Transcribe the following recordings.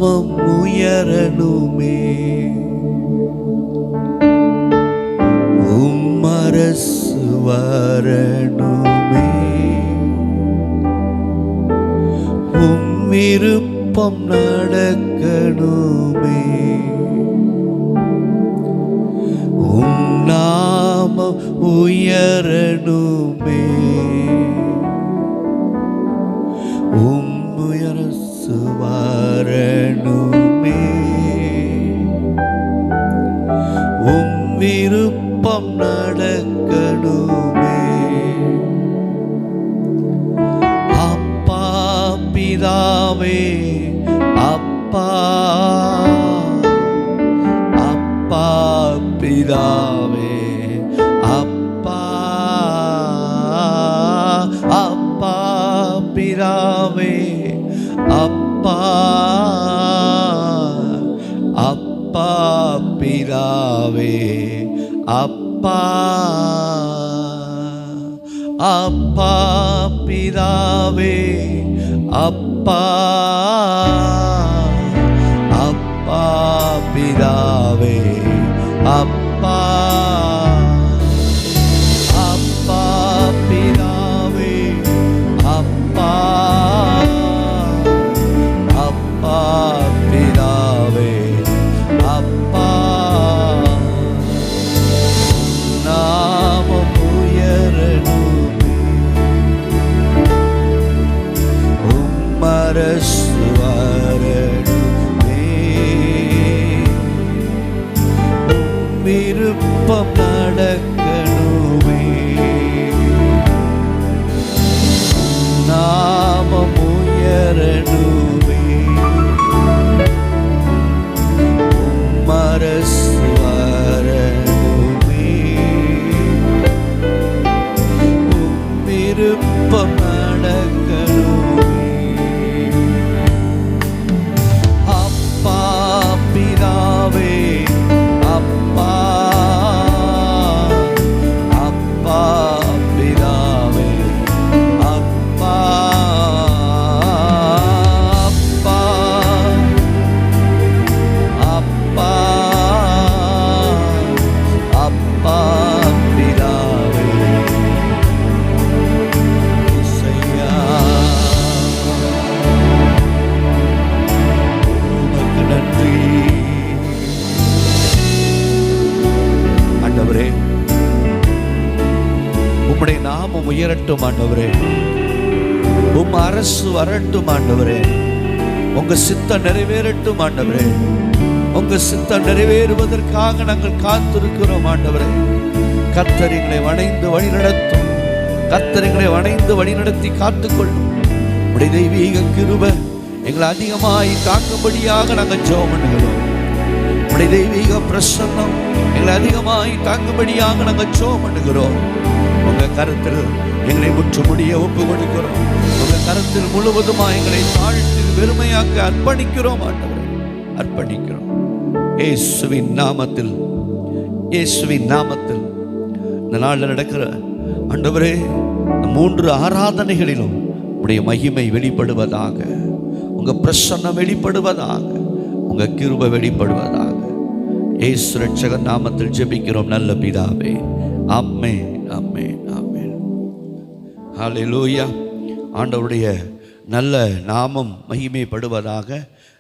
நாமம் உயரணுமே, அரசு வரணுமே, விருப்பம் நடக்கணுமே, நாமம் உயரணுமே, அரசு வரணுமே, விருப்பம் நடக்கணுமே. அப்பா பிதாவே, அப்பா அப்பா பிதாவே, அப்பா அப்பா பிதாவே, அப்பா அப்பா பிதாவே, அப்பா அப்பா பிதாவே, அப்பா அப்பா பிதாவே, அப்பா அப்பா பிதாவே, அப்பா அப்பா பிதாவே, அப்பா நாமம் உயரணுமே, அரசு வரணுமே, விருப்பம் நடக்கணுமே, நாமம் உயரணுமே, அரசு வரணுமே, விருப்பம் நடக்கணுமே. அப்பா பிதாவே, அப்பா அப்பா பிதாவே, அப்பா அப்பா அப்பா அப்பா பிதாவே, இயேசுயா உமக்கு நன்றி. ஆண்டவரே, உம்முடைய நாமம் உயரட்டும் ஆண்டவரே, உம் அரசு வரட்டும் ஆண்டவரே, உங்க சித்தம் நிறைவேறட்டும் ஆண்டவரே, உங்க சித்தம் நிறைவேறுவதற்காக நாங்கள் காத்திருக்கிறோம் ஆண்டவரே. கர்த்தர் எங்களை வணைந்து வழிநடத்தும், கர்த்தர் எங்களை வணைந்து வழிநடத்தி காத்துக்கொள்ளும். உடைய தெய்வீக கிருபை எங்களை அதிகமாய் தாக்கும்படியாக நாங்கள் ஜெபம் பண்ணுகிறோம். உடைய தெய்வீக பிரசன்னம் எங்களை அதிகமாய் தாக்கும்படியாக நாங்கள் ஜெபம் பண்ணுகிறோம். உங்க கருத்தில் எங்களை முற்றுமுடிய ஒப்பு கொடுக்கிறோம். உங்க கருத்தில் முழுவதுமாக எங்களை தாழ்த்தி வெறுமையாக்க அர்ப்பணிக்கிறோம் ஆண்டவரே, அர்ப்பணிக்கிறோம். இயேசுவின் நாமத்தில், இயேசுவின் நாமத்தில் இந்த நாளில் நடக்கிற ஆண்டவரே, இந்த 3 ஆராதனைகளிலும் உடைய மகிமை வெளிப்படுவதாக, உங்க பிரசன்னம் வெளிப்படுவதாக, உங்க கிருபை வெளிப்படுவதாக. இயேசு ரட்சகர் நாமத்தில் ஜெபிக்கிறோம் நல்ல பிதாவே, ஆமென் ஆமென் ஆமென். ஹல்லேலூயா. ஆண்டவருடைய நல்ல நாமம் மகிமைப்படுவதாக.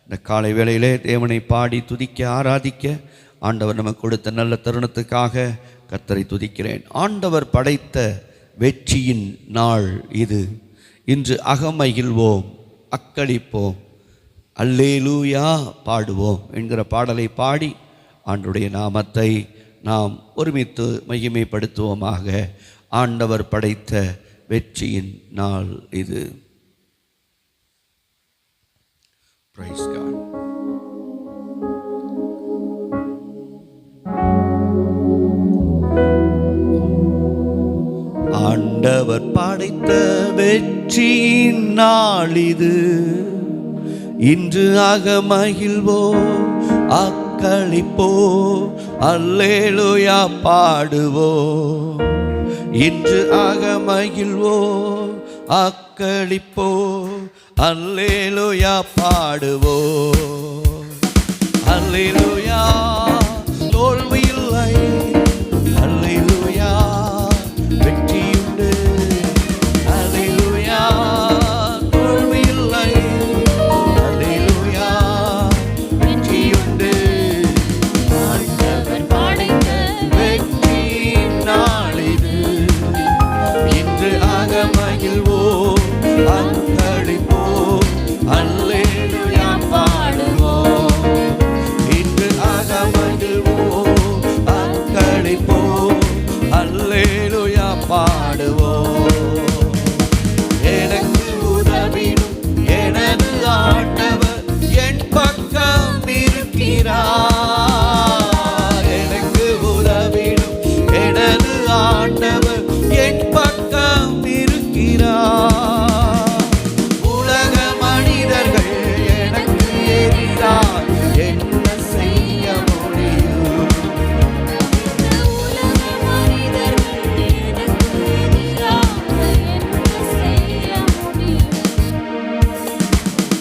இந்த காலை வேளையிலே தேவனை பாடி துதிக்க ஆராதிக்க ஆண்டவர் நமக்கு கொடுத்த நல்ல தருணத்துக்காக கர்த்தரை துதிக்கிறேன். ஆண்டவர் படைத்த வெற்றியின் நாள் இது. இன்று அகமகிழ்வோம், அக்களிப்போம், அல்லேலூயா பாடுவோம் என்கிற பாடலை பாடி ஆண்டவருடைய நாமத்தை நாம் ஒருமித்து மகிமைப்படுத்துவோமாக. ஆண்டவர் படைத்த வெற்றியின் நாள் இது. Praise God. ஆண்டவர் படைத்த வெற்றியின் நாள் இது. இன்று அகமகிழ்வோ, அக்களிப்போ, அல்லேலூயா பாடுவோ. இன்று அகமகிழ்வோ, அக்களிப்போ, அல்லேலூயா பாடுவோம். அல்லேலூயா தோல்வி இல்லை, அல்லேலூயா வெற்றியுண்டு. அல்லேலூயா தோல்வி இல்லை, அல்லேலூயா வெற்றியுண்டு. ஆண்டவர் படைத்த வெற்றியின் நாளிது, இன்று ஆக மகிழ்வோம், அக்களிப்போம், அல்லேலூயா பாடுவோம். இன்று ஆக மகிழ்வோம், அக்களிப்போம், அல்லேலூயா பாடுவோம். எனக்கு உதவிடும் எனது ஆண்டவர் என் பக்கம் இருக்கிறார். எனக்கு உதவிடும் எனது ஆண்டவர் என் பக்கம் இருக்கிறார். உலக மனிதர்கள் எனக்கு எதிராக என்ன செய்ய முடியும்? உலக மனிதர்கள் எனக்கு எதிராக என்ன செய்ய முடியும்?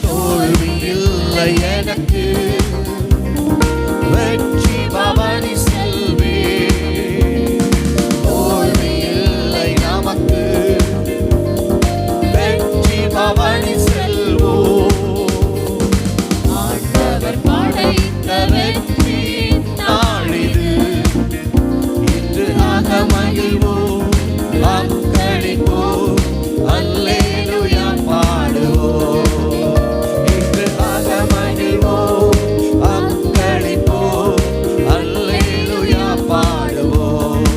தோல்வி இல்லை எனக்கு, வெற்றி பவனி செல்வேன். தோல்வி இல்லை நமக்கு, வெற்றி பவனி செல்வோம். ஆண்டவர் படைத்த வெற்றியின் நாளிது, இன்று ஆக மகிழ்வோம், அக்களிப்போம், அல்லேலூயா பாடுவோம். இன்று ஆக மகிழ்வோம், அக்களிப்போம், அல்லேலூயா பாடுவோம்.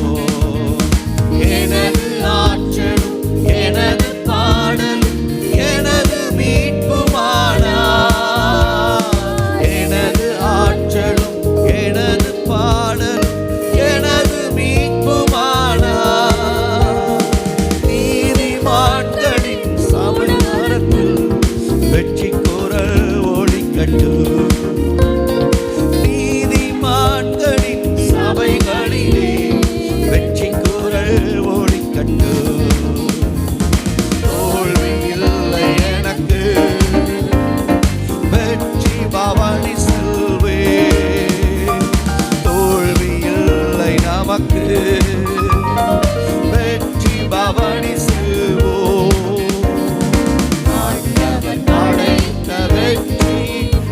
எனது ஆற்றலும் எனது பாடலும் எனது மீட்புமானார். எனது ஆற்றலும் எனது பாடலும் எனது மீட்புமானார். நீதிமான்களின் சமணத்தில் வெற்றி குரல் ஒலிக்கட்டும். நீதிமான்களின் சபைகளிலே வெற்றி குரல் ஒலிக்கட்டும். தோல்வி இல்லை எனக்கு, வெற்றி பவனி செல்வேன். தோல்வி இல்லை நமக்கு, வெற்றி பவனி செல்வோம். ஆண்டவர் படைத்த வெற்றி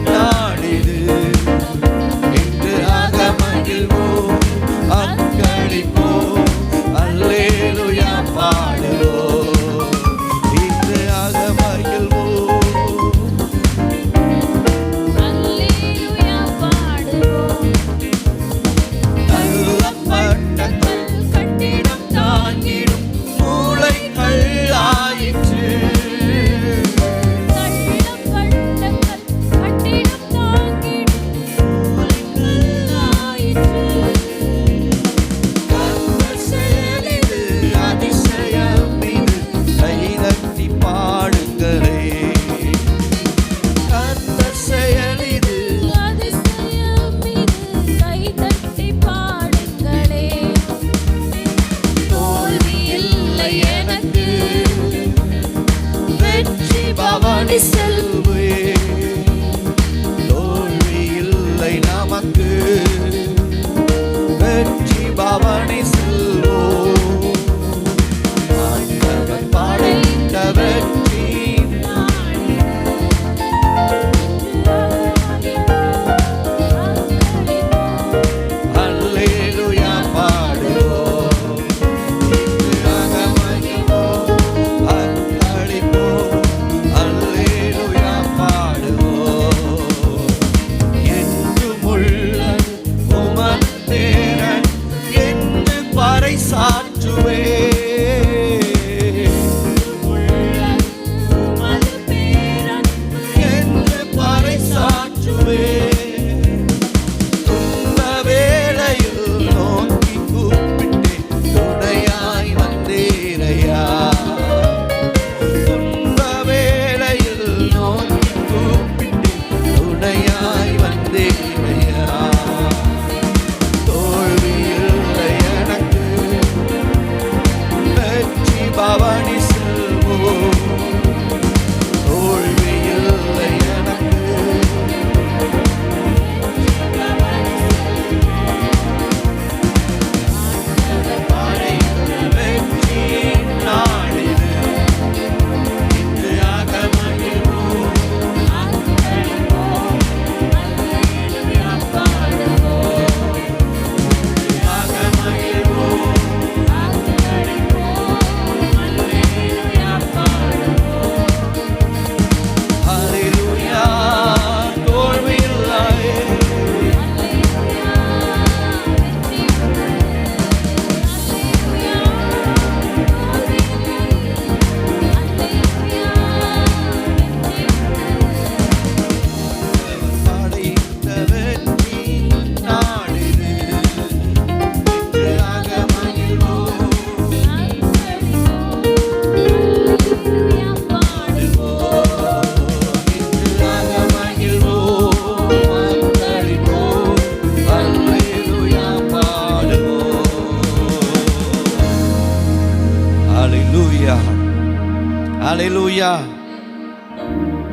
நாளிது, இன்று ஆக மகிழ்வோம், அக்களிப்போம், அல்லேலூயா பாடுவோம். இன்று ஆக மகிழ்வோம், அல்லேலூயா பாடுவோம். தள்ளப்பட்ட கட்டிடம் தாங்கிடும் மூளைகள் ஆயிற்று. தள்ளப்பட்ட கட்டிடம் தாங்கிடும் மூலைகள் ஆயிற்று. கர்த்தர் செயலிது அதிசயம் இது, கைதட்டி பாடுங்களே. கர்த்தர் செயலிது அதிசயம் இது, கைதட்டி பாடுங்களே. தோல்வி இல்லை எனக்கு, வெற்றி பவனி செல்வேன். தோல்வி இல்லை நமக்கு, வெற்றி பவனி செல்வோம். ஆண்டவர் படைத்த வெற்றி அல்லேலூயா பாடுவோம். இன்று ஆக மகிழ்வோம், அக்களிப்போம், அல்லேலூயா பாடுவோம். என்றும் உள்ளது உமது தேரன் என்று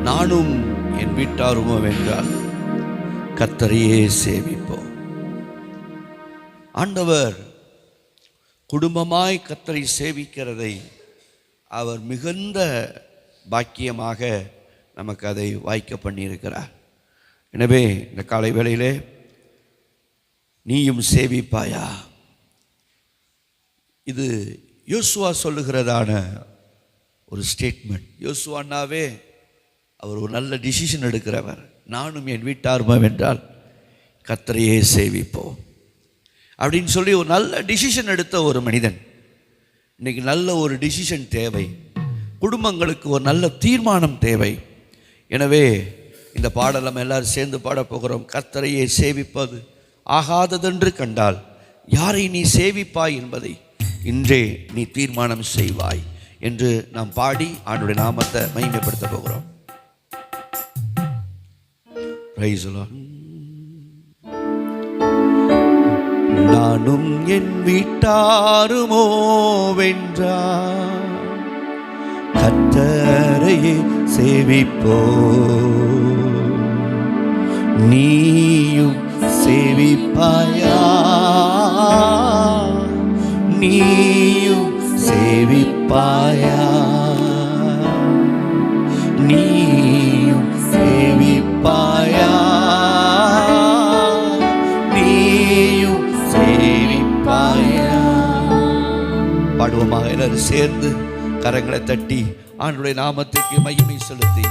நானும் என் வீட்டாருமோ வென்றால் கர்த்தரையே சேவிப்போம். ஆண்டவர் குடும்பமாய் கர்த்தரை சேவிக்கிறதை அவர் மிகுந்த பாக்கியமாக நமக்கு அதை வாய்க்க பண்ணியிருக்கிறார். எனவே இந்த காலை வேளையிலே நீயும் சேவிப்பாயா? இது யோசுவா சொல்லுகிறதான ஒரு ஸ்டேட்மெண்ட். யோசுவானாவே அவர் ஒரு நல்ல டிசிஷன் எடுக்கிறவர். நானும் என் வீட்டாருமா வென்றால் கர்த்தரையே சேவிப்போம் அப்படின்னு சொல்லி ஒரு நல்ல டிசிஷன் எடுத்த ஒரு மனிதன். இன்றைக்கி நல்ல ஒரு டிசிஷன் தேவை, குடும்பங்களுக்கு ஒரு நல்ல தீர்மானம் தேவை. எனவே இந்த பாடல் நம்ம எல்லாரும் சேர்ந்து பாடப்போகிறோம். கர்த்தரையே சேவிப்பது ஆகாததென்று கண்டால் யாரை நீ சேவிப்பாய் என்பதை இன்றே நீ தீர்மானம் செய்வாய் என்று நாம் பாடி ஆண்டுடைய நாமத்தை மகிமைப்படுத்த போகிறோம். Praise the Lord. நானும் என் வீட்டாருமோ வென்றால் கர்த்தரையே சேவிப்போ, நீயும் சேவிப்பாயா? நீயும் சேவிப்பாயா? நீயும் சேவிப்பாயா? நீயும் சேவிப்பாயா? பாடுவோமாக எல்லாரும் சேர்ந்து கரங்களை தட்டி ஆண்டவருடைய நாமத்துக்கு மகிமை செலுத்தி.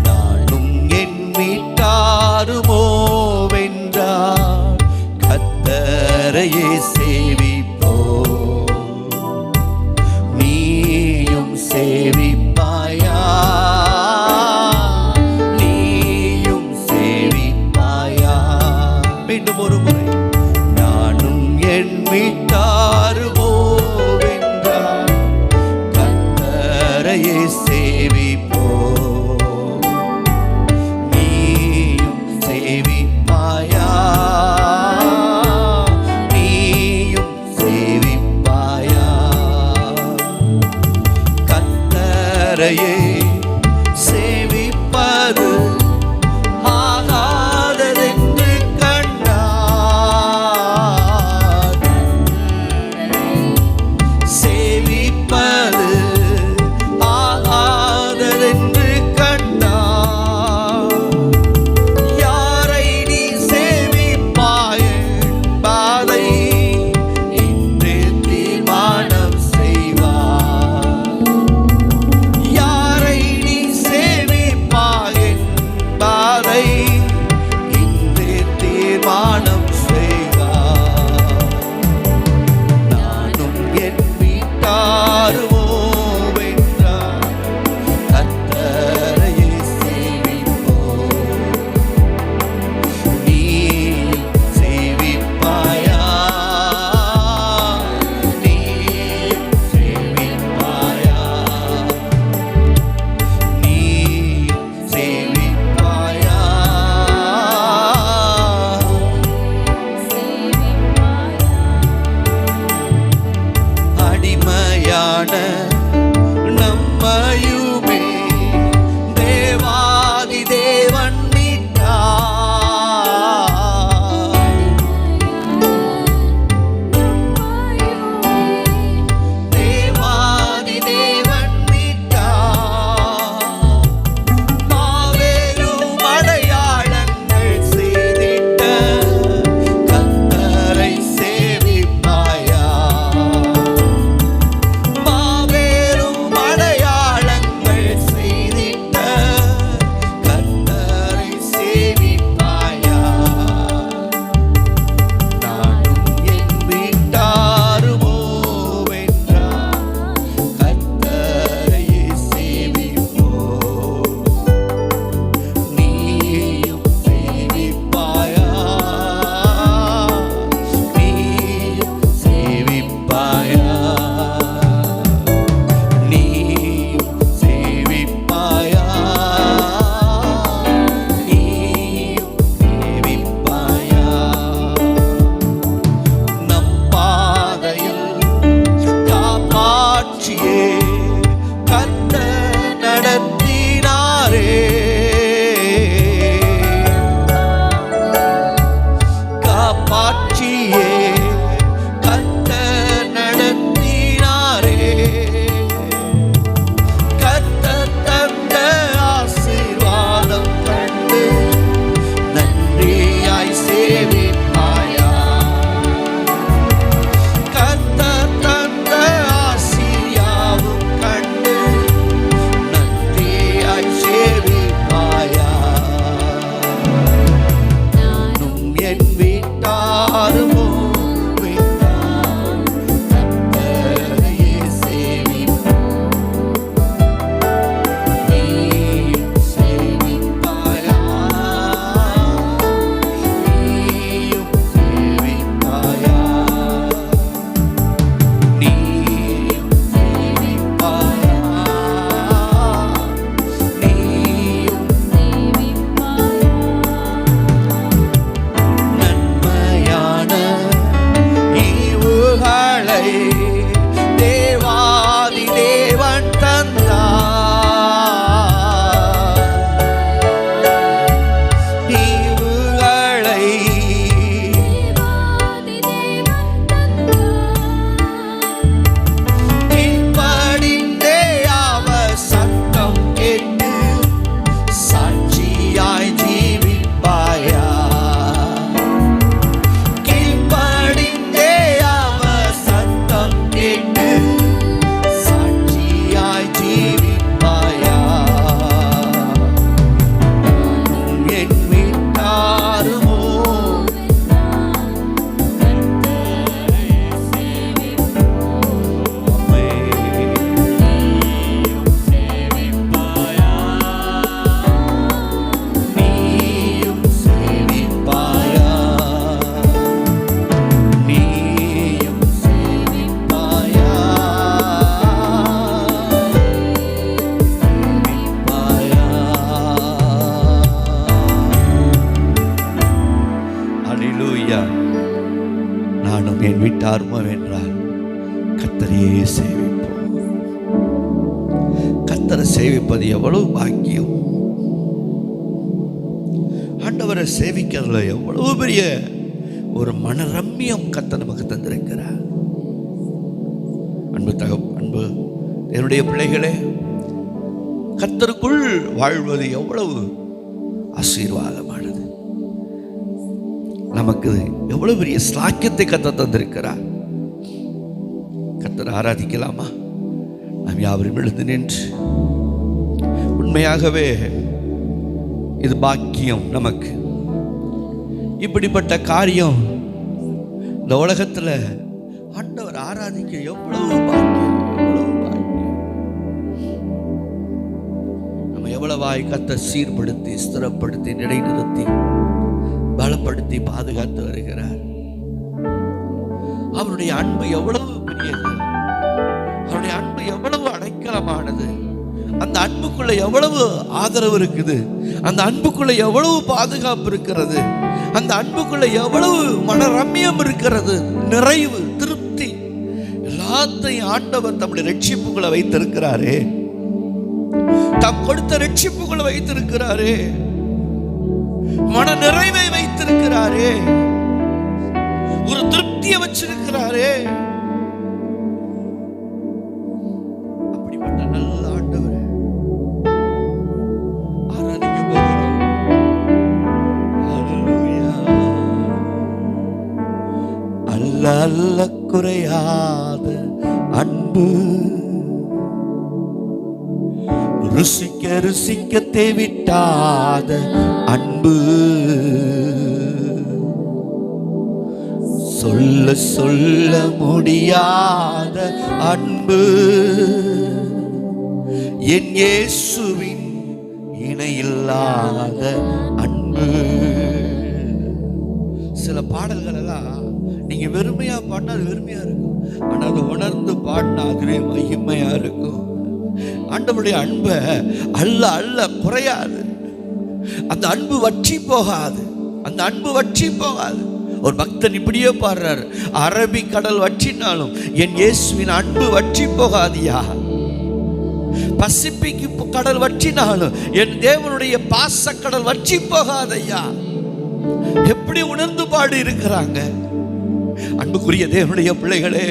நானும் என் வீட்டாருமோ வென்றால் கர்த்தரையே சேவிப்போ, நீயும் சேவிப்பாயா? நீயும் சேவிப்பாயா? மீண்டும் ஒரு முறை. நானும் என் வீட்டாருமோ வென்றால் கர்த்தரையே சேவிப்போ, நீயும் சேவிப்பாயா? நீயும் சேவிப்பாயா? கர்த்தரையே சேவிப்பது ஆகாததென்று கண்டார், சேவிப்பது ஆகாததென்று கண்டார். யாரை நீ சேவிப்பாய் என்பதை இன்று தீர்மானம் செய்வாய். யாரை நீ சேவிப்பாய் என்பதை இன்று தீர்மானம் செய்வாய். நானும் என் வீட்டாருமோ வென்றால் கர்த்தரையே சேவிப்போம், நீயும் சேவிப்பாயா? நீயும் சேவிப்பாயா? நீயும் சேவிப்பாயா? அடிமையான நம்மையுமே தேவாதி தேவன் மீட்டார். தேவாதி தேவன் மீட்டார். மாபெரும் அடையாளங்கள் செய்திட்ட கர்த்தரை சேவிப்பாயா? மாபெரும் கர்த்தரை சேவிப்பது எவ்வளவு பாக்கியம். ஆண்டவரை சேவிக்கிறதுல எவ்வளவு பெரிய ஒரு மனரம்யம் கர்த்தர் நமக்கு தந்திருக்கிறார். அன்பு என்னுடைய பிள்ளைகளே, கர்த்தருக்குள் வாழ்வது எவ்வளவு ஆசீர்வாதமானது. நமக்கு எவ்வளவு பெரிய ஸ்லாக்கியத்தை கர்த்தர் தந்திருக்கிறார். கர்த்தரை ஆராதிக்கலாமா? நாம் யாவரும் எழுந்து நின்று, உண்மையாகவே இது பாக்கியம் நமக்கு. இப்படிப்பட்ட காரியம் இந்த உலகத்தில் ஆண்டவர் ஆராதிக்க எவ்வளவு பாக்கியம், எவ்வளவு பாக்கியம். நம்ம எவ்வளவாய் கர்த்தர் சீர்படுத்தி, ஸ்திரப்படுத்தி, நிலைநிறுத்தி, பலப்படுத்தி பாதுகாத்து வருகிறார். அவருடைய அன்பு எவ்வளவு பெரியது, அவருடைய அன்பு எவ்வளவு அடைக்கலமானது, அந்த அன்புக்குள்ள எவ்வளவு ஆதரவு இருக்குது, அந்த அன்புக்குள்ள எவ்வளவு பாதுகாப்பு இருக்கிறது, அந்த அன்புக்குள்ள எவ்வளவு மனரம்யம் இருக்கிறது, நிறைவு, திருப்தி, எல்லாத்தையும் ஆண்டவர் தம்முடைய ரட்சிப்புக்குள்ள வைத்திருக்கிறாரே, தாம் கொடுத்த ரட்சிப்புக்குள்ள வைத்திருக்கிறாரே, மன நிறைவை வைத்திருக்கிறாரே, ஒரு திருப்தியை வச்சிருக்கிறாரே. அப்படிப்பட்ட நல்ல ஆண்டவரை ஆராதிக்க போகிறோம். ஹல்லேலூயா. அல்ல அல்ல குறையாத அன்பு, ருசிக்க ருசிக்க தேவிட்டாத அன்பு, சொல்ல சொல்ல முடியாத அன்பு, என் இயேசுவின் இணையில்லாத அன்பு. சில பாடல்கள் எல்லாம் நீங்க வெறுமையா பாடினா அது வெறுமையா இருக்கும், ஆனா அதை உணர்ந்து பாடினா அதுவே மகிமையா இருக்கும். ஆண்டவருடைய அன்பை அல்ல அல்ல குறையாது, அந்த அன்பு வற்றி போகாது, அந்த அன்பு வற்றி போகாது. ஒரு பக்தன் இப்படியே பாடுறார், அரபி கடல் வற்றினாலும் என் இயேசுவின் அன்பு வற்றி போகாதியா, பசிபிக் கடல் வற்றினாலும் என் தேவனுடைய பாசக்கடல் வற்றி போகாதையா. எப்படி உணர்ந்து பாடி இருக்கிறாங்க. அன்புக்குரிய தேவனுடைய பிள்ளைகளே,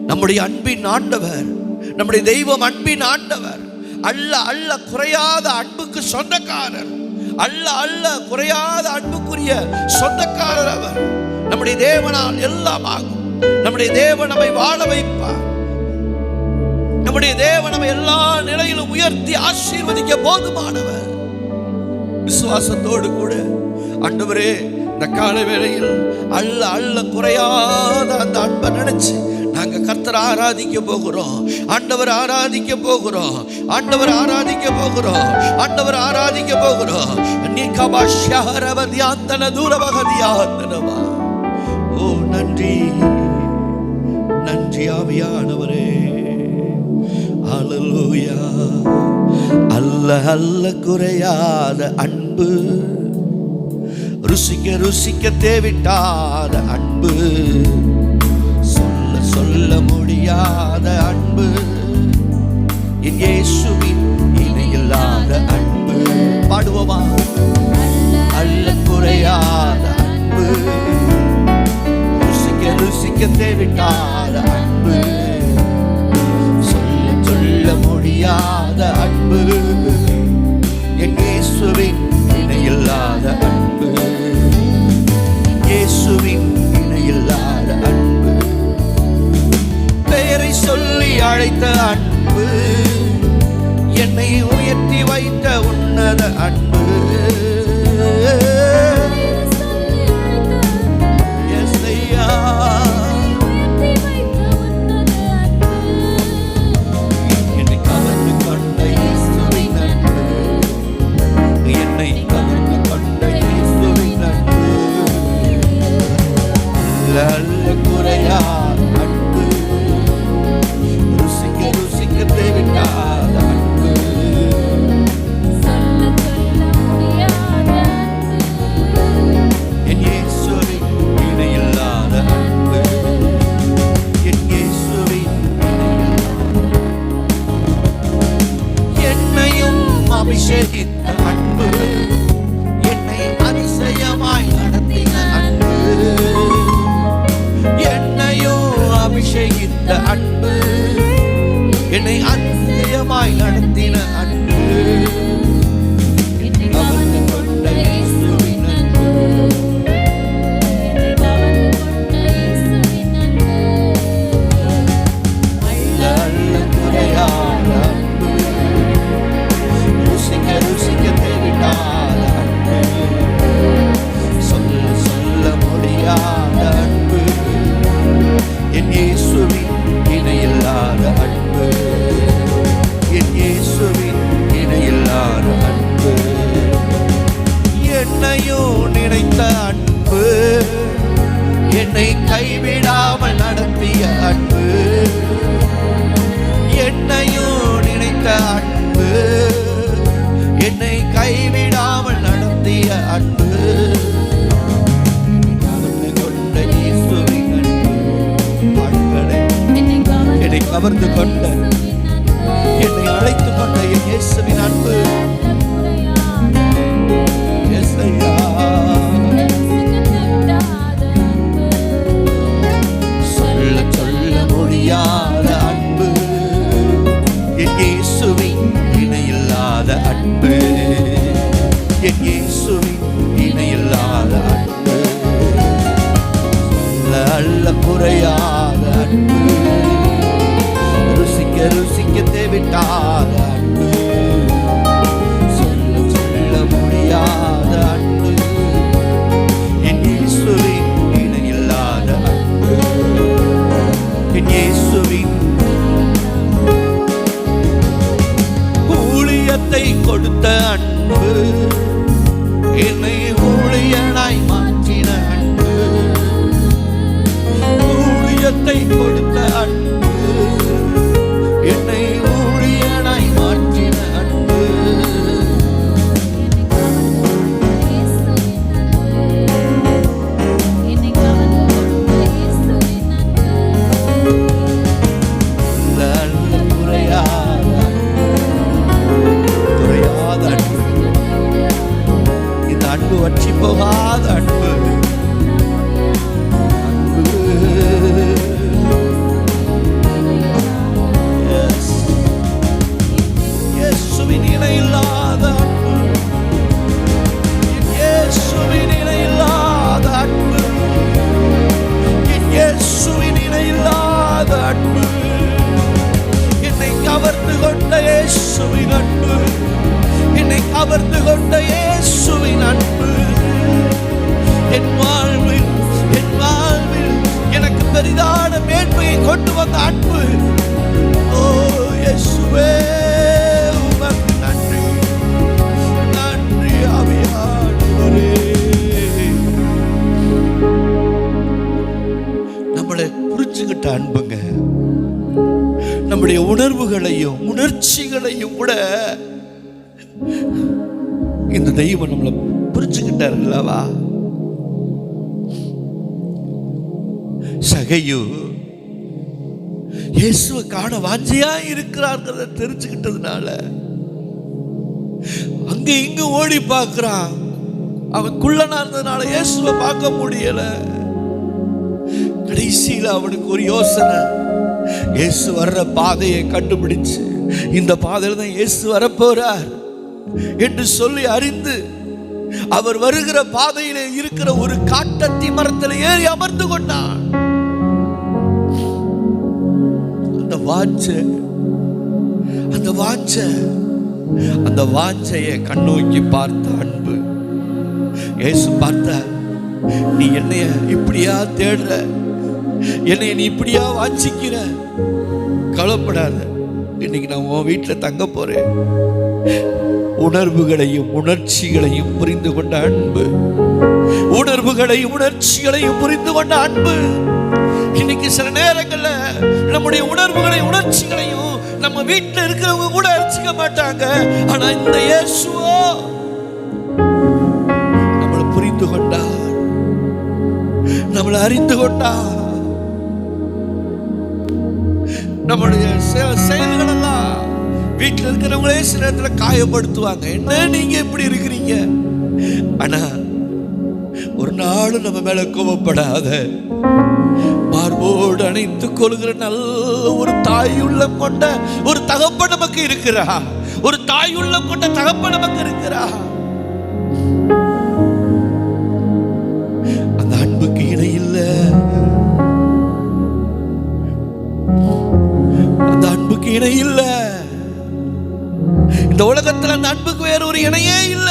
நம்முடைய அன்பின் ஆண்டவர், நம்முடைய தெய்வம் அன்பின் ஆண்டவர், அல்ல அல்ல குறையாத அன்புக்கு சொந்தக்காரர், அல்ல அல்ல குறையாத அன்புக்குரிய சொந்தக்காரர் அவர். நம்முடைய தேவனால் எல்லாம் ஆகும். நம்முடைய தேவன் நம்மை வாழ வைப்பார். நம்முடைய தேவன் நம்மை எல்லா நிலையிலும் உயர்த்தி ஆசீர்வதிக்க போதுமானவர். விசுவாசத்தோடு கூட ஆண்டவரே, இந்த கால வேளையில் அல்ல அல்ல குறையாத அந்த அன்பை நினைச்சு நாங்க கர்த்தரை ஆராதிக்க போகிறோம். ஆண்டவர் ஆராதிக்க போகிறோம், ஆண்டவர் ஆராதிக்க போகிறோம், ஆண்டவர் ஆராதிக்க போகிறோம். ஓ நன்றி, நன்றி ஆவியானவரே. ஹல்லேலூயா. அல்ல அல்ல குறையாத அன்பு, ருசிக்க ருசிக்க தேவிட்டாத அன்பு, சொல்ல சொல்ல முடியாத அன்பு, என் இயேசுவின் இணையில்லாத அன்பு. பாடுவோமா? அல்ல குறையாத அன்பு, ருசிக்க ருசிக்க தேவிட்டாத அன்பு, சொல்ல சொல்ல முடியாத அன்பு, என் இயேசுவின் இணையில்லாத அன்பு, இயேசுவின் இணையில்லாத அன்பு, பெயரை சொல்லி அழைத்த அன்பு, என்னை உயர்த்தி வைத்த உன்னத அன்பு, என்னை கவர்ந்து கொண்ட இயேசுவின் அன்பு, என்னை கவர்ந்து கொண்ட இயேசுவின் அன்பு, அல்ல குறையாத அன்பு, ருசிக்க ருசிக்க தேவிட்டாத அன்பு, சொல்ல சொல்ல முடியாத அன்பு, அபிஷேகித்த அன்பு, என்னை அதிசயமாய் நடத்தின அன்பு, என்னையும் அபிஷேகித்த அன்பு, என்னை அதிசயமாய் நடத்தின அன்பு, என்னை கவர்ந்து கொண்ட இயேசுவின் அன்பு, என்னை கவர்ந்து கொண்ட இயேசுவின் அன்பு, அள்ள அள்ள குறையாத அன்பு, ருசிக்க ருசிக்க தேவிட்டாத அன்பு, சொல்ல சொல்ல முடியாத அன்பு, என் இயேசுவின் இணையில்லாத அன்பு, என் இயேசுவின் இணையில்லாத அன்பு, என்னையும் நினைத்த அன்பு, என்னை கைவிடாமல் நடத்திய அன்பு, என்னையும் நினைத்த அன்பு, என்னை கைவிடாமல் நடத்திய அன்பு, கவர்ந்து கொண்ட இயேசுவின் அன்பு, ஆண்களே, என்னை கவர்ந்து கொண்ட, என்னை அழைத்து கொண்ட என் இயேசுவின் அன்பு, இயேசையா, சொல்ல சொல்ல முடியாத அன்பு, என் இயேசுவின் இணையில்லாத அன்பு, என் இயேசுவின் இணையில்லாத அன்பு, சொல்ல அல்ல குறையாத அன்பு, ருசிக்க ருசிக்க தேவிட்டாத அன்பு, சொல்ல சொல்ல முடியாத அன்பு, என் இயேசுவின் இணையில்லாத அன்பு, என் இயேசுவின் ஊழியத்தை கொடுத்த அன்பு, என்னை ஊழியனாய் மாற்றின அன்பு, ஊழியத்தை கொடுத்த அன்பு, என்னை ஊழியனாய் மாற்றின அன்பு, அல்ல அல்ல குறையாத குறையாத அன்பு, இந்த அன்பு வற்றி போகாத அன்பு, அன்பு, Yes. இயேசுவின் இணையில்லாத அன்பு, என் இயேசுவின் இணையில்லாத அன்பு, என் இயேசுவின் இணையில்லாத அன்பு, என்னை கவர்ந்து கொண்ட இயேசுவின் அன்பு, என்னை கவர்ந்து கொண்ட இயேசுவின் அன்பு, என் வாழ்வில் எனக்கு பெரிதான மேன்மையை கொண்டு வந்த அன்பு, ஓ இயேசுவே, உமக்கு நன்றி, நன்றி ஆவியானவரே. நம்மளை புரிஞ்சுக்கிட்ட அன்புங்க, நம்முடைய உணர்வுகளையும் உணர்ச்சிகளையும் கூட இந்த தெய்வம் நம்மளை புரிஞ்சுக்கிட்டார்களவா. சகையு இயேசுவை காண வாஞ்சையா இருக்கிறார்கிறத தெரிஞ்சுக்கிட்டதுனால அங்க இங்க ஓடி பார்க்கிறான். அவன் குள்ளனா இருந்ததுனால இயேசுவை பார்க்க முடியல. கடைசியில அவனுக்கு ஒரு யோசனை, இயேசு வர்ற பாதையை கண்டுபிடிச்சு இந்த பாதையில தான் இயேசு வரப்போறார் என்று சொல்லி அறிந்து அவர் வருகிற பாதையிலே இருக்கிற ஒரு காட்டத்தி மரத்தில் ஏறி அமர்ந்து கொண்டான். அந்த வாஞ்சையை கண்ணோக்கி பார்த்த அன்பு. இயேசு பார்த்த, நீ என்னைய இப்படியா தேடுற, என்னைய நீ இப்படியா வாஞ்சிக்கிற, கவலைப்படாத, இன்னைக்கு நான் உன் வீட்டில் தங்க போறேன். உணர்வுகளையும் உணர்ச்சிகளையும் புரிந்து கொண்ட அன்பு, உணர்வுகளையும் உணர்ச்சிகளையும் புரிந்து கொண்ட அன்பு. இன்னைக்கு சில நேரங்கள்ல நம்முடைய உணர்வுகளையும் உணர்ச்சிகளையும் நம்ம வீட்டில் இருக்கிறவங்க கூட அரிச்சிக்க மாட்டாங்க. ஆனா இந்த இயேசுவோ நம்மளை புரிந்து கொண்டார், நம்மளை அறிந்து கொண்டார். நம்முடைய செயல்கள் எல்லாம், வீட்டில் இருக்கிற காயப்படுத்துறவங்களே சில நேரத்துல காயப்படுத்துவாங்க. என்ன நீங்க எப்படி இருக்கிறீங்க? ஆனா ஒரு நாளும் நம்ம மேல கோபப்படாத, மார்போடு அணைத்துக் கொள்கிற நல்ல ஒரு தாய் உள்ளம் கொண்ட ஒரு தகப்பன் நமக்கு இருக்கிறா. ஒரு தாய் உள்ளம் கொண்ட தகப்பன் நமக்கு இருக்கிறா. அந்த அன்புக்கு இணை இல்ல. அந்த அன்புக்கு இணை இல்ல. இந்த உலகத்துல அந்த அன்புக்கு வேற ஒரு இணையே இல்ல.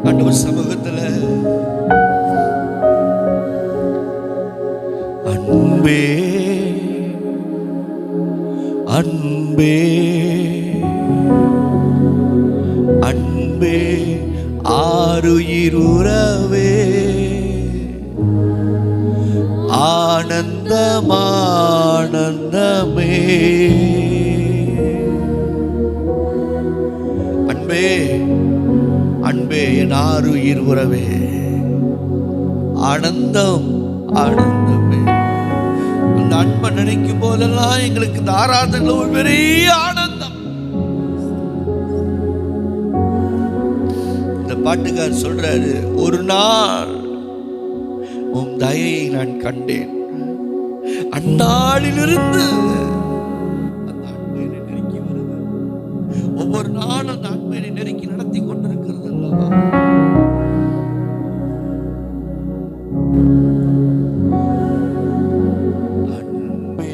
ஆண்டவர் சமூகத்துல அன்பே அன்பே அன்பே ஆருயிருவே ஆனந்தமானந்தமே. அன்பே அன்பே என் ஆருயிர் உறவே, ஆனந்தம் ஆனந்தமே. அந்த அன்பை நினைக்கும் போதெல்லாம் எங்களுக்கு இந்த ஆராதனை ஒரு பெரிய ஆனந்தம். இந்த பாட்டுக்கார் சொல்றாரு, ஒரு நாள் உம் தயையை நான் கண்டேன், அந்நாளிலிருந்து அந்த அன்பை நெருக்கி வருது. ஒவ்வொரு நாளும் அந்த அன்பை நெருக்கி நடத்தி கொண்டிருக்கிறது அல்லவா? அன்பே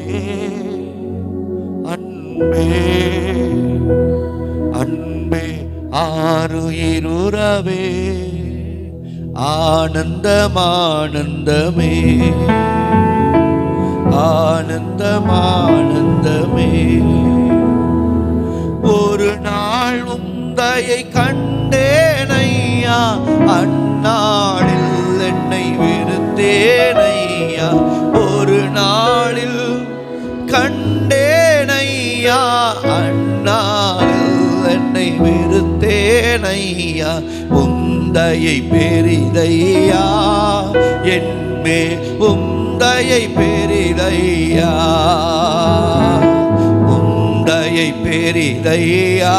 அன்பே அன்பே ஆருயிருவே ஆனந்தமானந்தமே ஆனந்தமானந்தமே. ஒரு நாள் உந்தையை கண்டேனையா, அந்நாளில் என்னை வெறுத்தேனையா. ஒரு நாளில் கண்டேனையா, அந்நாளில் என்னை வெறுத்தேனையா. உந்தையை பெரிதையா என்மே, உந்தையை பெரிதையா, உந்தையை பெரிதையா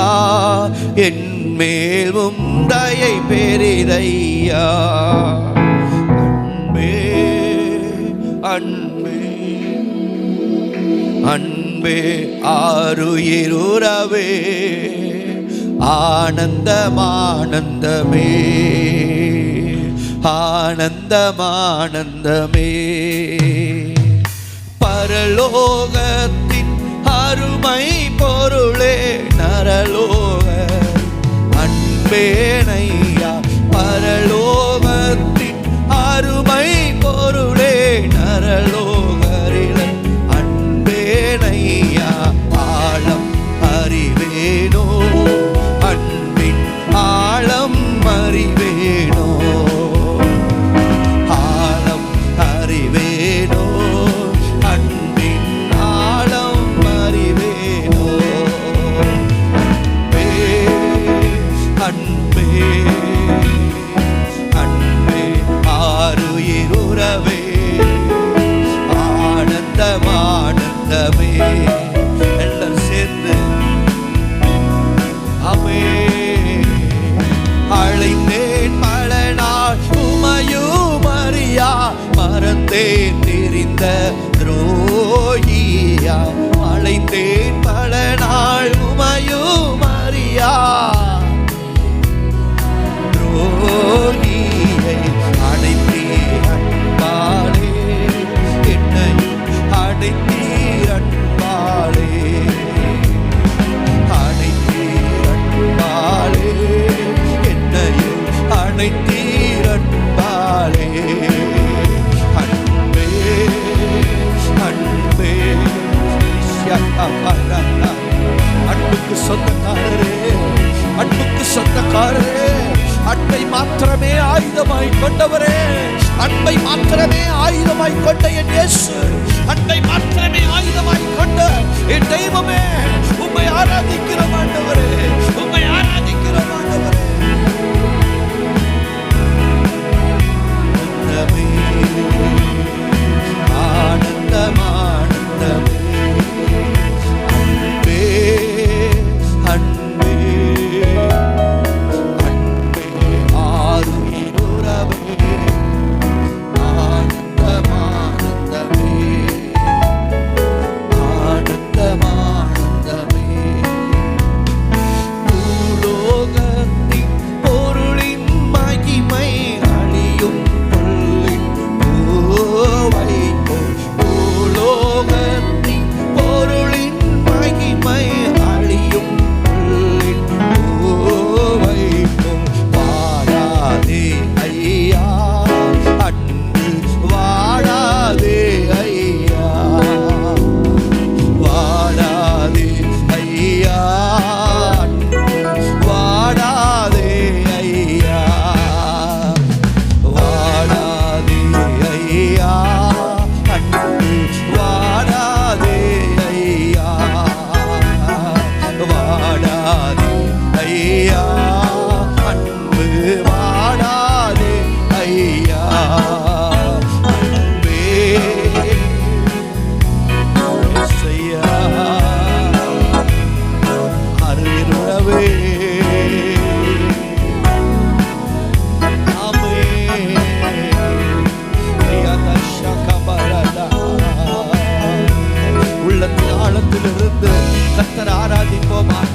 என்மேல், உந்தையை பெரிதையா. அன்பே அன்பே அன்பே ஆருயிருவே ஆனந்தமானந்தமே ஆனந்தமானந்தமே. பரலோகத்தின் அருமை பொருளே நரலோக அன்பேனையா. பரலோகத்தின் அருமை பொருளே நரலோகரில அன்பேனையா. ஆழம் அறிவேனோ, அன்பின் ஆழம் அறிவேனோ, ஆழம் அறிவேனோ, அன்பின் ஆழம் அறிவேனோ. அன்பே அன்பே ஆருயிருவே ஆனந்தமானந்தமே. எல்லாரும் சேர்ந்து அமே. அழைத்தேன் பல நாள் உமையும் அறியா, மறந்தேன் தெரிந்த துரோகியா. அழைத்தேன் பல நாள் உமையும் அறியா, துரோகியை அடைத்தீர் அன்பாலே, என்னையும் அடைத்தீர் அன்பாலே, அடைத்தீர் அன்பாலே, என்னையும் அடைத்தீர் அன்பாலே. அன்பே அன்பே அன்புக்கு சொந்தக்காரரே, அன்புக்கு சொந்தக்காரரே, அன்பை மாத்திரமே ஆயுதமாய் கொண்டவரே, அன்பை மாத்திரமே ஆயுதமாய் கொண்ட என் இயேசு, அன்பை மாத்திரமே ஆயுதமாய் கொண்ட என் தெய்வமே, உம்மை ஆராதிக்கிறோம் ஆண்டவரே, உம்மை ஆராதிக்கிறோம் ஆண்டவரே. அன்பே, இயேசையா, அருளுணவே, உள்ளத்தின் ஆழத்திலிருந்து கர்த்தர் ஆராதிப்போமாக.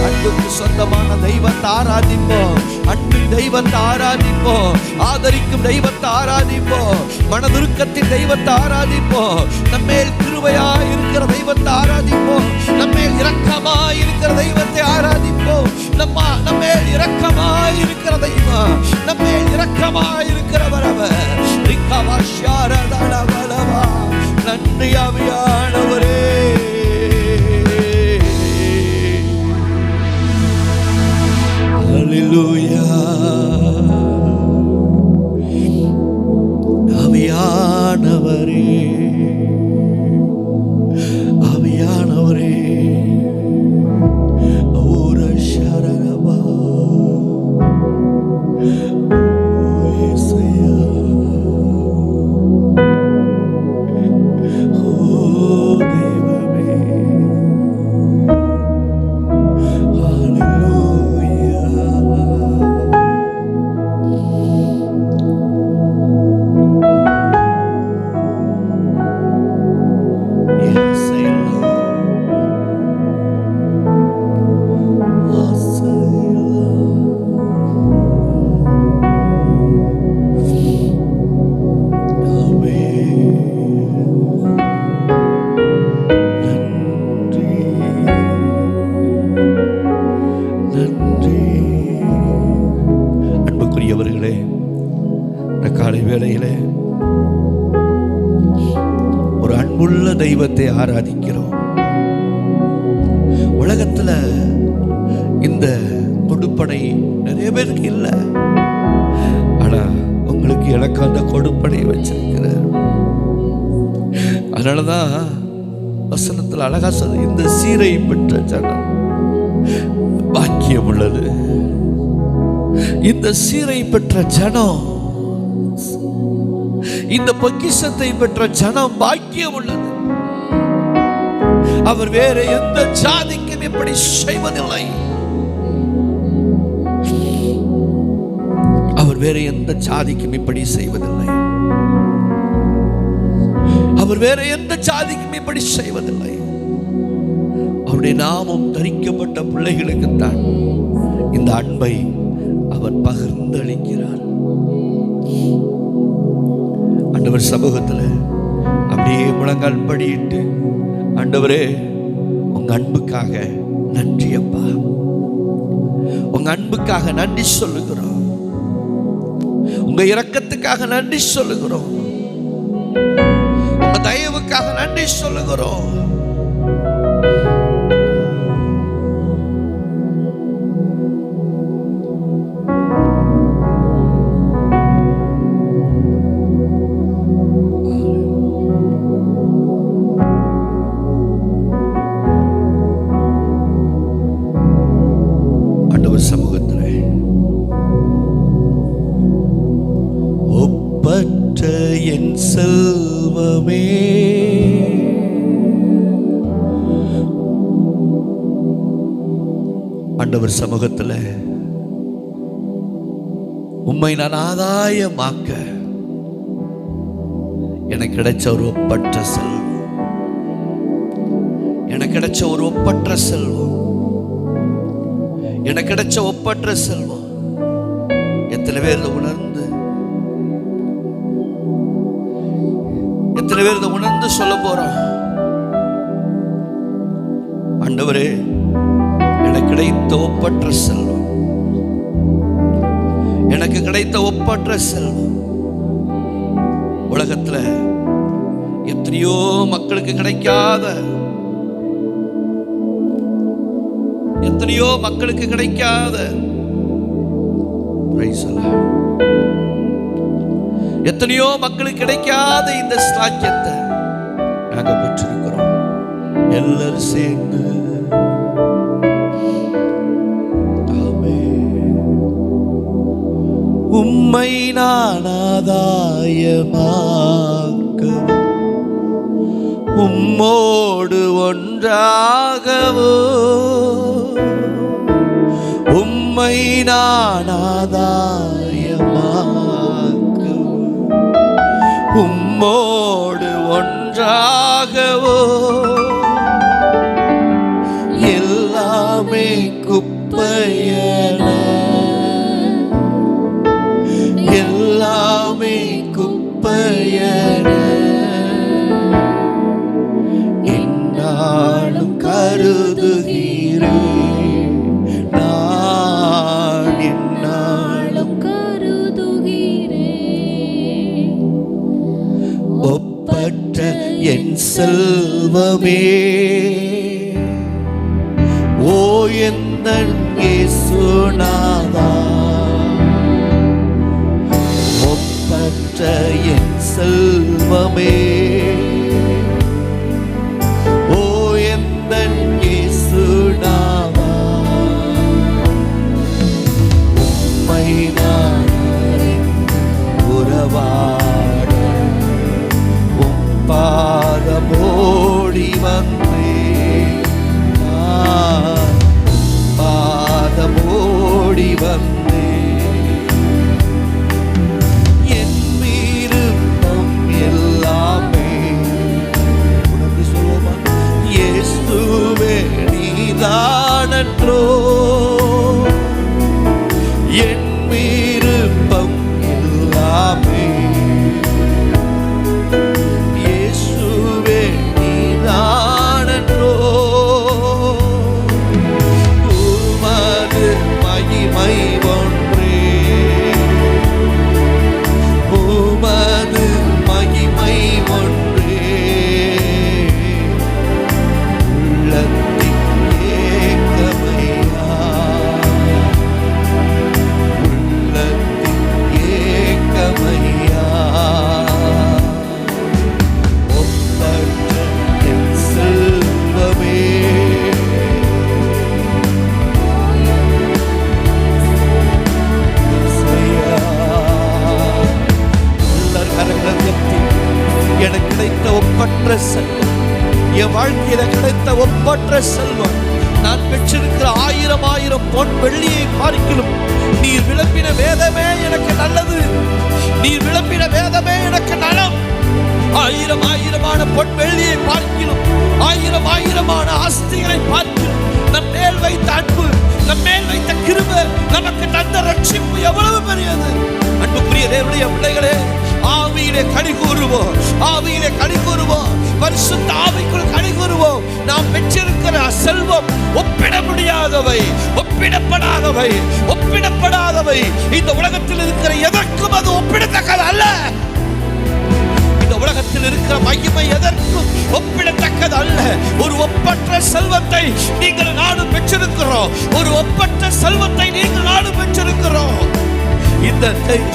அன்புக்கு சொந்தமான தெய்வத்தை ஆராதிப்போம், அன்பின் தெய்வத்தை ஆராதிப்போம், ஆதரிக்கும் தெய்வத்தை ஆராதிப்போம், மனதுருக்கத்தின் தெய்வத்தை ஆராதிப்போம், நம்மேல் கிருபையாய் இருக்கிற தெய்வத்தை ஆராதிப்போம், நம்மேல் இரக்கமாய் இருக்கிற தெய்வத்தை ஆராதிப்போம். நம்மேல் இரக்கமாய் இருக்கிற தெய்வம், நம்மேல் இரக்கமாய் இருக்கிறவர் அவர். நன்றி ஆவியானவரே, ஹல்லேலூயா. ஆவியானவரே, ஆவியானவரே, ஓர ஷரரபா, இயேசையா, ஓ தெய்வமே, ஹல்லேலூயா. அன்புக்குரியவர்களே, இந்த காலை வேளையிலே ஒரு அன்புள்ள தெய்வத்தை ஆராதிக்கிறோம். உலகத்துல இந்த கொடுப்பனை நிறைய பேருக்கு இல்லை, ஆனா உங்களுக்கு எனக்கு அந்த கொடுப்பனை வச்சிருக்கிறார். அதனாலதான் வசனத்தில் அழகா சொல்ல, இந்த சீரை பெற்ற ஜனம் பாக்கியம் உள்ளது. இந்த சீரை பெற்ற ஜனம், இந்த பொக்கிஷத்தை பெற்ற ஜனம் பாக்கியம் உள்ளது. அவர் வேற எந்த ஜாதிக்கும் இப்படி செய்வதில்லை. அவர் வேற எந்த ஜாதிக்கும் இப்படி செய்வதில்லை. அவர் வேற எந்த ஜாதிக்கும் இப்படி செய்வதில்லை. அவருடைய நாமம் தரிக்கப்பட்ட பிள்ளைகளுக்குத்தான் இந்த அன்பை அவர் பகிர்ந்து அளிக்கிறார். ஆண்டவர் சமூகத்தில் அப்படியே முழங்கால் படியிட்டு, ஆண்டவரே உங்க அன்புக்காக நன்றி அப்பா, உங்க அன்புக்காக நன்றி சொல்லுகிறோம், உங்க இரக்கத்துக்காக நன்றி சொல்லுகிறோம், உங்க தயவுக்காக நன்றி சொல்லுகிறோம். சமூகத்தில் ஒப்பற்ற என் செல்வமே, ஆண்டவர் சமூகத்தில் உம்மை நான் ஆதாயமாக்க எனக்கு கிடைச்ச ஒரு ஒப்பற்ற செல்வம், எனக்கு கிடைச்ச ஒரு ஒப்பற்ற செல்வம், எனக்கு கிடைச்ச ஒப்பற்ற செல்வம். எத்தனை பேர் உணர்ந்து, எத்தனை பேர் உணர்ந்து சொல்ல போறோம், ஆண்டவரே எனக்கு கிடைத்த ஒப்பற்ற செல்வம், எனக்கு கிடைத்த ஒப்பற்ற செல்வம். உலகத்துல எத்தனையோ மக்களுக்கு கிடைக்காத, எத்தனையோ மக்களுக்கு கிடைக்காத, எத்தனையோ மக்களுக்கு கிடைக்காத இந்த ஸ்லாக்கியத்தை நாங்க பெற்றிருக்கிறோம். எல்லாரும் சேர்ந்து உம்மை உம்மை நான் ஆதாயமாக்கவும் உம்மோடு ஒன்றாகவோ உம்மை நான் ஆதாயமாக்கவும் உம்மோடு ஒன்றாகவோ எல்லாமே குப்பையன எல்லாமே குப்பையன என்னாலும் கருதுகிறேன் நான் என்னாலும் கருதுகிறேன் ஒப்பற்ற என் செல்வமே ஓ எந்தன் இயேசுநாதா ஒப்பற்ற என் செல்வமே ஓ எந்தன் இயேசுநாதா உம்மை நான் உறவாட உம் பாதமோடி வந்தேன் நான் பாதமோடி வந்தேன் என் விருப்பம் எல்லாமே உனக்கு சொல்லுமா இயேசுவே நீதானன்றோ என் விருப்பம் எல்லாமே இயேசுவே நீதானன்றோ உமது மகிமை ஒன்றே உமது மகிமை ஒன்றே உள்ளத்தின் ஏக்கமையா உள்ளத்தின் ஏக்கமையா ஒப்பற்ற என் செல்வமே எனக்கு கிடைத்த ஒப்பற்ற செல்வம் என் வாழ்க்கையில கிடைத்த ஒப்பற்ற செல்வம் நான் பெற்றிருக்கிற 1000 பொன் வெள்ளியை பார்க்கிலும் நீர் விளம்பின வேதமே எனக்கு நல்லது நீர் விளம்பின வேதமே எனக்கு நலம் 1000 பொன் வெள்ளியை பார்க்கிலும் 1000 ஆஸ்திகளை பார்க்கிலும் நம் மேல் வைத்த அன்பு நம் மேல் வைத்த கிருபை நமக்கு தந்த ரட்சிப்பு எவ்வளவு பெரியது அன்புக்குரிய தேவனுடைய பிள்ளைகளே ஆவியிலே களி கூறுவோம் ஆவியிலே களி கூறுவோம் பரிசுத்த ஆவிக்குள் களி கூறுவோம் நாம் பெற்றிருக்கிற செல்வம் ஒப்பிட முடியாதவை ஒப்பிடப்படாதவை ஒப்பிடப்படாதவை இந்த உலகத்தில் இருக்கிற எதற்கும் அது ஒப்பிடத்தக்கது அல்ல இந்த உலகத்தில் இருக்கிற மகிமை எதற்கும் ஒப்பிடத்தக்கது அல்ல ஒரு ஒப்பற்ற செல்வத்தை நீங்கள் நானும் பெற்றிருக்கிறோம் ஒரு ஒப்பற்ற செல்வத்தை நீங்கள் நானும் பெற்றிருக்கிறோம் இந்த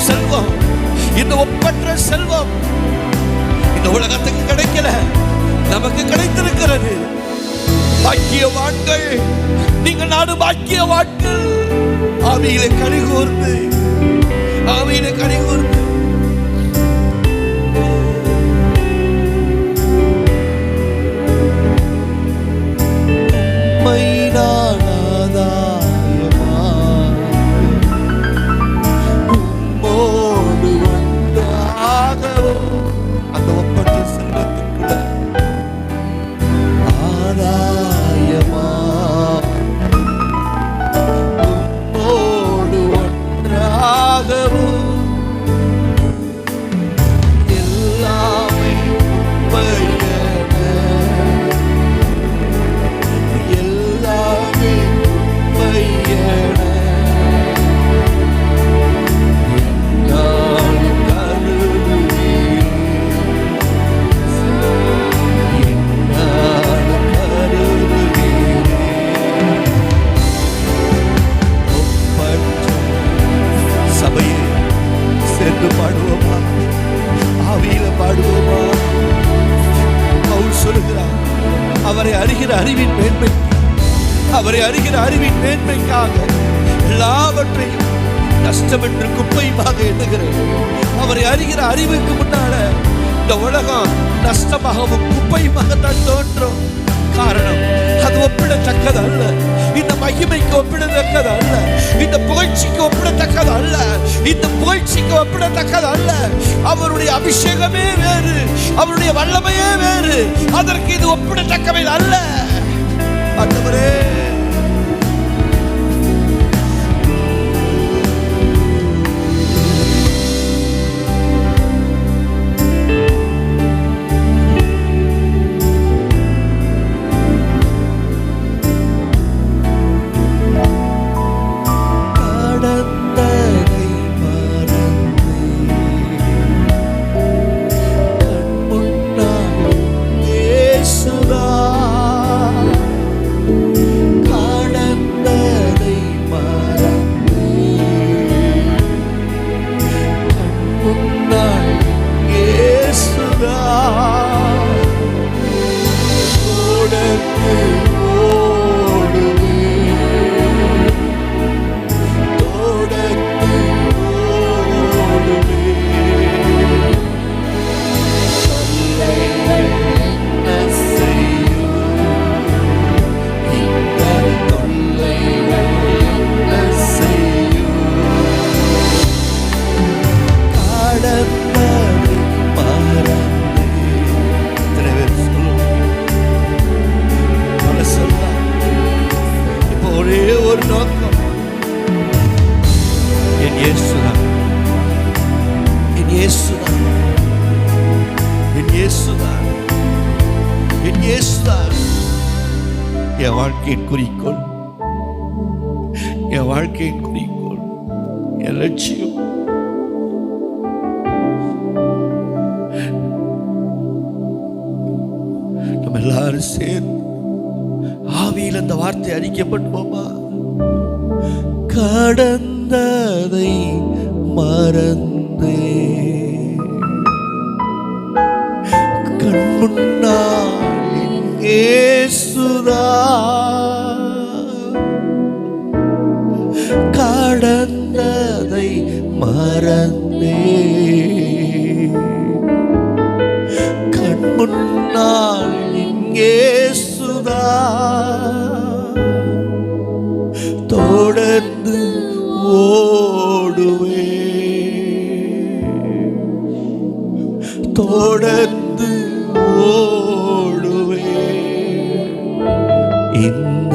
செல்வம் இந்த ஒப்பற்ற செல்வம் இந்த உலகத்துக்கு கிடைக்கல நமக்கு கிடைத்திருக்கிறது பாக்கியவான்கள் நீங்கள் நானும் பாக்கியவான்கள் ஆவியிலே களி கூர்ந்து ஆவியிலே களி கூர்ந்து அந்த ஒப்பற்ற செல்வத்திற்குள்ள ஆதாயமா உம்மோடு ஒன்றாகவும் எல்லாமே உம்மையென எல்லாமே உம்மையென பாடுவோமா ஆவியில பாடுவோமா பவுல் சொல்லுகிறார் அவரை அறிகிற அறிவின் மேன்மைக்கு அவரை அறிகிற அறிவின் மேன்மைக்காக எல்லாவற்றையும் நஷ்டம் என்று குப்பையுமாக எண்ணுகிறேன். அவரை அறிகிற அறிவுக்கு முன்னால இந்த உலகம் நஷ்டமாகவும் குப்பையுமாகத்தான் தோன்றும். காரணம், அது ஒப்பிடத்தக்கது அல்ல. இந்த மகிமைக்கு ஒப்பிடத்தக்கது அல்ல. இந்த புகழ்ச்சிக்கு ஒப்பிடத்தக்கது அல்ல. இந்த புகழ்ச்சிக்கு ஒப்பிடத்தக்கது அல்ல. அவருடைய அபிஷேகமே வேறு, அவருடைய வல்லமையே வேறு. அதற்கு இது ஒப்பிடத்தக்கவை அல்ல. ஆண்டவரே, என் வாழ்க்கையின் குறிக்கோள், என் வாழ்க்கையின் குறிக்கோள், என் லட்சியம். நம்ம எல்லாரும் சேர்ந்து ஆவியில் அந்த வார்த்தை அறிக்கப்பட்டுவோமா? கடந்ததை மறந்தே கண் முன்னால் இயேசுதா, கடந்ததை மறந்தே கண் முன்னால் இயேசுதா, தொடர்ந்து ஓடுவே, தொடர்ந்து ஓடுவே. இந்த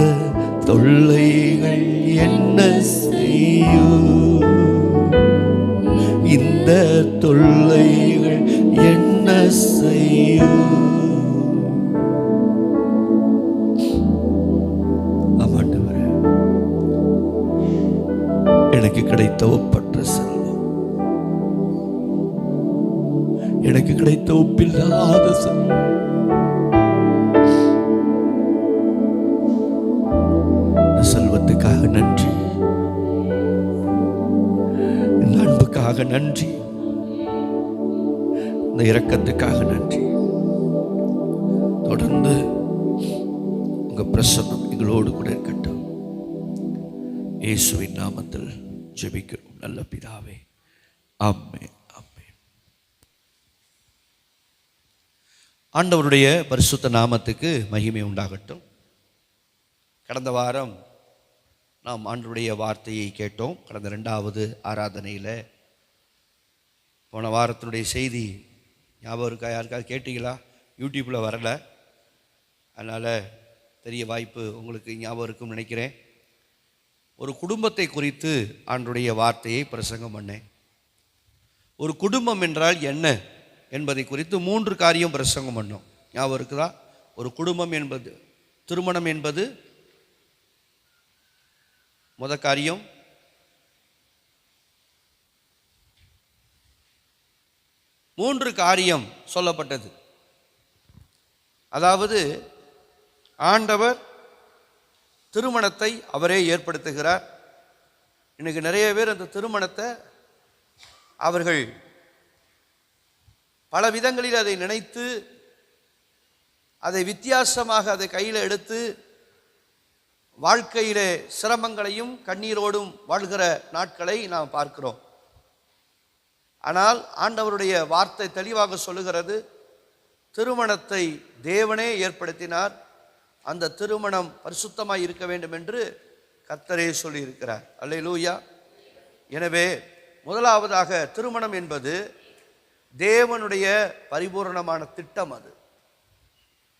தொல்லைகள் என்ன செய்யும்? இந்த தொல்லைகள் என்ன செய்யும்? ஆமாண்டவரே, எனக்கு கிடைத்த ஒப்பற்ற செல்வம், எனக்கு கிடைத்த ஒப்பில்லாத செல்வம், செல்வத்துக்காக நன்றி, இந்த அன்புக்காக நன்றி, இந்த இரக்கத்துக்காக நன்றி. தொடர்ந்து உங்க பிரசன்னம் எங்களோடு கூட இருக்கட்டும். இயேசுவின் நாமத்தில் ஜெபிக்கிறோம் நல்ல பிதாவே, ஆமென், ஆமென். ஆண்டவருடைய பரிசுத்த நாமத்துக்கு மகிமை உண்டாகட்டும். கடந்த வாரம் நாம் ஆண்டவருடைய வார்த்தையை கேட்டோம். கடந்த 2வது ஆராதனையில் போன வாரத்தினுடைய செய்தி ஞாபகம் இருக்கா? யாருக்காவது கேட்டீங்களா? யூடியூப்பில் வரலை, அதனால் பெரிய வாய்ப்பு உங்களுக்கு ஞாபகம் இருக்கும்னு நினைக்கிறேன். ஒரு குடும்பத்தை குறித்து ஆண்டவருடைய வார்த்தையை பிரசங்கம் பண்ணேன். ஒரு குடும்பம் என்றால் என்ன என்பதை குறித்து 3 காரியம் பிரசங்கம் பண்ணோம். ஞாபகம் இருக்குதா? ஒரு குடும்பம் என்பது, திருமணம் என்பது முதல் காரியம். மூன்று காரியம் சொல்லப்பட்டது. அதாவது ஆண்டவர் திருமணத்தை அவரே ஏற்படுத்துகிறார். இன்னைக்கு நிறைய பேர் அந்த திருமணத்தை அவர்கள் பல விதங்களில் அதை நினைத்து அதை வித்தியாசமாக அதை கையில் எடுத்து வாழ்க்கையிலே சிரமங்களையும் கண்ணீரோடும் வாழ்கிற நாட்களை நாம் பார்க்கிறோம். ஆனால் ஆண்டவருடைய வார்த்தை தெளிவாக சொல்லுகிறது, திருமணத்தை தேவனே ஏற்படுத்தினார், அந்த திருமணம் பரிசுத்தமாய் இருக்க வேண்டும் என்று கர்த்தரே சொல்லியிருக்கிறார். அல்லேலூயா. எனவே முதலாவதாக திருமணம் என்பது தேவனுடைய பரிபூரணமான திட்டம். அது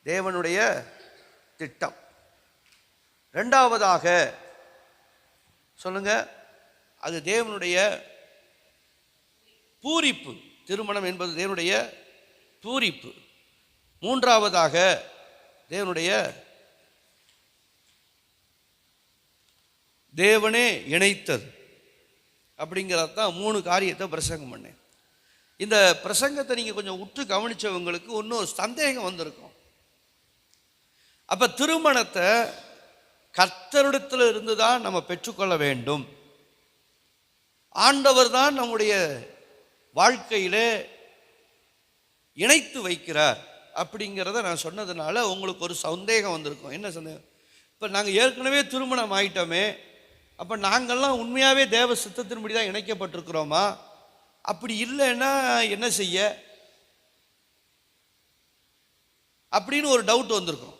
தேவனுடைய திட்டம். இரண்டாவதாக சொல்லுங்க, அது தேவனுடைய பூரிப்பு. திருமணம் என்பது தேவனுடைய பூரிப்பு. மூன்றாவதாக தேவனுடைய தேவனே இணைத்தது. அப்படிங்கிறது தான் 3 காரியத்தை பிரசங்கம் பண்ணேன். இந்த பிரசங்கத்தை நீங்கள் கொஞ்சம் உற்று கவனித்தவங்களுக்கு இன்னொரு சந்தேகம் வந்திருக்கும். அப்போ திருமணத்தை கர்த்தரிடத்தில் இருந்து தான் நம்ம பெற்றுக்கொள்ள வேண்டும். ஆண்டவர் தான் நம்முடைய வாழ்க்கையிலே இணைத்து வைக்கிறார் அப்படிங்கிறத நான் சொன்னதுனால உங்களுக்கு ஒரு சந்தேகம் வந்திருக்கும். என்ன சந்தேகம்? இப்போ நாங்கள் ஏற்கனவே திருமணம் ஆயிட்டோமே, அப்போ நாங்கள்லாம் உண்மையாகவே தேவ சித்தத்தின்படி தான் இணைக்கப்பட்டிருக்கிறோமா? அப்படி இல்லைன்னா என்ன செய்ய அப்படின்னு ஒரு டவுட் வந்திருக்கும்.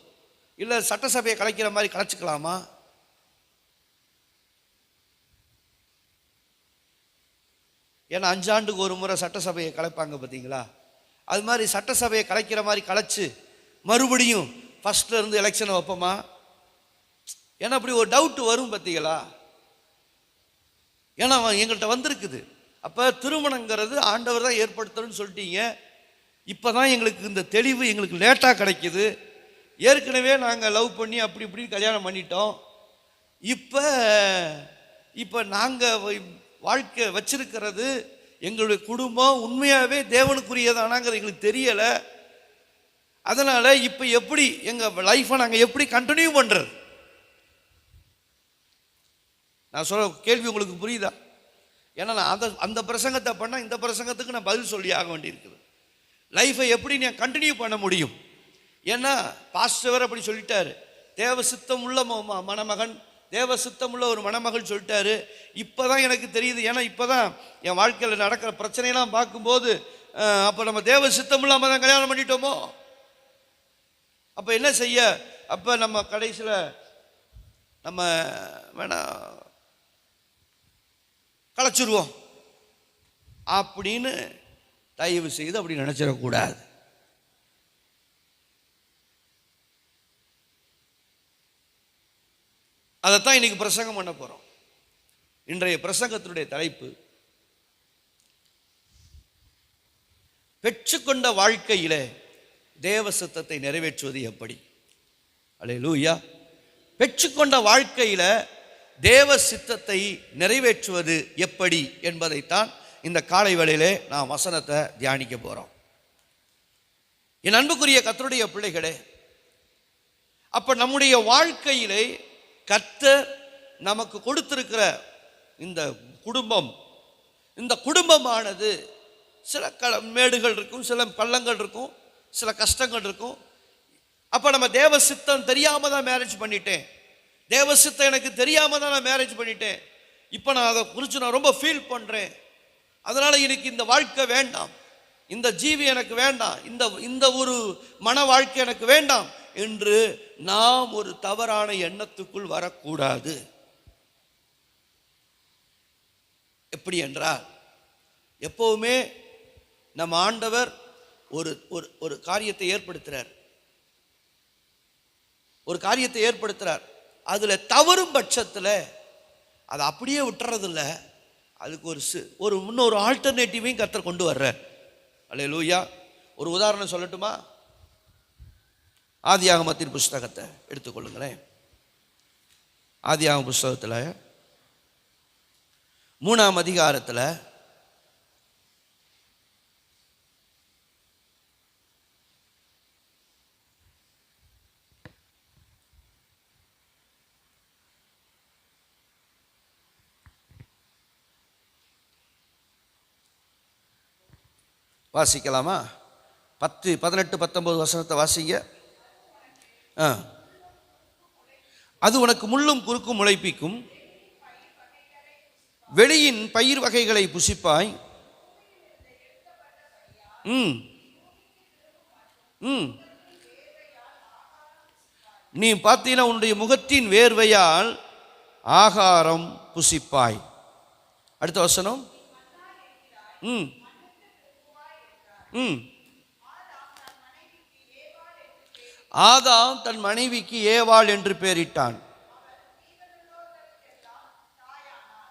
இல்லை சட்டசபையை கலைக்கிற மாதிரி கலைச்சிக்கலாமா? ஏன்னா 5 ஆண்டுக்கு ஒரு முறை சட்டசபையை கலைப்பாங்க பார்த்தீங்களா? அது மாதிரி சட்டசபையை கலைக்கிற மாதிரி கலைச்சு மறுபடியும் ஃபர்ஸ்ட்ல இருந்து எலெக்ஷனை வைப்போமா? ஏன்னா அப்படி ஒரு டவுட் வரும் பார்த்தீங்களா? ஏன்னா எங்கள்கிட்ட வந்திருக்குது. அப்போ திருமணங்கிறது ஆண்டவர் தான் ஏற்படுத்தணும்னு சொல்லிட்டீங்க. இப்போ தான் எங்களுக்கு இந்த தெளிவு எங்களுக்கு லேட்டாக கிடைக்குது. ஏற்கனவே நாங்கள் லவ் பண்ணி அப்படி இப்படின்னு கல்யாணம் பண்ணிட்டோம். இப்போ நாங்கள் வாழ்க்கை வச்சிருக்கிறது எங்களுடைய குடும்பம் உண்மையாகவே தேவனுக்குரியதானாங்கிறது எங்களுக்கு தெரியலை. அதனால் இப்போ எப்படி எங்கள் லைஃப்பை நாங்கள் எப்படி கண்டினியூ பண்ணுறது? நான் சொல்ல கேள்வி உங்களுக்கு புரியுதா? ஏன்னா நான் அந்த பிரசங்கத்தை பண்ணால் இந்த பிரசங்கத்துக்கு நான் பதில் சொல்லி ஆக வேண்டியிருக்குது. லைஃப்பை எப்படி நான் கண்டினியூ பண்ண முடியும்? ஏன்னா பாஸ்டர் அப்படி சொல்லிட்டாரு, தேவ சித்தம் உள்ள மணமகன், தேவ சித்தம் உள்ள ஒரு மணமகள் சொல்லிட்டாரு. இப்போ தான் எனக்கு தெரியுது. ஏன்னா இப்போ தான் என் வாழ்க்கையில் நடக்கிற பிரச்சனையெல்லாம் பார்க்கும்போது, அப்போ நம்ம தேவ சித்தம் இல்லாமல் தான் கல்யாணம் பண்ணிட்டோமோ? அப்போ என்ன செய்ய? அப்போ நம்ம கடைசியில் நம்ம வேணா கலைச்சிருவோம் அப்படின்னு தயவு செய்து அப்படி நினைச்சிடக்கூடாது. அதைத்தான் இன்னைக்கு பிரசங்கம் பண்ண போறோம். இன்றைய பிரசங்கத்தினுடைய தலைப்பு, பெற்றுக்கொண்ட வாழ்க்கையில தேவ சித்தத்தை நிறைவேற்றுவது எப்படி? அல்லேலூயா. பெற்றுக்கொண்ட வாழ்க்கையில தேவ சித்தத்தை நிறைவேற்றுவது எப்படி என்பதைத்தான் இந்த காலை வேளையிலே நாம் வசனத்தை தியானிக்க போறோம். என் அன்புக்குரிய கர்த்தருடைய பிள்ளைகளே, அப்ப நம்முடைய வாழ்க்கையிலே கர்த்தர் நமக்கு கொடுத்திருக்கிற இந்த குடும்பம், இந்த குடும்பமானது சில மேடுகள் இருக்கும், சில பள்ளங்கள் இருக்கும், சில கஷ்டங்கள் இருக்கும். அப்போ நம்ம தேவ சித்தம் தெரியாம தான் மேரேஜ் பண்ணிட்டேன், தேவ சித்தம் எனக்கு தெரியாம தான் நான் மேரேஜ் பண்ணிட்டேன், இப்போ நான் அதை குறித்து நான் ரொம்ப ஃபீல் பண்ணுறேன், அதனால எனக்கு இந்த வாழ்க்கை வேண்டாம், இந்த ஜீவி எனக்கு வேண்டாம், இந்த ஒரு மன வாழ்க்கை எனக்கு வேண்டாம் என்று நாம் ஒரு தவறான எண்ணத்துக்குள் வரக்கூடாது. எப்படி என்றால், எப்பவுமே நம்ம ஆண்டவர் ஒரு காரியத்தை ஏற்படுத்துறார், அதுல தவறும் பட்சத்தில் அதை அப்படியே விட்டுறதில்ல, அதுக்கு ஒரு இன்னொரு ஆல்டர்னேட்டிவையும் கர்த்தர் கொண்டு வர்றார். அல்லேலூயா. ஒரு உதாரணம் சொல்லட்டுமா? ஆதியாகமத்தின் புஸ்தகத்தை எடுத்துக்கொள்ளுங்களேன். ஆதியாகம புஸ்தகத்தில் 3ஆம் அதிகாரத்தில் வாசிக்கலாமா? 10, 18, 19 வசனத்தை வாசிங்க. அது உனக்கு முள்ளும் குறுக்கும் முளைப்பிக்கும். வெளியின் பயிர் வகைகளை புசிப்பாய். நீ பார்த்தீங்கன்னா உன்னுடைய முகத்தின் வேர்வையால் ஆகாரம் புசிப்பாய். அடுத்த வசனம். ஆதாம் தன் மனைவிக்கு ஏவாள் என்று பெயரிட்டான்.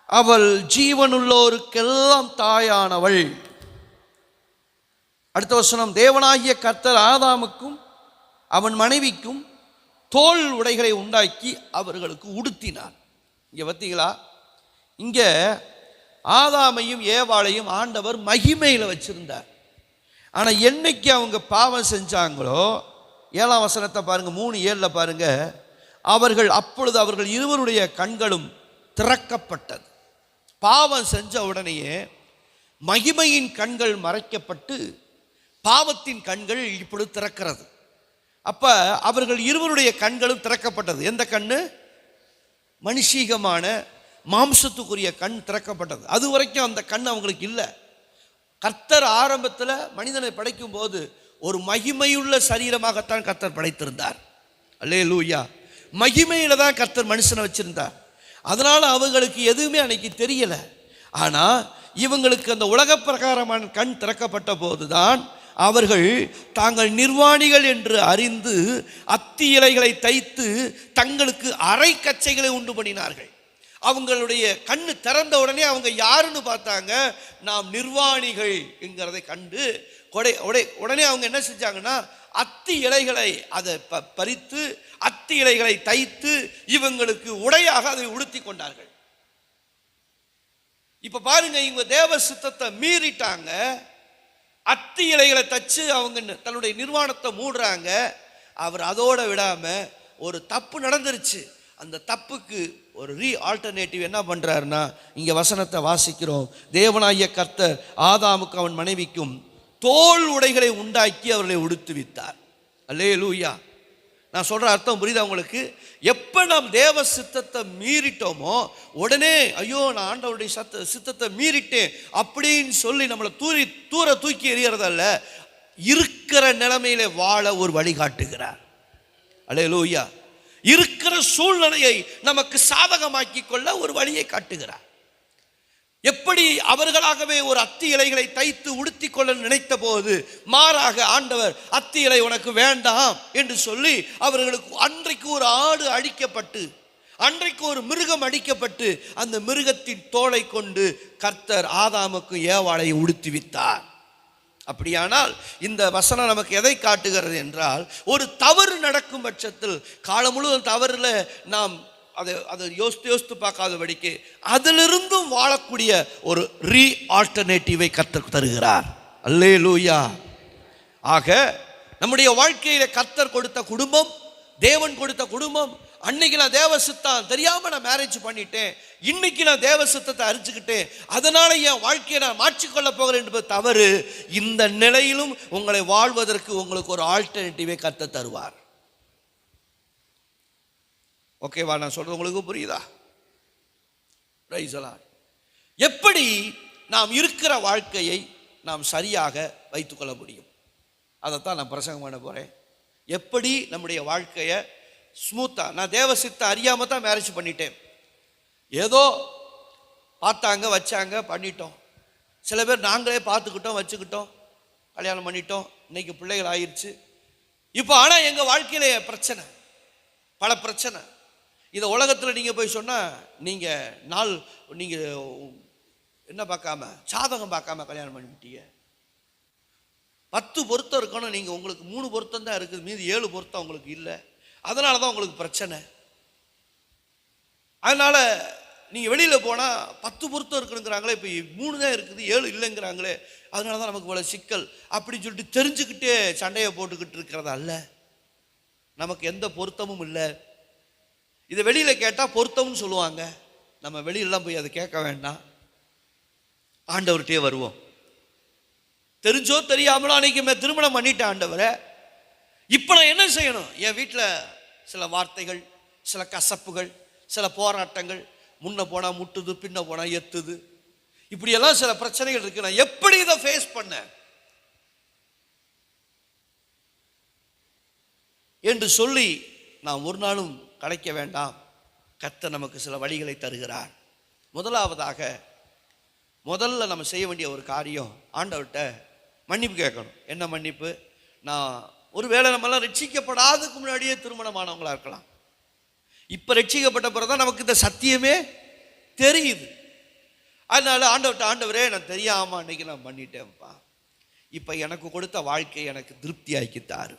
அவள் ஜீவனுள்ளோருக்கெல்லாம் தாயானவள். அடுத்த வசனம். தேவனாகிய கர்த்தர் ஆதாமுக்கும் அவன் மனைவிக்கும் தோல் உடைகளை உண்டாக்கி அவர்களுக்கு உடுத்தினார். இங்கே பார்த்தீங்களா, இங்கே ஆதாமையும் ஏவாளையும் ஆண்டவர் மகிமையில் வச்சிருந்தார். ஆனால் என்னைக்கு அவங்க பாவம் செஞ்சாங்களோ, 7ஆம் வசனத்தை பாருங்க, 3:7 பாருங்க, அப்பொழுது அவர்கள் இருவருடைய கண்களும் திறக்கப்பட்டது. பாவம் செஞ்ச உடனேயே மகிமையின் கண்கள் மறைக்கப்பட்டு பாவத்தின் கண்கள் இப்பொழுது திறக்கிறது. அப்ப அவர்கள் இருவருடைய கண்களும் திறக்கப்பட்டது. எந்த கண்ணு? மனுஷீகமான மாம்சத்துக்குரிய கண் திறக்கப்பட்டது. அது வரைக்கும் அந்த கண் அவங்களுக்கு இல்லை. கர்த்தர் ஆரம்பத்தில் மனிதனை படைக்கும் போது ஒரு மகிமையுள்ள சரீரமாகத்தான் கர்த்தர் படைத்திருந்தார். அல்லேலூயா. மகிமையில தான் கர்த்தர் மனுஷனை வச்சிருந்தார். அதனால அவங்களுக்கு எதுவுமே அன்னைக்கு தெரியல. ஆனா இவங்களுக்கு அந்த உலக பிரகாரமான கண் திறக்கப்பட்ட போதுதான் அவர்கள் தாங்கள் நிர்வாணிகள் என்று அறிந்து அத்தி இலைகளை தைத்து தங்களுக்கு அரை கச்சைகளை உண்டு பண்ணினார்கள். அவங்களுடைய கண்ணு திறந்த உடனே அவங்க யாருன்னு பார்த்தாங்க, நாம் நிர்வாணிகள் என்கிறதை கண்டு உடனே அவங்க என்ன செஞ்சாங்கன்னா, அத்தி இலைகளை அதை பறித்து அத்தி இலைகளை தைத்து இவங்களுக்கு உடையாக அதை உடுத்தி கொண்டார்கள். இப்ப பாருங்க, இவங்க தேவ சித்தத்தை மீறிட்டாங்க. அத்தி இலைகளை தச்சு அவங்க தன்னுடைய நிர்வாணத்தை மூடுறாங்க. அவர் அதோட விடாம ஒரு தப்பு நடந்துருச்சு. அந்த தப்புக்கு ஒரு ஆல்டர்னேட்டிவ் என்ன பண்றாருன்னா, இங்க வசனத்தை வாசிக்கிறோம். தேவனாகிய கர்த்தர் ஆதாமுக்கு அவன் மனைவிக்கும் தோல் உடைகளை உண்டாக்கி அவர்களை உடுத்துவித்தார். அல்லேலூயா. நான் சொல்ற அர்த்தம் புரியுதா உங்களுக்கு? எப்ப நாம் தேவ சித்தத்தை மீறிட்டோமோ உடனே ஐயோ நான் ஆண்டவருடைய சித்தத்தை மீறிட்டேன் அப்படின்னு சொல்லி நம்மளை தூர தூக்கி எறியறதல்ல, இருக்கிற நிலைமையில வாழ ஒரு வழி காட்டுகிறார். அல்லேலூயா. இருக்கிற சூழ்நிலையை நமக்கு சாதகமாக்கி கொள்ள ஒரு வழியை காட்டுகிறார். எப்படி அவர்களாகவே ஒரு அத்தி இலைகளை தைத்து உடுத்தி கொள்ள நினைத்த போது மாறாக ஆண்டவர் அத்தி இலை உனக்கு வேண்டாம் என்று சொல்லி அவர்களுக்கு அன்றைக்கு ஒரு ஆடு அடிக்கப்பட்டு, அன்றைக்கு ஒரு மிருகம் அடிக்கப்பட்டு அந்த மிருகத்தின் தோலை கொண்டு கர்த்தர் ஆதாமுக்கு ஏவாளை உடுத்திவித்தார். அப்படியானால் இந்த வசனம் நமக்கு எதை காட்டுகிறது என்றால், ஒரு தவறு நடக்கும் பட்சத்தில் காலம் முழுவதும் தவறுல நாம் அதை யோசித்து பார்க்காதபடிக்கு அதிலிருந்தும் வாழக்கூடிய ஒரு ஆல்டர்னேட்டிவை கர்த்தர் தருகிறார். அல்லேலூயா. ஆக நம்முடைய வாழ்க்கையில கர்த்தர் கொடுத்த குடும்பம், தேவன் கொடுத்த குடும்பம், அன்னைக்கு நான் தேவ சித்தம் தெரியாம நான் மேரேஜ் பண்ணிட்டேன், இன்னைக்கு நான் தேவ சித்தத்தை அறிஞ்சுக்கிட்டேன், அதனால என் வாழ்க்கையை நான் மாற்றிக்கொள்ள போகிறேன் என்பது தவறு. இந்த நிலையிலும் உங்களை வாழ்வதற்கு உங்களுக்கு ஒரு ஆல்டர்னேட்டிவை கர்த்தர் தருவார். ஓகேவா? நான் சொல்றது உங்களுக்கு புரியுதா? Praise the Lord. எப்படி நாம் இருக்கிற வாழ்க்கையை நாம் சரியாக வைத்துக்கொள்ள முடியும், அதைத்தான் நான் பிரசங்கம் பண்ண போறேன். எப்படி நம்முடைய வாழ்க்கையை ஸ்மூத்தா, நான் தேவ சித்தம் அறியாம தான் மேரேஜ் பண்ணிட்டேன், ஏதோ பார்த்தாங்க வச்சாங்க பண்ணிட்டோம். சில பேர் நாங்களே பார்த்துக்கிட்டோம் வச்சுக்கிட்டோம் கல்யாணம் பண்ணிட்டோம், இன்னைக்கு பிள்ளைகள் ஆயிடுச்சு. இப்போ ஆனால் எங்கள் வாழ்க்கையில பிரச்சனை, பல பிரச்சனை. இதை உலகத்தில் நீங்கள் போய் சொன்னால் நீங்கள் என்ன பார்க்காம, சாதகம் பார்க்காம கல்யாணம் பண்ணிவிட்டீங்க. 10 பொருத்தம் இருக்கணும், நீங்கள் உங்களுக்கு 3 பொருத்தம் தான் இருக்குது, மீதி 7 பொருத்தம் உங்களுக்கு இல்லை. அதனால தான் உங்களுக்கு பிரச்சனை. அதனால நீங்கள் வெளியில் போனால் 10 பொருத்தம் இருக்குங்கிறாங்களே, இப்போ 3 தான் இருக்குது 7 இல்லைங்கிறாங்களே, அதனால தான் நமக்கு இவ்வளோ சிக்கல் அப்படின்னு சொல்லிட்டு தெரிஞ்சுக்கிட்டே சண்டையை போட்டுக்கிட்டு இருக்கிறதா அல்ல. நமக்கு எந்த பொருத்தமும் இல்லை. இதை வெளியில் கேட்டால் பொருத்தம்னு சொல்லுவாங்க. நம்ம வெளியிலலாம் போய் அதை கேட்க வேண்டாம், ஆண்டவர்கிட்டே வருவோம். தெரிஞ்சோ தெரியாமலோ அன்னைக்கு திருமணம் பண்ணிட்டேன் ஆண்டவரை, இப்போ நான் என்ன செய்யணும்? என் வீட்டில் சில வார்த்தைகள், சில கசப்புகள், சில போராட்டங்கள், முன்ன போனால் முட்டுது, பின்ன போனால் எத்துது, இப்படியெல்லாம் சில பிரச்சனைகள் இருக்கு. நான் எப்படி இதை ஃபேஸ் பண்ண என்று சொல்லி நாம் ஒரு நாளும் கலைக்க வேண்டாம். கர்த்தர் நமக்கு சில வழிகளை தருகிறார். முதல்ல நம்ம செய்ய வேண்டிய ஒரு காரியம், ஆண்டவர்கிட்ட மன்னிப்பு கேட்கணும். என்ன மன்னிப்பு? நான் ஒருவேளை நம்மெல்லாம் ரட்சிக்கப்படாததுக்கு முன்னாடியே திருமணமானவங்களா இருக்கலாம். இப்போ ரட்சிக்கப்பட்ட பிறகு தான் நமக்கு இந்த சத்தியமே தெரியுது. அதனால ஆண்டவர்கிட்ட, ஆண்டவரே நான் தெரியாமல் அன்னைக்கு நான் பண்ணிட்டேன்ப்பா, இப்போ எனக்கு கொடுத்த வாழ்க்கை எனக்கு திருப்தி ஆக்கித்தாரு.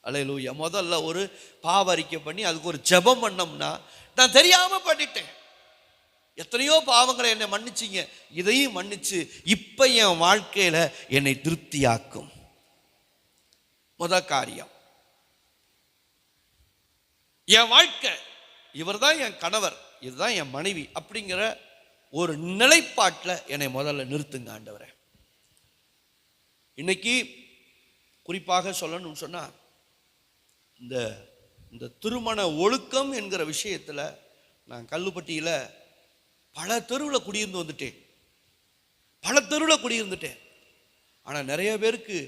அல்லேலூயா. முதல்ல ஒரு பாவ அறிக்கை பண்ணி அதுக்கு ஒரு ஜெபம் பண்ணோம்னா, நான் தெரியாமல் பண்ணிட்டேன், எத்தனையோ பாவங்களை என்னை மன்னிச்சிங்க, இதையும் மன்னிச்சு இப்போ என் வாழ்க்கையில் என்னை திருப்தியாக்கும். முதல் காரியம், என் வாழ்க்கை, இவர் தான் என் கணவர், இதுதான் என் மனைவி அப்படிங்கிற ஒரு நிலைப்பாட்டில் என்னை முதல்ல நிறுத்துங்க ஆண்டவரே. இன்னைக்கு குறிப்பாக சொல்லணும்னு சொன்னால், இந்த திருமண ஒழுக்கம் என்கிற விஷயத்தில் நான் கல்லுப்பட்டியில் பல தெருவில் குடியிருந்துட்டேன். ஆனால் நிறைய பேருக்கு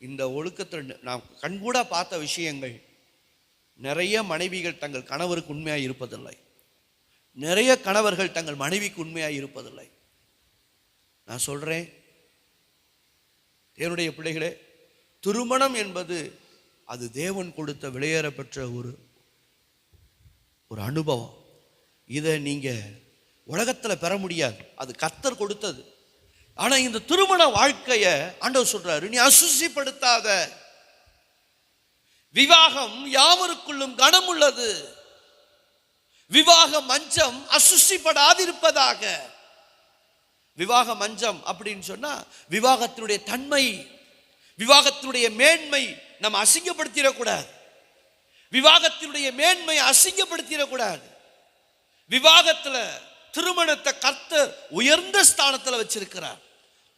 இந்த ஒழுக்கத்தை நான் கண்கூட பார்த்த விஷயங்கள், நிறைய மனைவிகள் தங்கள் கணவருக்கு உண்மையாக இருப்பதில்லை, நிறைய கணவர்கள் தங்கள் மனைவிக்கு உண்மையாக இருப்பதில்லை. நான் சொல்கிறேன் என்னுடைய பிள்ளைகளே, திருமணம் என்பது அது தேவன் கொடுத்த விலையேற பெற்ற ஒரு அனுபவம். இதை நீங்கள் உலகத்தில் பெற முடியாது, அது கர்த்தர் கொடுத்தது. ஆனால் இந்த திருமண வாழ்க்கையை ஆண்டவர் சொல்றாரு, நீ அசுசிப்படுத்தாத. விவாகம் யாவருக்குள்ளும் கனம் உள்ளது, விவாக மஞ்சம் அசுசிப்படாதிருப்பதாக. விவாக மஞ்சம் அப்படின்னு சொன்னா விவாகத்தினுடைய தன்மை, விவாகத்தினுடைய மேன்மை நம்ம அசிங்கப்படுத்திடக்கூடாது. விவாகத்தினுடைய மேன்மை அசிங்கப்படுத்திடக்கூடாது. விவாகத்துல திருமணத்தை கர்த்தர் உயர்ந்த ஸ்தானத்தில் வச்சிருக்கிறார்.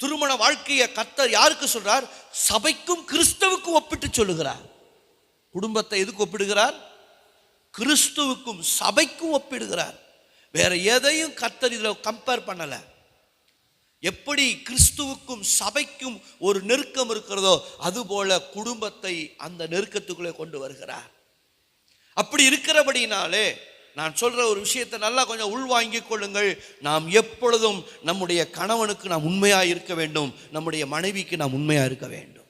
திருமண வாழ்க்கையை கர்த்தர் யாருக்கு சொல்றார்? சபைக்கும் கிறிஸ்துவுக்கும் ஒப்பிட்டு சொல்லுகிறார். குடும்பத்தை எதுக்கு ஒப்பிடுகிறார்? கிறிஸ்துவுக்கும் சபைக்கும் ஒப்பிடுகிறார். வேற எதையும் கர்த்தர் இதில் கம்பேர் பண்ணல. எப்படி கிறிஸ்துவுக்கும் சபைக்கும் ஒரு நெருக்கம் இருக்கிறதோ அதுபோல குடும்பத்தை அந்த நெருக்கத்துக்குள்ளே கொண்டு வருகிறார். அப்படி இருக்கிறபடினாலே நான் சொல்ற ஒரு விஷயத்தை நல்லா கொஞ்சம் உள்வாங்கிக் கொள்ளுங்கள். நாம் எப்பொழுதும் நம்முடைய கணவனுக்கு நாம் உண்மையா இருக்க வேண்டும், நம்முடைய மனைவிக்கு நாம் உண்மையா இருக்க வேண்டும்.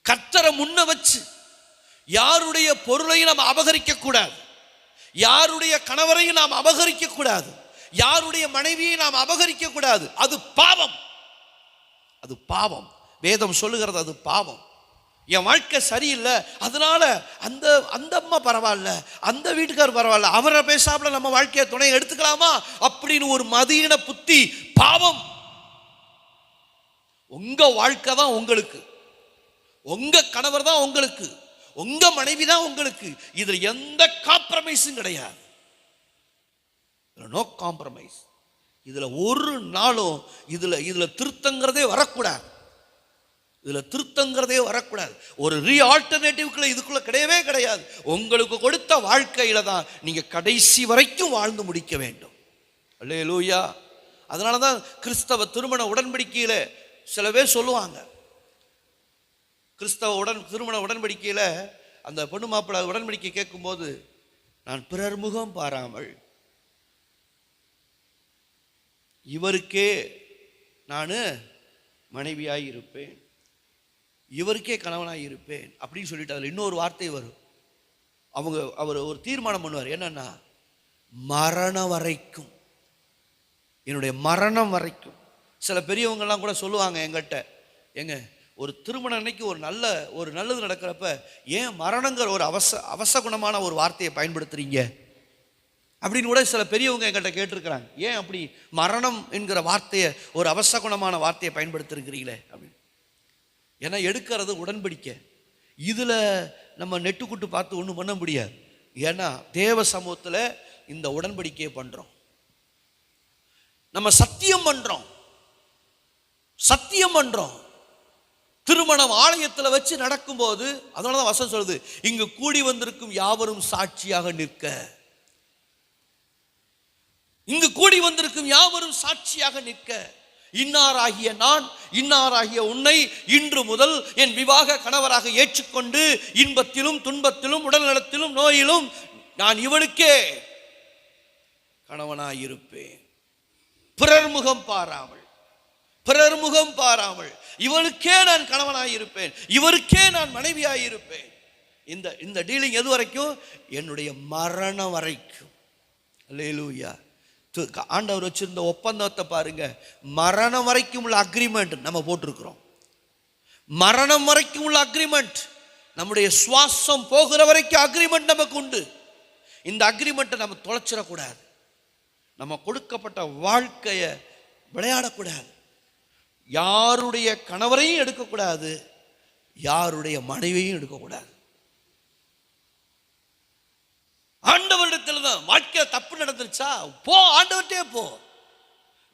கர்த்தரை முன்ன வச்சு யாருடைய பொருளையும் நாம் அபகரிக்க கூடாது, யாருடைய கணவரையும் நாம் அபகரிக்க கூடாது, யாருடைய மனைவியை நாம் அபகரிக்க கூடாது. அது பாவம், அது பாவம். வேதம் சொல்லுகிறது அது பாவம். என் வாழ்க்கை சரியில்லை, அதனால அந்த அம்மா பரவாயில்ல, அந்த வீட்டுக்கார் பரவாயில்ல, அவரை பேசாமல நம்ம வாழ்க்கையை துணை எடுத்துக்கலாமா அப்படின்னு ஒரு மதியின புத்தி பாவம். உங்க வாழ்க்கை தான் உங்களுக்கு, உங்க கணவர் தான் உங்களுக்கு, உங்க மனைவி தான் உங்களுக்கு. இதுல எந்த காம்ப்ரமைஸும் கிடையாது. No compromise. இதுல ஒரு நாளும் இதுல திருத்தங்கிறதே வரக்கூடாது. ஒரு ஆல்டர்னேட்டிவ்க்குள்ள இதுக்குள்ள கிடையவே கிடையாது. உங்களுக்கு கொடுத்த வாழ்க்கையில தான் நீங்க கடைசி வரைக்கும் வாழ்ந்து முடிக்க வேண்டும். அல்லேலூயா. அதனாலதான் கிறிஸ்தவ திருமண உடன்படிக்கையில சில பேர் சொல்லுவாங்க, கிறிஸ்தவ திருமண உடன்படிக்கையில அந்த பொண்ணு மாப்பிள்ளை உடன்படிக்கை கேட்கும்போது, நான் பிறர் முகம் பாராமல் இவருக்கே நான் மனைவியாய் இருப்பேன், இவருக்கே கணவனாய் இருப்பேன் அப்படின்னு சொல்லிட்டு அதில் இன்னொரு வார்த்தை வரும். அவர் ஒரு தீர்மானம் பண்ணுவார், என்னன்னா மரணம் வரைக்கும், என்னுடைய மரணம் வரைக்கும். சில பெரியவங்கெல்லாம் கூட சொல்லுவாங்க எங்கிட்ட, எங்க ஒரு திருமணம் அன்னைக்கு ஒரு நல்லது நடக்கிறப்ப ஏன் மரணங்கிற ஒரு அவசகுணமான ஒரு வார்த்தையை பயன்படுத்துறீங்க அப்படின்னு கூட சில பெரியவங்க எங்கிட்ட கேட்டிருக்கிறாங்க. ஏன் அப்படி மரணம் என்கிற வார்த்தையை, ஒரு அவசகுணமான வார்த்தையை பயன்படுத்திருக்கிறீங்களே அப்படின்னு. ஏன்னா எடுக்கிறது உடன்படிக்கை, இதில் நம்ம நெட்டுக்குட்டு பார்த்து ஒன்றும் பண்ண முடியாது. ஏன்னா தேவ சமூகத்தில் இந்த உடன்படிக்கையை பண்ணுறோம், நம்ம சத்தியம் பண்ணுறோம். திருமணம் ஆலயத்தில் வச்சு நடக்கும்போது அதனாலதான் வசனம் சொல்லுது, இங்கு கூடி வந்திருக்கும் யாவரும் சாட்சியாக நிற்க. இங்கு கூடி வந்திருக்கும் யாவரும் சாட்சியாக நிற்க. இன்னாராகிய நான், இன்னாராகிய உன்னை இன்று முதல் என் விவாக கணவராக ஏற்றுக்கொண்டு இன்பத்திலும் துன்பத்திலும் உடல் நலத்திலும் நோயிலும் நான் இவனுக்கே கணவனாயிருப்பேன். பிறர் முகம் பாராமல், பிறர் முகம் பாராமல் இவனுக்கே நான் கணவனாயிருப்பேன், இவருக்கே நான் மனைவியாயிருப்பேன். இந்த டீலிங் எது வரைக்கும்? என்னுடைய மரணம் வரைக்கும். அல்லேலூயா. ஆண்டவர் வச்சிருந்த ஒப்பந்தத்தை பாருங்க. மரணம் வரைக்கும் உள்ள அக்ரிமெண்ட் நம்ம போட்டிருக்கிறோம். மரணம் வரைக்கும் உள்ள அக்ரிமெண்ட், நம்முடைய சுவாசம் போகிற வரைக்கும் அக்ரிமெண்ட் நமக்கு உண்டு. இந்த அக்ரிமெண்ட்டை நம்ம தொலைச்சிடக்கூடாது. நம்ம கொடுக்கப்பட்ட வாழ்க்கையை விளையாடக்கூடாது. யாருடைய கணவரையும் எடுக்கக்கூடாது, யாருடைய மனைவியையும் எடுக்கக்கூடாது. ஆண்டவரிடத்துல தான். வாழ்க்கையில தப்பு நடந்துருச்சா, போ ஆண்டவர்கிட்டே போ,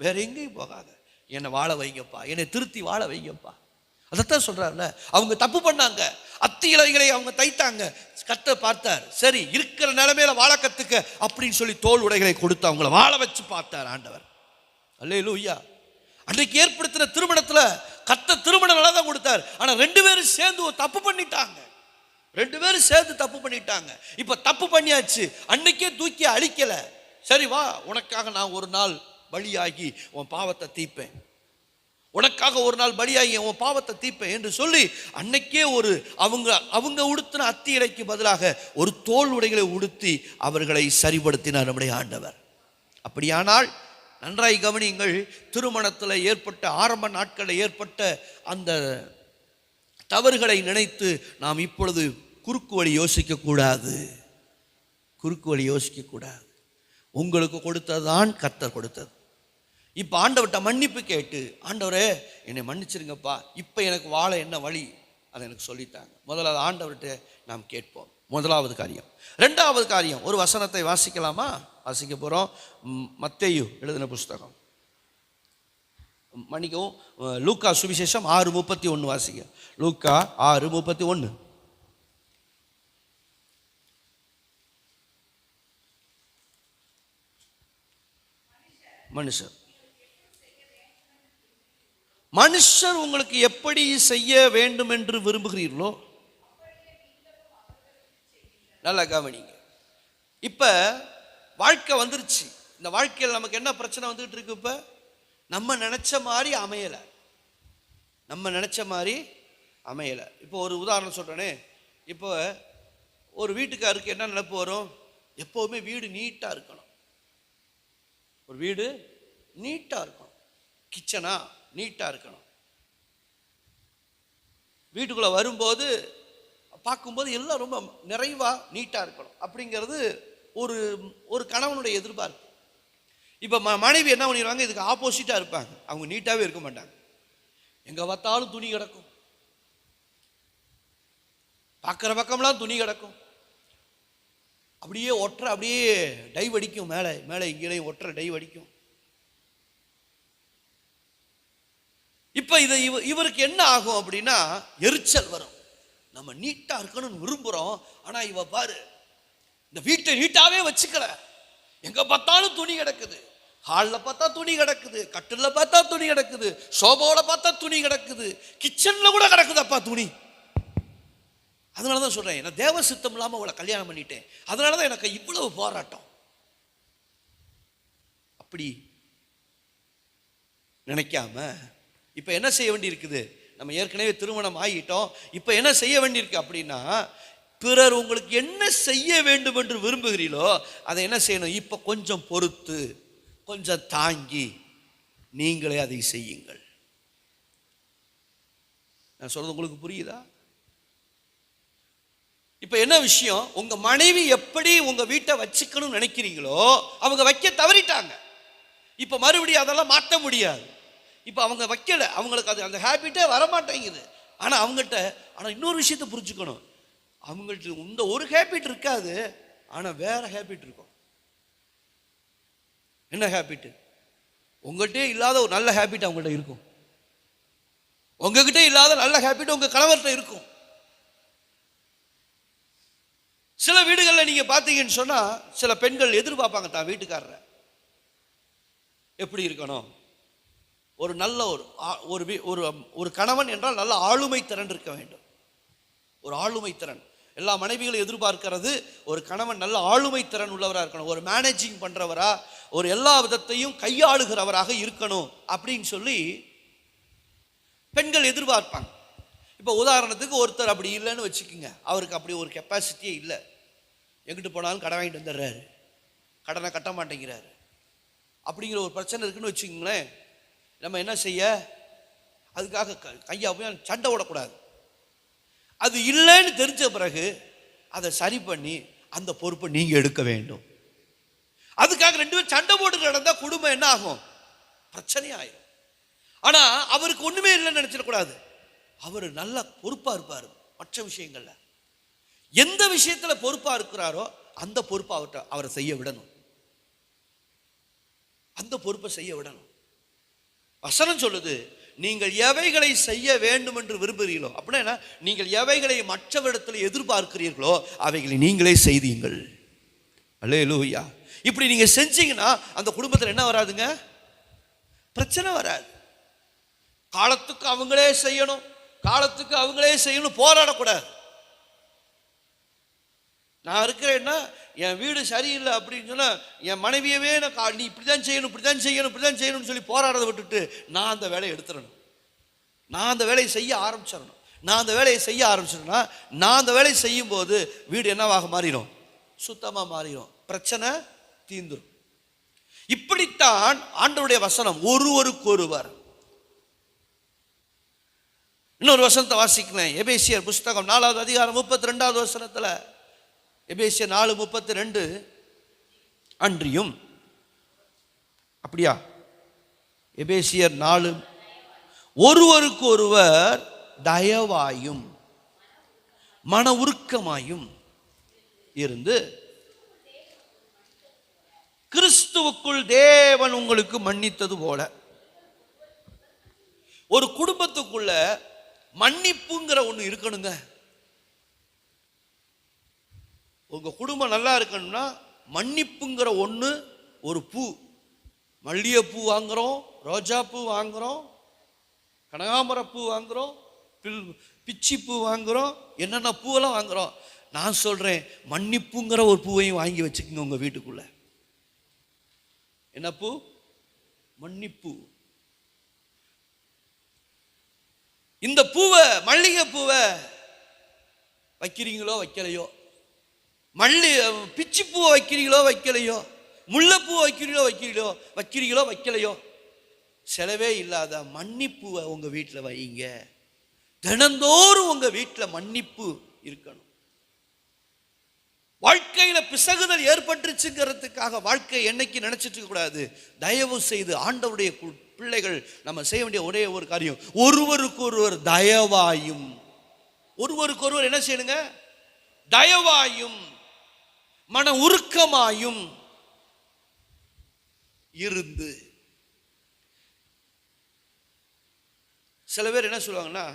வேற எங்கேயும் போகாத. என்னை வாழ வைங்கப்பா, என்னை திருத்தி வாழ வைங்கப்பா. அதைத்தான் சொல்றாருல. அவங்க தப்பு பண்ணாங்க, அத்தி இலைகளை அவங்க தைத்தாங்க. கர்த்தர் பார்த்தார், சரி இருக்கிற நிலைமையில வாழ கத்துக்க அப்படின்னு சொல்லி தோல் உடைகளை கொடுத்து அவங்கள வாழ வச்சு பார்த்தார் ஆண்டவர். அல்லேலூயா. அன்றைக்கு ஏற்படுத்தின திருமணத்துல கர்த்தர் திருமணம் நல்லா தான் கொடுத்தார். ஆனா 2 பேரும் சேர்ந்து ஒரு தப்பு பண்ணிட்டாங்க. 2 பேரும் சேர்ந்து தப்பு பண்ணிட்டாங்க. இப்ப தப்பு பண்ணியாச்சு, அன்னைக்கே தூக்கி அழிக்கல. சரி வா, உனக்காக நான் ஒரு நாள் பலியாகி உன் பாவத்தை தீப்பேன், உனக்காக ஒரு நாள் பலியாகி உன் பாவத்தை தீப்பேன் என்று சொல்லி அன்னைக்கே ஒரு அவங்க உடுத்தின அத்தி இலைக்கு பதிலாக ஒரு தோல் உடைகளை உடுத்தி அவர்களை சரிபடுத்தினார் நம்முடைய ஆண்டவர். அப்படியானால் நன்றாய் கவனியுங்கள். திருமணத்தில் ஏற்பட்ட ஆரம்ப நாட்களில் ஏற்பட்ட அந்த தவறுகளை நினைத்து நாம் இப்பொழுது குறுக்கு வழி யோசிக்கக்கூடாது. குறுக்கு வழி யோசிக்கக்கூடாது. உங்களுக்கு கொடுத்ததுதான் கர்த்தர் கொடுத்தது. இப்போ ஆண்டவர்கிட்ட மன்னிப்பு கேட்டு, ஆண்டவரே என்னை மன்னிச்சிருங்கப்பா, இப்போ எனக்கு வாழ என்ன வழி அதை எனக்கு சொல்லித்தாங்க. முதலாவது ஆண்டவர்கிட்ட நாம் கேட்போம். முதலாவது காரியம். 2வது காரியம், ஒரு வசனத்தை வாசிக்கலாமா? வாசிக்க போகிறோம். மத்தேயு எழுதின புஸ்தகம், மன்னிக்கவும், லூக்கா சுவிசேஷம் 6:31 வாசிக்க. லூக்கா 6:31. மனுஷர் உங்களுக்கு எப்படி செய்ய வேண்டும் என்று விரும்புகிறீர்களோ. நல்லா கவனிங்க. இப்ப வாழ்க்கை வந்துருச்சு. இந்த வாழ்க்கையில் நமக்கு என்ன பிரச்சனை வந்துகிட்டு இருக்கு? இப்ப நம்ம நினைச்ச மாதிரி அமையலை. நம்ம நினைச்ச மாதிரி அமையலை. இப்போ ஒரு உதாரணம் சொல்றேனே. இப்போ ஒரு வீட்டுக்காருக்கு என்ன நினைப்பு வரும்? எப்போவுமே வீடு நீட்டா இருக்கணும். ஒரு வீடு நீட்டா இருக்கணும், கிச்சனா நீட்டா இருக்கணும். வீட்டுக்குள்ள வரும்போது பார்க்கும்போது எல்லாம் ரொம்ப நிறைவா நீட்டா இருக்கணும் அப்படிங்கிறது ஒரு ஒரு கணவனுடைய எதிர்பார்ப்பு. இப்போ மனைவி என்ன பண்ணிடுவாங்க? இதுக்கு ஆப்போசிட்டா இருப்பாங்க. அவங்க நீட்டாவே இருக்க மாட்டாங்க. எங்க பார்த்தாலும் துணி கிடக்கும், பார்க்குற பக்கம்லாம் துணி கிடக்கும், அப்படியே ஒற்றை, அப்படியே டைவ் அடிக்கும், மேலே மேலே இங்கேயும் ஒற்றை டைவ் அடிக்கும். இப்போ இவருக்கு என்ன ஆகும் அப்படின்னா எரிச்சல் வரும். நம்ம நீட்டா இருக்கணும்னு விரும்புகிறோம், ஆனால் இவ பாரு இந்த வீட்டை நீட்டாவே வச்சுக்கல. எங்க பார்த்தாலும் துணி கிடக்குது, ஹாலில் பார்த்தா துணி கிடக்குது, கட்டிலில் பார்த்தா துணி கிடக்குது, சோபாவில் பார்த்தா துணி கிடக்குது, கிச்சனில் கூட கிடக்குதப்பா துணி. அதனால தான் சொல்கிறேன், நான் தேவ சித்தம் இல்லாமல் அவளை கல்யாணம் பண்ணிட்டேன், அதனால தான் எனக்கு இவ்வளவு போராட்டம். அப்படி நினைக்காம இப்போ என்ன செய்ய வேண்டியிருக்குது? நம்ம ஏற்கனவே திருமணம் ஆகிட்டோம். இப்போ என்ன செய்ய வேண்டியிருக்கு அப்படின்னா, பிறர் உங்களுக்கு என்ன செய்ய வேண்டும் என்று விரும்புகிறீர்களோ அதை என்ன செய்யணும்? இப்போ கொஞ்சம் பொறுத்து, கொஞ்சம் தாங்கி நீங்களே அதை செய்யுங்கள். நான் சொல்றது உங்களுக்கு புரியுதா? இப்போ என்ன விஷயம்? உங்க மனைவி எப்படி உங்க வீட்டை வச்சுக்கணும்னு நினைக்கிறீங்களோ அவங்க வைக்க தவறிட்டாங்க. இப்போ மறுபடியும் அதெல்லாம் மாற்ற முடியாது. இப்போ அவங்க வைக்கல, அவங்களுக்கு அது அந்த ஹேபிட்டே வரமாட்டேங்குது. ஆனால் அவங்ககிட்ட இன்னொரு விஷயத்தை புரிஞ்சுக்கணும். அவங்கள்ட்ட இந்த ஒரு ஹேபிட் இருக்காது, ஆனால் வேற ஹேபிட் இருக்கும். என்ன ஹேபிட்? உங்கள்கிட்டே இல்லாத ஒரு நல்ல ஹேபிட் அவங்கள்ட்ட இருக்கும். உங்ககிட்ட இல்லாத நல்ல ஹேபிட் உங்க கணவர்கிட்ட இருக்கும். சில வீடுகளில் நீங்க பார்த்தீங்கன்னு சொன்னா சில பெண்கள் எதிர்பார்ப்பாங்க தான் வீட்டுக்காரரை எப்படி இருக்கணும். ஒரு நல்ல ஒரு கணவன் என்றால் நல்ல ஆளுமை திறன் இருக்க வேண்டும். ஒரு ஆளுமை திறன் எல்லா மனைவிகளும் எதிர்பார்க்கிறது. ஒரு கணவன் நல்ல ஆளுமை திறன் உள்ளவராக இருக்கணும், ஒரு மேனேஜிங் பண்றவரா, ஒரு எல்லா விதத்தையும் கையாளுகிறவராக இருக்கணும் அப்படின்னு சொல்லி பெண்கள் எதிர்பார்ப்பாங்க. இப்போ உதாரணத்துக்கு ஒருத்தர் அப்படி இல்லைன்னு வச்சுக்கோங்க, அவருக்கு அப்படி ஒரு கெப்பாசிட்டியே இல்லை. எங்கிட்டு போனாலும் கடன் வாங்கிட்டு வந்துடுறாரு, கடனை கட்ட மாட்டேங்கிறாரு, அப்படிங்கிற ஒரு பிரச்சனை இருக்குன்னு வச்சுக்கோங்களேன். நம்ம என்ன செய்ய, அதுக்காக கையா போய் சண்டை ஓடக்கூடாது. அது இல்லைன்னு தெரிஞ்ச பிறகு அதை சரி பண்ணி அந்த பொறுப்பை நீங்க எடுக்க வேண்டும். அதுக்காக ரெண்டு பேரும் சண்டை போட்டு நடந்தா குடும்பம் என்ன ஆகும், பிரச்சனை ஆயிரும். ஆனா அவருக்கு ஒண்ணுமே இல்லைன்னு நினைச்சிடக்கூடாது. அவர் நல்ல பொறுப்பா இருப்பார். மற்ற விஷயங்கள்ல எந்த விஷயத்துல பொறுப்பா இருக்கிறாரோ அந்த பொறுப்பை அவரை செய்ய விடணும். அந்த பொறுப்பை செய்ய விடணும். வசனம் சொல்லுது, நீங்கள் எவைகளை செய்ய வேண்டும் என்று விரும்புகிறீர்களோ, அப்படின்னா நீங்கள் எவைகளை மற்றவரிடத்தில் எதிர்பார்க்கிறீர்களோ அவைகளை நீங்களே செய்தீங்கள். அல்லேலூயா. இப்படி நீங்க செஞ்சீங்கன்னா அந்த குடும்பத்தில் என்ன வராதுங்க, பிரச்சனை வராது. காலத்துக்கு அவங்களே செய்யணும், காலத்துக்கு அவங்களே செய்யணும் போராடக்கூடாது. நான் இருக்கிறேன்னா என் வீடு சரியில்லை அப்படின்னு சொன்னா என் மனைவியவே நான் நீ இப்படிதான் செய்யணும் இப்படிதான் செய்யணும் இப்படிதான் செய்யணும்னு சொல்லி போராடுறதை விட்டுட்டு நான் அந்த வேலையை எடுத்துடணும். நான் அந்த வேலையை செய்ய ஆரம்பிச்சிடணும். நான் அந்த வேலையை செய்ய ஆரம்பிச்சிடணும்னா நான் அந்த வேலையை செய்யும் போது வீடு என்னவாக மாறிடும், சுத்தமாக மாறிடும், பிரச்சனை தீந்துரும். இப்படித்தான் ஆண்டவருடைய வசனம் ஒருவருக்கு ஒருவர். இன்னொரு வசனத்தை வாசிக்கிறேன். எபேசியர் புஸ்தகம் 4வது அதிகாரம் 32வது வசனத்துல, எபேசியர் 4:32, அன்றியும் அப்படியா, எபேசியர் 4, ஒருவருக்கு ஒருவர் தயவாயும் மன உருக்கமாயும் இருந்து கிறிஸ்துவுக்குள் தேவன் உங்களுக்கு மன்னித்தது போல. ஒரு குடும்பத்துக்குள்ள மன்னிப்புங்கிற ஒண்ணு இருக்கணுங்க. உங்க குடும்பம் நல்லா இருக்கணும்னா மன்னிப்புங்கிற ஒண்ணு, ஒரு பூ, மல்லிகைப்பூ வாங்குறோம், ரோஜா பூ வாங்குறோம், கனகாம்பர பூ வாங்குறோம், பிச்சி பூ வாங்குறோம், என்னென்ன பூவெல்லாம் வாங்குறோம். நான் சொல்றேன், மன்னிப்புங்கிற ஒரு பூவையும் வாங்கி வச்சுக்கோங்க உங்க வீட்டுக்குள்ள. என்ன பூ? மன்னிப்பு. இந்த பூவை, மல்லிகை பூவை வைக்கிறீங்களோ வைக்கலையோ, பிச்சி பூவை வைக்கிறீங்களோ வைக்கலையோ, முல்லைப்பூவை வைக்கிறீங்களோ வைக்கலையோ, செலவே இல்லாத மன்னிப்புவை உங்க வீட்டில் வைங்க. தினந்தோறும் உங்க வீட்டில் மன்னிப்பு இருக்கணும். வாழ்க்கையில பிசகுதல் ஏற்பட்டுச்சுங்கிறதுக்காக வாழ்க்கை என்னைக்கு நினைச்சிட்டு இருக்க கூடாது. தயவு செய்து ஆண்டவருடைய பிள்ளைகள் நம்ம செய்ய வேண்டிய ஒரே ஒரு காரியம், ஒருவருக்கு ஒருவர் தயவாயும். ஒருவருக்கு ஒருவர் என்ன செய்யணுங்க, தயவாயும் மன உருக்கமாயும் இருந்து. சில பேர் என்ன சொல்லுவாங்கன்னா,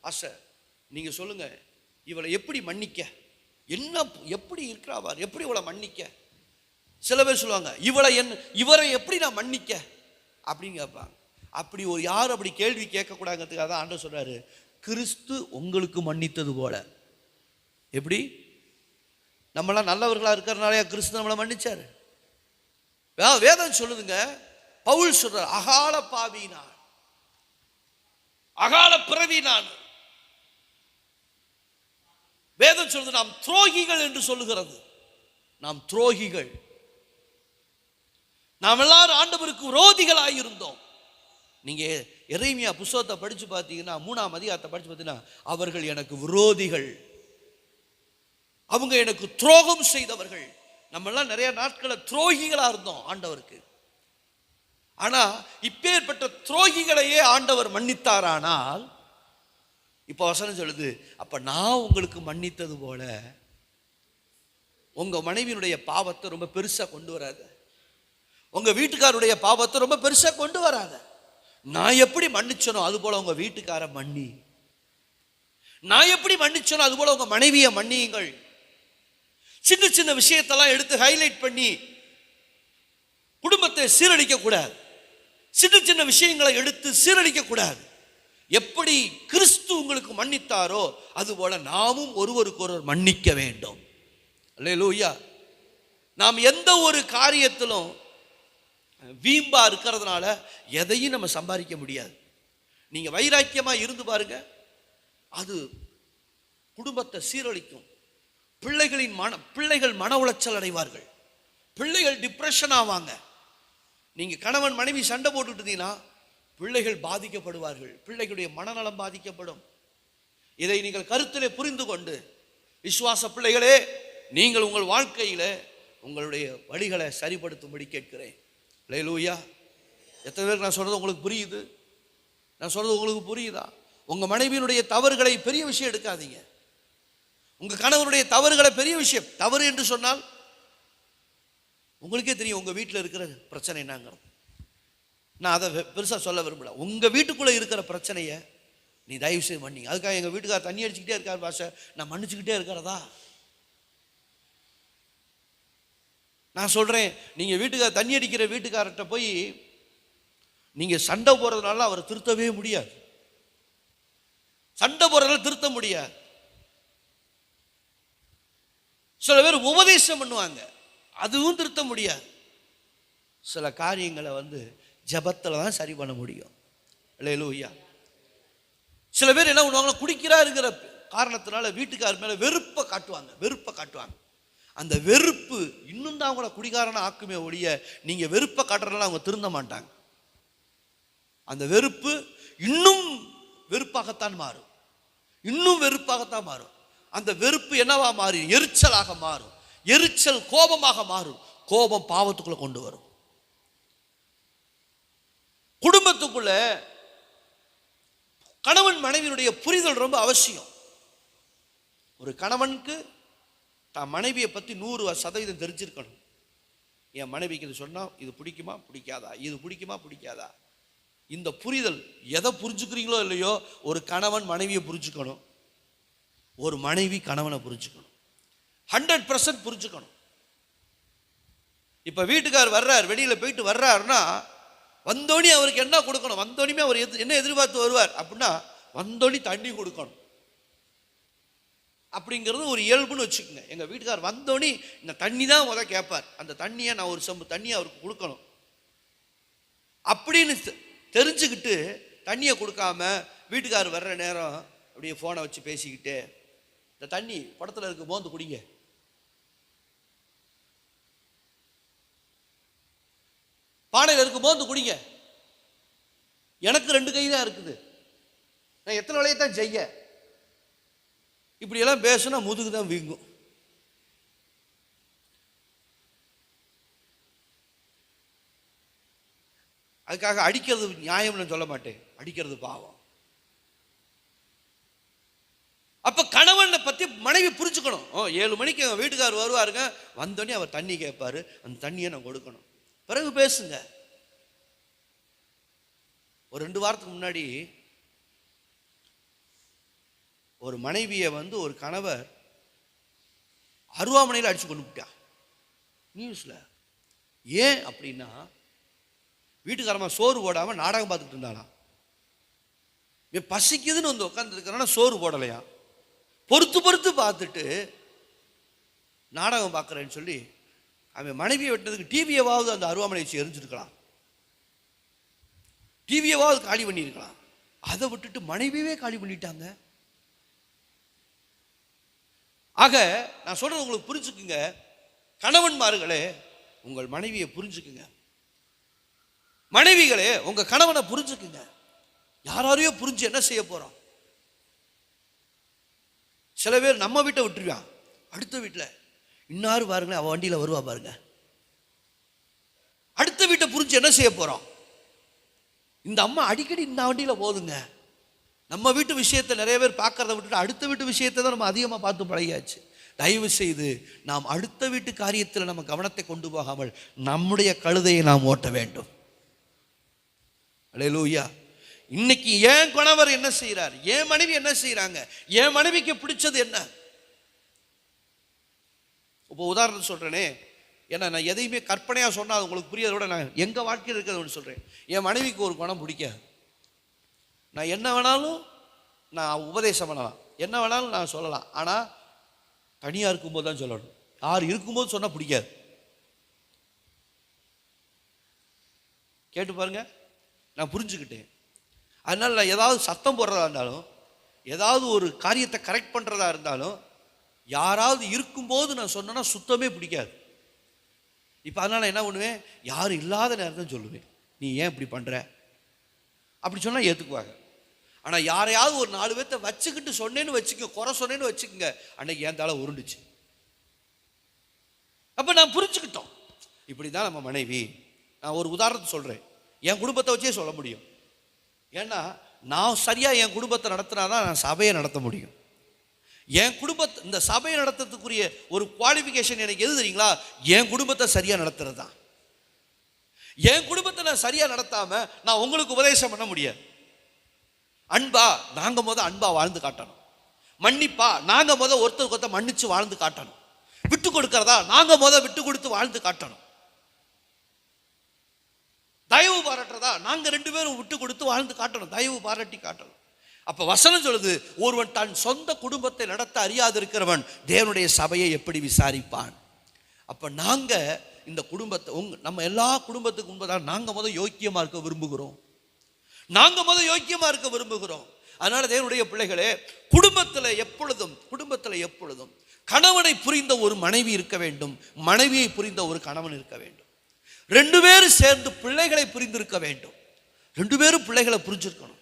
ஆசை நீங்க சொல்லுங்க இவளை எப்படி மன்னிக்க, என்ன எப்படி இருக்கிறாவார், எப்படி இவளை மன்னிக்க. சில பேர் சொல்லுவாங்க இவரை எப்படி நான் மன்னிக்க அப்படின்னு கேட்பாங்க. அப்படி ஒரு யாரும் அப்படி கேள்வி கேட்கக்கூடாதுங்கிறதுக்காக தான் ஆண்டவர் சொல்றாரு, கிறிஸ்து உங்களுக்கு மன்னித்தது போல. எப்படி? நம்மளாம் நல்லவர்களா இருக்கிறனாலே கிறிஸ்து நம்மளை மன்னிச்சாரு. வேதம் சொல்லுதுங்க, பவுல் சொல்றார், அகால பாவி நான், அகால பிறவி நான். வேதம் சொல்றது நாம் துரோகிகள் என்று சொல்லுகிறது. நாம் துரோகிகள். நாம் எல்லாரும் ஆண்டவருக்கு விரோதிகளாக இருந்தோம். நீங்க எரேமியா புத்தகத்தை படிச்சு பார்த்தீங்கன்னா, 3ஆம் அதிகாரத்தை படிச்சு பார்த்தீங்கன்னா, அவர்கள் எனக்கு விரோதிகள், அவங்க எனக்கு துரோகம் செய்தவர்கள். நம்ம எல்லாம் நிறைய நாட்கள துரோகிகளா இருந்தோம் ஆண்டவருக்கு. ஆனா இப்பேற்பட்ட துரோகிகளையே ஆண்டவர் மன்னித்தாரானால், இப்ப வசனம் சொல்லுது, அப்ப நான் உங்களுக்கு மன்னித்தது போல உங்க மனைவியினுடைய பாவத்தை ரொம்ப பெருசா கொண்டு வராத, உங்க வீட்டுக்காருடைய பாவத்தை ரொம்ப பெருசா கொண்டு வராத. நான் எப்படி மன்னிச்சனோ அது போல உங்க வீட்டுக்கார மன்னி. நான் எப்படி மன்னிச்சனோ அது போல உங்க மனைவியை மன்னியுங்கள். சின்ன சின்ன விஷயத்தெல்லாம் எடுத்து ஹைலைட் பண்ணி குடும்பத்தை சீரழிக்க கூடாது. சின்ன சின்ன விஷயங்களை எடுத்து சீரழிக்க கூடாது. எப்படி கிறிஸ்து உங்களுக்கு மன்னித்தாரோ அதுபோல நாமும் ஒருவருக்கொருவர் மன்னிக்க வேண்டும். அல்லேலூயா. நாம் எந்த ஒரு காரியத்திலும் வீம்பா இருக்கிறதுனால எதையும் நம்ம சம்பாதிக்க முடியாது. நீங்க வைராக்கியமா இருந்து பாருங்க, அது குடும்பத்தை சீரழிக்கும். பிள்ளைகள் மன உளைச்சல் அடைவார்கள். பிள்ளைகள் டிப்ரெஷன் ஆவாங்க. நீங்க கணவன் மனைவி சண்டை போட்டுட்டு இருந்தீங்கன்னா பிள்ளைகள் பாதிக்கப்படுவார்கள். பிள்ளைகளுடைய மனநலம் பாதிக்கப்படும். இதை நீங்கள் கருத்திலே புரிந்து கொண்டு, விசுவாச பிள்ளைகளே, நீங்கள் உங்கள் வாழ்க்கையில உங்களுடைய வழிகளை சரிப்படுத்தும்படி கேட்கிறேன். அல்லேலூயா. எத்தனை பேருக்கு நான் சொல்றது உங்களுக்கு புரியுது? நான் சொல்றது உங்களுக்கு புரியுதா? உங்க மனைவியினுடைய தவறுகளை பெரிய விஷயம் எடுக்காதீங்க. உங்க கணவனுடைய தவறுகளை பெரிய விஷயம். தவறு என்று சொன்னால் உங்களுக்கே தெரியும் உங்க வீட்டில் இருக்கிற பிரச்சனை என்னங்கிறது. நான் அதை பெருசா சொல்ல விரும்பல. உங்க வீட்டுக்குள்ள இருக்கிற பிரச்சனையை நீ தயவு செய்து மன்னிங்க. அதுக்காக எங்க வீட்டுக்கார தண்ணி அடிச்சுக்கிட்டே இருக்காரு பாஷ, நான் மன்னிச்சுக்கிட்டே இருக்கிறதா? நான் சொல்றேன், நீங்க வீட்டுக்கார தண்ணி அடிக்கிற வீட்டுக்காரர்கிட்ட போய் நீங்க சண்டை போறதுனால அவரை திருத்தவே முடியாது. சண்டை போறதுனால திருத்த முடியாது. சில பேர் உபதேசம் பண்ணுவாங்க, அதுவும் திருத்த முடியாது. சில காரியங்களை ஜெபத்துல தான் சரி பண்ண முடியும். அல்லேலூயா. சில பேர் என்ன பண்ணுவாங்க, குடிக்கிறாருங்கிற காரணத்தினால வீட்டுக்காரர் மேல வெறுப்பை காட்டுவாங்க. அந்த வெறுப்பு இன்னும் தான் அவங்கள குடிகாரனா ஆக்குமே ஒழிய, நீங்க வெறுப்பை காட்டுறதுனால அவங்க திருந்த மாட்டாங்க. அந்த வெறுப்பு இன்னும் வெறுப்பாகத்தான் மாறும். அந்த வெறுப்பு என்னவா மாறி? எரிச்சலாக மாறும். எரிச்சல் கோபமாக மாறும். கோபம் பாவத்துக்குள்ள கொண்டு வரும். குடும்பத்துக்குள்ள கணவன் மனைவியுடைய புரிதல் ரொம்ப அவசியம். ஒரு கணவனுக்கு தான் மனைவியை பற்றி 100% தெரிஞ்சிருக்கணும். என் மனைவிக்கு இது சொன்னா இது பிடிக்குமா பிடிக்காதா, இது பிடிக்குமா பிடிக்காதா, இந்த புரிதல். எதை புரிஞ்சுக்கிறீங்களோ இல்லையோ, ஒரு கணவன் மனைவியை புரிஞ்சுக்கணும், ஒரு மனைவி கணவனை புரிஞ்சுக்கணும். 100% புரிஞ்சுக்கணும். இப்ப வீட்டுக்கார் வர்றார், வெளியில போயிட்டு வர்றாருன்னா வந்தோனி அவருக்கு என்ன கொடுக்கணும்? வந்தோனியுமே அவர் என்ன எதிர்பார்த்து வருவார் அப்படின்னா, வந்தோனி தண்ணி கொடுக்கணும் அப்படிங்கிறது ஒரு இயல்புன்னு வச்சுக்கோங்க. எங்க வீட்டுக்கார் வந்தோனி இந்த தண்ணி தான் கேட்பார். அந்த தண்ணியை நான் ஒரு செம்பு தண்ணியை அவருக்கு கொடுக்கணும் அப்படின்னு தெரிஞ்சுக்கிட்டு தண்ணியை கொடுக்காம வீட்டுக்கார் வர்ற நேரம் அப்படியே போனை வச்சு பேசிக்கிட்டு, இந்த தண்ணி படத்துல இருக்கு, மோந்து குடிங்க, பானையில் இருக்கு, மோந்து குடிங்க, எனக்கு 2 கை தான் இருக்குது, நான் எத்தனை வேலையை தான் செய்ய, இப்படி எல்லாம் பேசுனா முதுகு தான் வீங்கும். அதுக்காக அடிக்கிறது நியாயம்னு சொல்ல மாட்டேன், அடிக்கிறது பாவம். அப்ப கணவனை பத்தி மனைவி புரிஞ்சுக்கணும். 7 மணிக்கு எங்க வீட்டுக்காரர் வருவாருங்க, வந்தோடனே அவர் தண்ணி கேட்பாரு, அந்த தண்ணியை நான் கொடுக்கணும். பிறகு பேசுங்க. ஒரு 2 வாரத்துக்கு முன்னாடி ஒரு மனைவியை ஒரு கணவர் அருவாமனையில் அடிச்சு கொண்டு விட்டா நியூஸ்ல. ஏன் அப்படின்னா, வீட்டுக்காரமா சோறு போடாம நாடகம் பார்த்துட்டு இருந்தாலாம். பசிக்குதுன்னு உட்கார்ந்து இருக்கிறானா சோறு போடலையா, பொறுத்து பார்த்துட்டு நாடகம் பார்க்குறேன்னு சொல்லி அவன் மனைவியை வெட்டினதுக்கு டிவியவாவது அந்த அருவாமனை வச்சு எரிஞ்சிருக்கலாம், டிவியவாவது காலி பண்ணியிருக்கலாம். அதை விட்டுட்டு மனைவியவே காலி பண்ணிட்டாங்க. ஆக நான் சொல்றது உங்களுக்கு புரிஞ்சுக்குங்க. கணவன்மார்களே, உங்கள் மனைவியை புரிஞ்சுக்குங்க. மனைவிகளே, உங்க கணவனை புரிஞ்சுக்குங்க. யாரையோ புரிஞ்சு என்ன செய்ய போறோம்? சில பேர் நம்ம வீட்டை விட்டுருவான், அடுத்த வீட்டில் இன்னாரு பாருங்களேன், அவன் வண்டியில் வருவா பாருங்க. அடுத்த வீட்டை புரிஞ்சு என்ன செய்ய போறோம்? இந்த அம்மா அடிக்கடி இந்த வண்டியில் போதுங்க. நம்ம வீட்டு விஷயத்தை நிறைய பேர் பார்க்கறத விட்டுட்டு அடுத்த வீட்டு விஷயத்தை தான் நம்ம அதிகமாக பார்த்து பழகியாச்சு. தயவு செய்து நாம் அடுத்த வீட்டு காரியத்தில் நம்ம கவனத்தை கொண்டு போகாமல் நம்முடைய கழுதையை நாம் ஓட்ட வேண்டும். அல்லேலூயா. இன்னைக்கு என் கணவர் என்ன செய்யறார், என் மனைவி என்ன செய்யறாங்க, என் மனைவிக்கு பிடிச்சது என்ன? இப்போ உதாரணம் சொல்றேனே, ஏன்னா நான் எதையுமே கற்பனையாக சொன்னால் உங்களுக்கு புரியதை விட நான் எங்கள் வாழ்க்கையில் இருக்கிறத ஒன்று சொல்கிறேன். என் மனைவிக்கு ஒரு குணம் பிடிக்காது. நான் என்ன வேணாலும் நான் உபதேசம் பண்ணலாம், என்ன வேணாலும் நான் சொல்லலாம். ஆனால் தனியாக இருக்கும்போது தான் சொல்லணும். யார் இருக்கும்போது சொன்னால் பிடிக்காது. கேட்டு பாருங்க, நான் புரிஞ்சுக்கிட்டேன். அதனால் நான் ஏதாவது சத்தம் போடுறதா இருந்தாலும், ஏதாவது ஒரு காரியத்தை கரெக்ட் பண்ணுறதா இருந்தாலும், யாராவது இருக்கும்போது நான் சொன்னேன்னா சுத்தமே பிடிக்காது. இப்போ அதனால் என்ன பண்ணுவேன், யாரும் இல்லாத நேரத்தில் சொல்லுவேன், நீ ஏன் இப்படி பண்ணுற அப்படி சொன்னால் ஏற்றுக்குவாங்க. ஆனால் யாரையாவது ஒரு 4 பேர்த்த வச்சுக்கிட்டு சொன்னேன்னு வச்சுக்க, குறை சொன்னேன்னு வச்சுக்கோங்க, அன்னைக்கு என் தலை உருண்டுச்சு. அப்போ நான் புரிஞ்சுக்கிட்டோம், இப்படி தான் நம்ம மனைவி. நான் ஒரு உதாரணத்தை சொல்கிறேன், என் குடும்பத்தை வச்சே சொல்ல முடியும். ஏன்னா நான் சரியாக என் குடும்பத்தை நடத்தினா தான் நான் சபையை நடத்த முடியும். என் குடும்பத்தை, இந்த சபையை நடத்துறதுக்குரிய ஒரு குவாலிஃபிகேஷன் எனக்கு எது தெரியுங்களா? என் குடும்பத்தை சரியாக நடத்துறது தான். என் குடும்பத்தை நான் சரியாக நடத்தாமல் நான் உங்களுக்கு உபதேசம் பண்ண முடியாது. அன்பா, நாங்கள் அன்பா வாழ்ந்து காட்டணும். மன்னிப்பா, நாங்கள் ஒருத்தருக்கு ஒருத்தர் மன்னிச்சு வாழ்ந்து காட்டணும். விட்டு கொடுக்கிறதா, நாங்கள் விட்டு கொடுத்து வாழ்ந்து காட்டணும். தயவு பாராட்டுறதா, நாங்கள் 2 பேரும் விட்டு கொடுத்து வாழ்ந்து காட்டணும், தயவு பாராட்டி காட்டணும். அப்ப வசனம் சொல்லுது, ஒருவன் தன் சொந்த குடும்பத்தை நடத்த அறியாது இருக்கிறவன் தேவனுடைய சபையை எப்படி விசாரிப்பான்? அப்ப நாங்க இந்த குடும்பத்தை, நம்ம எல்லா குடும்பத்துக்கு முன்பதாக நாங்க யோக்கியமா இருக்க விரும்புகிறோம். நாங்க யோக்கியமா இருக்க விரும்புகிறோம். அதனால தேவனுடைய பிள்ளைகளே, குடும்பத்தில் எப்பொழுதும் கணவனை புரிந்த ஒரு மனைவி இருக்க வேண்டும், மனைவியை புரிந்த ஒரு கணவன் இருக்க வேண்டும். 2 பேரும் சேர்ந்து பிள்ளைகளை புரிந்திருக்க வேண்டும். 2 பேரும் பிள்ளைகளை புரிஞ்சிருக்கணும்.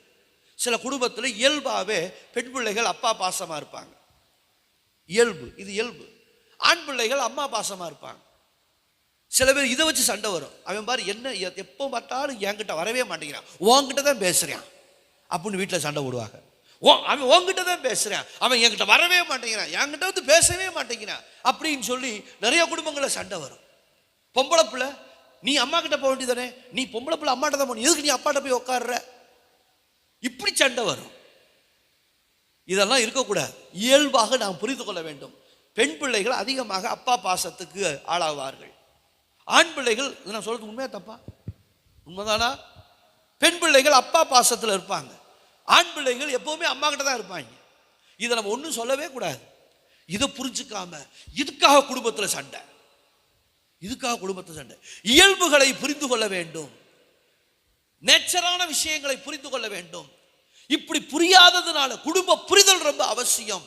சில குடும்பத்தில் இயல்பாகவே பெண் பிள்ளைகள் அப்பா பாசமாக இருப்பாங்க, இது இயல்பு. ஆண் பிள்ளைகள் அம்மா பாசமாக இருப்பாங்க. சில பேர் இதை வச்சு சண்டை வரும். அவன் பாரு என்ன எப்போ பார்த்தாலும் என்கிட்ட வரவே மாட்டேங்கிறான், உன்கிட்ட தான் பேசுகிறான் அப்படின்னு வீட்டில் சண்டை போடுவாங்க. அவன் உன்கிட்ட தான் பேசுகிறான், அவன் என்கிட்ட வரவே மாட்டேங்கிறான், என்கிட்ட வந்து பேசவே மாட்டேங்கிறான் அப்படின்னு சொல்லி நிறைய குடும்பங்களில் சண்டை வரும். பொம்பளை பிள்ளை, நீ அம்மா கிட்ட போக வேண்டியதானே, நீ பொம்பளை பிள்ளை அம்மாட்ட தான் போகணும், எதுக்கு நீ அப்பாட்ட போய் உட்காடுற, இப்படி சண்டை வரும். இதெல்லாம் இருக்கக்கூடாது. இயல்பாக நாம் புரிந்து கொள்ள வேண்டும். பெண் பிள்ளைகள் அதிகமாக அப்பா பாசத்துக்கு ஆளாவார்கள். ஆண் பிள்ளைகள், நான் சொல்றது உண்மையா தப்பா? உண்மைதானா? பெண் பிள்ளைகள் அப்பா பாசத்தில் இருப்பாங்க, ஆண் பிள்ளைகள் எப்பவுமே அம்மா கிட்ட தான் இருப்பாங்க. இதை நம்ம ஒன்றும் சொல்லவே கூடாது. இதை புரிஞ்சுக்காம இதுக்காக குடும்பத்தில் சண்டை, இயல்புகளை புரிந்து கொள்ள வேண்டும், நேச்சரான விஷயங்களை புரிந்து கொள்ள வேண்டும். இப்படி புரியாததுனால குடும்ப புரிதல் ரொம்ப அவசியம்.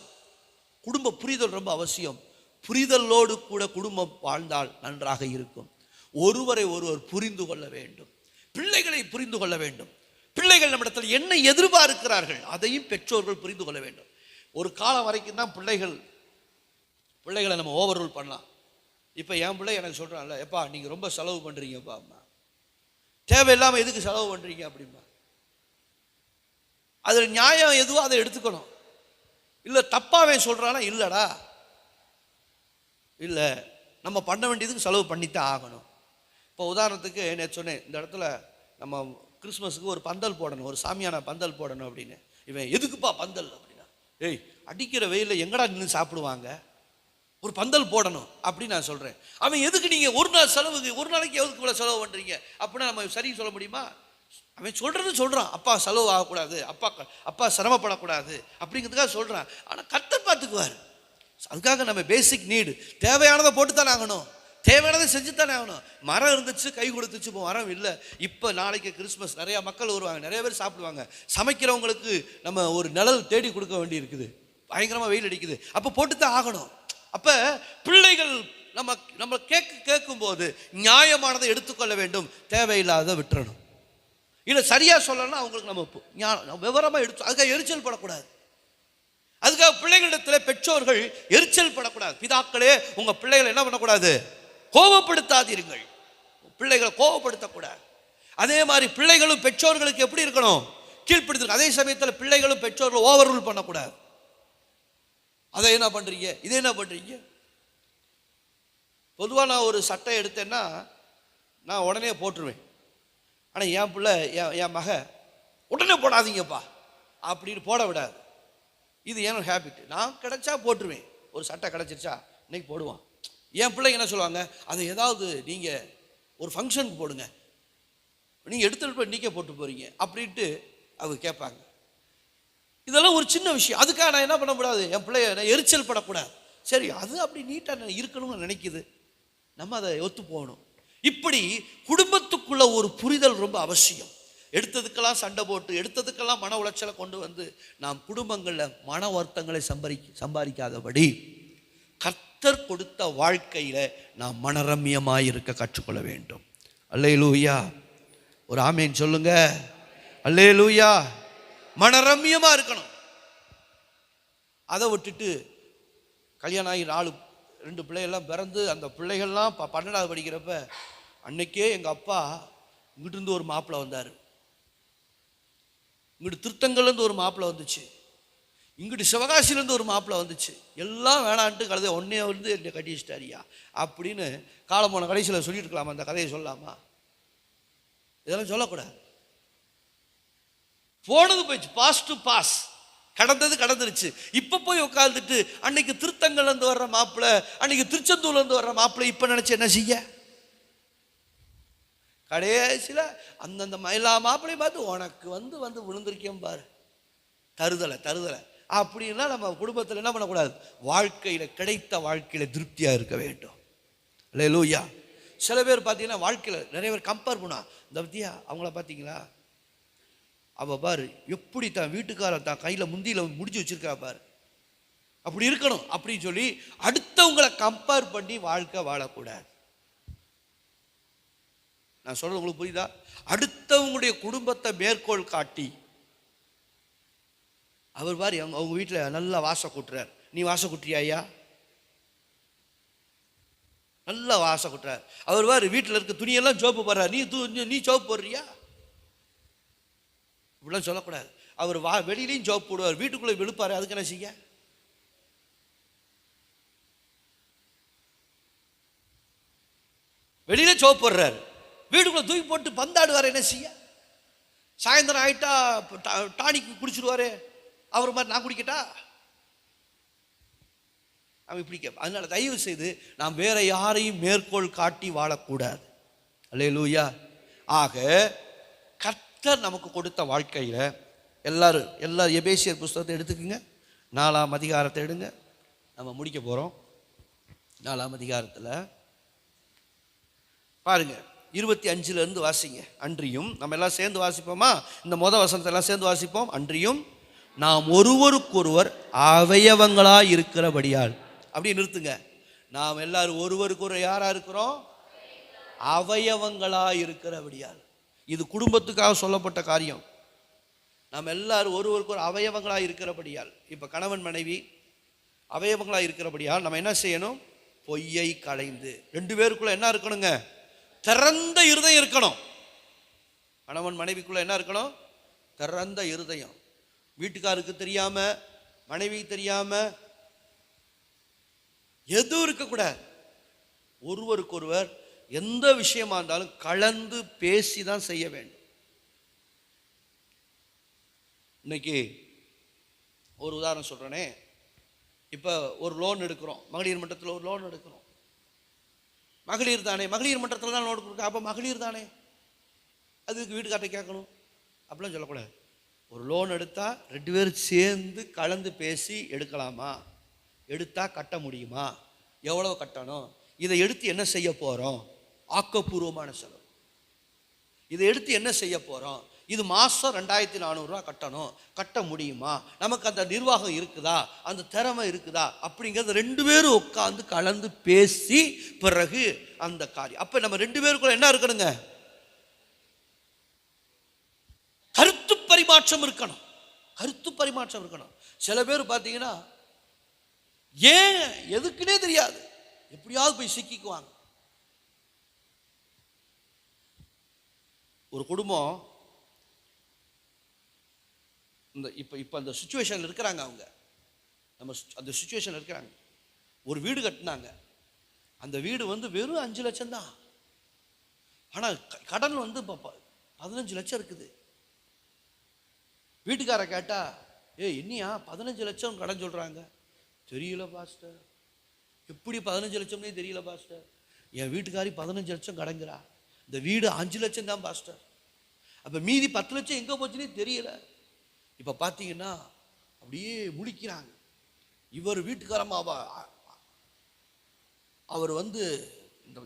புரிதலோடு கூட குடும்பம் வாழ்ந்தால் நன்றாக இருக்கும். ஒருவரை ஒருவர் புரிந்து கொள்ள வேண்டும், பிள்ளைகளை புரிந்து கொள்ள வேண்டும். பிள்ளைகள் நம்மிடத்தில் என்ன எதிர்பார்க்கிறார்கள் அதையும் பெற்றோர்கள் புரிந்து கொள்ள வேண்டும். ஒரு காலம் வரைக்கும் தான் பிள்ளைகளை நம்ம ஓவர் ரூல் பண்ணலாம். இப்போ என் பிள்ளை எனக்கு சொல்கிறான்ல, எப்பா நீங்கள் ரொம்ப செலவு பண்ணுறீங்கப்பா, அம்மா தேவையில்லாமல் எதுக்கு செலவு பண்ணுறீங்க அப்படின்பா. அதில் நியாயம் எதுவோ அதை எடுத்துக்கணும். இல்லை தப்பாவே சொல்கிறானா, இல்லைடா இல்லை நம்ம பண்ண வேண்டியதுக்கு செலவு பண்ணித்தான் ஆகணும். இப்போ உதாரணத்துக்கு நேற்று சொன்னேன், இந்த இடத்துல நம்ம கிறிஸ்மஸுக்கு ஒரு பந்தல் போடணும், ஒரு சாமியான பந்தல் போடணும் அப்படின்னு. இவன் எதுக்குப்பா பந்தல் அப்படின்னா, ஏய் அடிக்கிற வெயிலில் எங்கடா நின்று சாப்பிடுவாங்க, ஒரு பந்தல் போடணும் அப்படின்னு நான் சொல்கிறேன். அவன் எதுக்கு நீங்கள் ஒரு நாள் செலவுக்கு, ஒரு நாளைக்கு எதுக்கு இவ்வளோ செலவு பண்ணுறீங்க அப்படின்னா நம்ம சரி சொல்ல முடியுமா? அவன் சொல்கிறான், அப்பா செலவு ஆகக்கூடாது, அப்பா சிரமப்படக்கூடாது அப்படிங்கிறதுக்காக சொல்கிறான். ஆனால் கர்த்தர் பார்த்துக்குவார். அதுக்காக நம்ம பேசிக் நீடு, தேவையானதை போட்டு தானே ஆகணும், தேவையானதை செஞ்சு தானே ஆகணும். மரம் இருந்துச்சு, கை கொடுத்துச்சு, இப்போ மரம் இல்லை. இப்போ நாளைக்கு கிறிஸ்மஸ், நிறையா மக்கள் வருவாங்க, நிறைய பேர் சாப்பிடுவாங்க. சமைக்கிறவங்களுக்கு நம்ம ஒரு நிழல் தேடி கொடுக்க வேண்டி இருக்குது, பயங்கரமாக வெயில் அடிக்குது, அப்போ போட்டு தான் ஆகணும். அப்போ பிள்ளைகள் நம்ம கேட்கும்போது நியாயமானதை எடுத்துக்கொள்ள வேண்டும், தேவையில்லாத விட்டுறணும். இல்லை சரியாக சொல்லணும்னா அவங்களுக்கு நம்ம விவரமாக எடுத்து, அதுக்காக எரிச்சல் படக்கூடாது. அதுக்காக பிள்ளைகளிடத்தில் பெற்றோர்கள் எரிச்சல் படக்கூடாது. பிதாக்களே உங்கள் பிள்ளைகளை என்ன பண்ணக்கூடாது, கோபப்படுத்தாதீர்கள், பிள்ளைகளை கோபப்படுத்தக்கூடாது. அதே மாதிரி பிள்ளைகளும் பெற்றோர்களுக்கு எப்படி இருக்கணும், கீழ்ப்படுத்திருக்க. அதே சமயத்தில் பிள்ளைகளும் பெற்றோர்கள் ஓவர் ரூல் பண்ணக்கூடாது. அதை என்ன பண்ணுறீங்க, இதை என்ன பண்ணுறீங்க. பொதுவாக நான் ஒரு சட்டை எடுத்தேன்னா நான் உடனே போட்டுருவேன். ஆனால் என் பிள்ளை என் மக உடனே போடாதீங்கப்பா அப்படின்னு போட விடாது. இது ஏன்னா ஹேபிட். நான் கிடச்சா போட்டுருவேன். ஒரு சட்டை கிடச்சிருச்சா இன்னைக்கு போடுவான். என் பிள்ளைங்க என்ன சொல்லுவாங்க, அதை ஏதாவது நீங்கள் ஒரு ஃபங்க்ஷனுக்கு போடுங்க, நீங்கள் எடுத்துகிட்டு போய் நீக்கே போட்டு போகிறீங்க அப்படின்ட்டு அவங்க கேட்பாங்க. இதெல்லாம் ஒரு சின்ன விஷயம். அதுக்காக நான் என்ன பண்ணக்கூடாது, என் பிள்ளைய நான் எரிச்சல் படக்கூடாது. சரி, அது அப்படி நீட்டாக இருக்கணும்னு நினைக்குது, நம்ம அதை ஒத்து போகணும். இப்படி குடும்பத்துக்குள்ள ஒரு புரிதல் ரொம்ப அவசியம். எடுத்ததுக்கெல்லாம் சண்டை போட்டு, எடுத்ததுக்கெல்லாம் மன உளைச்சலை கொண்டு வந்து நாம் குடும்பங்களில் மன வருத்தங்களை சம்பாதிக்காதபடி கர்த்தர் கொடுத்த வாழ்க்கையில நாம் மனரம்யமாய் இருக்க கற்றுக்கொள்ள வேண்டும். அல்லேலூயா. ஒரு ஆமேன் சொல்லுங்க. அல்லேலூயா. மனரம்யமா இருக்கணும். அதை விட்டுட்டு கல்யாணம் ஆகி 2 பிள்ளைகள்லாம் பிறந்து அந்த பிள்ளைகள்லாம் 12வது படிக்கிறப்ப அன்னைக்கே எங்கள் அப்பா இங்கிட்டு இருந்து ஒரு மாப்பிள்ளை வந்தார், இங்கிட்டு திருத்தங்கள்லேருந்து ஒரு மாப்பிள்ளை வந்துச்சு, இங்கிட்டு சிவகாசிலேருந்து ஒரு மாப்பிள்ளை வந்துச்சு. எல்லாம் வேணான்ட்டு கழுதை ஒன்னே வந்து என்னை கட்டி வச்சிட்டாரியா அப்படின்னு காலம் போன கடைசியில் சொல்லிட்டு இருக்கலாமா? அந்த கதையை சொல்லலாமா? இதெல்லாம் சொல்லக்கூடாது. போனது போயிடுச்சு, பாஸ் டு பாஸ், கடந்தது கடந்துருச்சு. இப்போ போய் உட்காந்துட்டு அன்னைக்கு திருத்தங்கள்லேருந்து வர்ற மாப்பிள்ளை, அன்னைக்கு திருச்செந்தூர்லேருந்து வர்ற மாப்பிள்ளை இப்போ நினச்சி என்ன செய்ய? கடைசியில் அந்தந்த எல்லா மாப்பிள்ளையும் பார்த்து உனக்கு வந்து விழுந்திருக்கேன் பாரு, தருதலை அப்படின்னா நம்ம குடும்பத்தில் என்ன பண்ணக்கூடாது, வாழ்க்கையில் கிடைத்த வாழ்க்கையில் திருப்தியாக இருக்க வேண்டும். அல்லேலூயா. சில பேர் பார்த்தீங்கன்னா வாழ்க்கையில் நிறைய பேர் கம்பேர் பண்ணா, இந்த பத்தியா அவங்கள பார்த்தீங்களா, அவள் பாரு எப்படி தான் வீட்டுக்காரன் தான் கையில் முந்தியில் முடிச்சு வச்சிருக்கா பாரு, அப்படி இருக்கணும் அப்படின்னு சொல்லி அடுத்தவங்களை கம்பேர் பண்ணி வாழ்க்கை வாழக்கூடாது. நான் சொல்றது உங்களுக்கு புரியுதா? அடுத்தவங்களுடைய குடும்பத்தை மேற்கோள் காட்டி, அவர் பாரு அவங்க வீட்டில் நல்லா வாசம் கூட்டுறார், நீ வாசம் கூட்டுறியா ஐயா? நல்லா வாசம் கூட்டுறார். அவர் பாரு வீட்டில் இருக்க துணியெல்லாம் சோப்பு போடுறார், நீ சோப்பு போடுறியா? இப்படிலாம் சொல்லக்கூடாது. அவர் வெளியிலையும் சோப்பு போடுவார், வீட்டுக்குள்ளே விழுப்பாரு, அதுக்கு என்ன செய்ய? வெளியில சோப்பு போடுறாரு, வீட்டுக்குள்ள தூக்கி போட்டு பந்தாடுவார், என்ன செய்ய? சாயந்தரம் ஆயிட்டா டானிக்கு குடிச்சிருவாரு, அவர் மாதிரி நான் குடிக்கட்டா? அவன் இப்படி கேட்பான். அதனால தயவு செய்து நாம் வேற யாரையும் மேற்கோள் காட்டி வாழக்கூடாது. அல்லேலூயா. ஆக கர்த்தர் நமக்கு கொடுத்த வாழ்க்கையில எல்லாரும் எபேசியர் புஸ்தகத்தை எடுத்துக்கோங்க, 4ஆம் அதிகாரத்தை எடுங்க, நம்ம முடிக்க போறோம். 4ஆம் அதிகாரத்தில் பாருங்க, 25 வாசிங்க. அன்றியும் நம்ம எல்லாம் சேர்ந்து வாசிப்போமா? இந்த வசனத்தை எல்லாம் சேர்ந்து வாசிப்போம். அன்றியும் நாம் ஒருவருக்கொருவர் அவயவங்களாய் இருக்கிறபடியால், அப்படி நிறுத்துங்க. நாம் எல்லாரும் ஒருவருக்கொருவர் யாரா இருக்கிறோம்? அவயவங்களாய் இருக்கிறபடியால். இது குடும்பத்துக்காக சொல்லப்பட்ட காரியம். நாம் எல்லாரும் ஒருவருக்கு ஒரு அவயவங்களாக இருக்கிறபடியால், இப்போ கணவன் மனைவி அவயவங்களாக இருக்கிறபடியால் நம்ம என்ன செய்யணும்? பொய்யை களைந்து, 2 பேருக்குள்ள என்ன இருக்கணுங்க? திறந்த இருதயம் இருக்கணும். கணவன் மனைவிக்குள்ள என்ன இருக்கணும்? திறந்த இருதயம். வீட்டுக்காருக்கு தெரியாம, மனைவிக்கு தெரியாம எதுவும் இருக்கக்கூடாது. ஒருவருக்கொருவர் எந்த விஷயமா இருந்தாலும் கலந்து பேசி தான் செய்ய வேண்டும். இன்னைக்கு ஒரு உதாரணம் சொல்றேனே, இப்போ ஒரு லோன் எடுக்கிறோம், மகளிர் மன்றத்தில் ஒரு லோன் எடுக்கிறோம். மகளிர் தானே, மகளிர் மன்றத்தில் தான் லோன் கொடுக்க, அப்போ மகளிர் தானே, அதுக்கு வீட்டுக்கார்ட்ட கேட்கணும் அப்படிலாம் சொல்லக்கூடாது. ஒரு லோன் எடுத்தா 2 பேரும் சேர்ந்து கலந்து பேசி எடுக்கலாமா, எடுத்தா கட்ட முடியுமா, எவ்வளவு கட்டணும், இதை எடுத்து என்ன செய்ய போறோம், ஆக்கப்பூர்வமான செலவு, இதை எடுத்து என்ன செய்ய போறோம், இது மாதம் 2400 ரூபா கட்டணும், கட்ட முடியுமா, நமக்கு அந்த நிர்வாகம் இருக்குதா, அந்த திறமை இருக்குதா அப்படிங்கிறது 2 பேரும் உட்காந்து கலந்து பேசி பிறகு அந்த காரியம். அப்ப நம்ம 2 பேருக்குள்ள என்ன இருக்கணுங்க? கருத்து பரிமாற்றம் இருக்கணும். கருத்து பரிமாற்றம் இருக்கணும். சில பேர் பார்த்தீங்கன்னா ஏன் எதுக்குன்னே தெரியாது, எப்படியாவது போய் சிக்கிக்குவாங்க. ஒரு குடும்பம் இந்த இப்போ அந்த சுச்சுவேஷனில் இருக்கிறாங்க, அவங்க நம்ம அந்த சுச்சுவேஷனில் இருக்கிறாங்க. ஒரு வீடு கட்டினாங்க, அந்த வீடு வெறும் 5 லட்சம் தான். ஆனால் கடன் 15 லட்சம் இருக்குது. வீட்டுக்கார கேட்டா, என்னையா 15 லட்சம் கடன் சொல்றாங்க? தெரியல பாஸ்டர். எப்படி 15 லட்சம்னே தெரியல பாஸ்டர். என் வீட்டுக்காரி 15 லட்சம் கடங்கிறா. இந்த வீடு 5 லட்சம் தான் பாஸ்டர். அப்ப மீதி 10 லட்சம் எங்க போச்சுன்னே தெரியல. இப்ப பாத்தீங்கன்னா அப்படியே முழிக்கிறாங்க. இவர் வீட்டுக்காரமா அவர்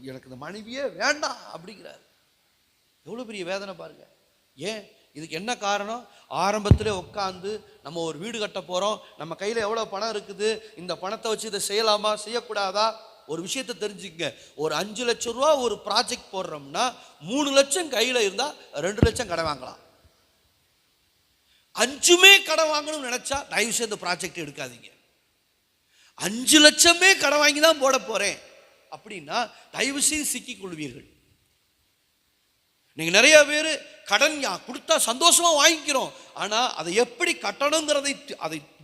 எனக்கு இந்த மனைவியே வேண்டாம் அப்படிங்கிறார். எவ்வளவு பெரிய வேதனை பாருங்க. ஏன்? இதுக்கு என்ன காரணம்? ஆரம்பத்திலே உட்காந்து நம்ம ஒரு வீடு கட்ட போறோம், நம்ம கையில எவ்வளவு பணம் இருக்குது, இந்த பணத்தை வச்சு இதை செய்யலாமா செய்யக்கூடாதா? ஒரு விஷயத்தை தெரிஞ்சுக்கங்க. ஒரு 5 லட்சம் ரூபா ஒரு ப்ராஜெக்ட் போடுறோம்னா 3 லட்சம் கையில இருந்தா 2 லட்சம் கடன் வாங்கலாம். 5மே கடன் வாங்கணும்னு நினைச்சா தயவு செய்து ப்ராஜெக்ட் எடுக்காதீங்க. 5 லட்சமே கடன் வாங்கி தான் போட போறேன் அப்படின்னா தயவு செய்து சிக்கிக் கொள்வீர்கள். நீங்க நிறைய பேர் கடன் கொடுத்தா சந்தோஷமா வாங்கிக்கிறோம், ஆனா அதை எப்படி கட்டணுங்கிறதை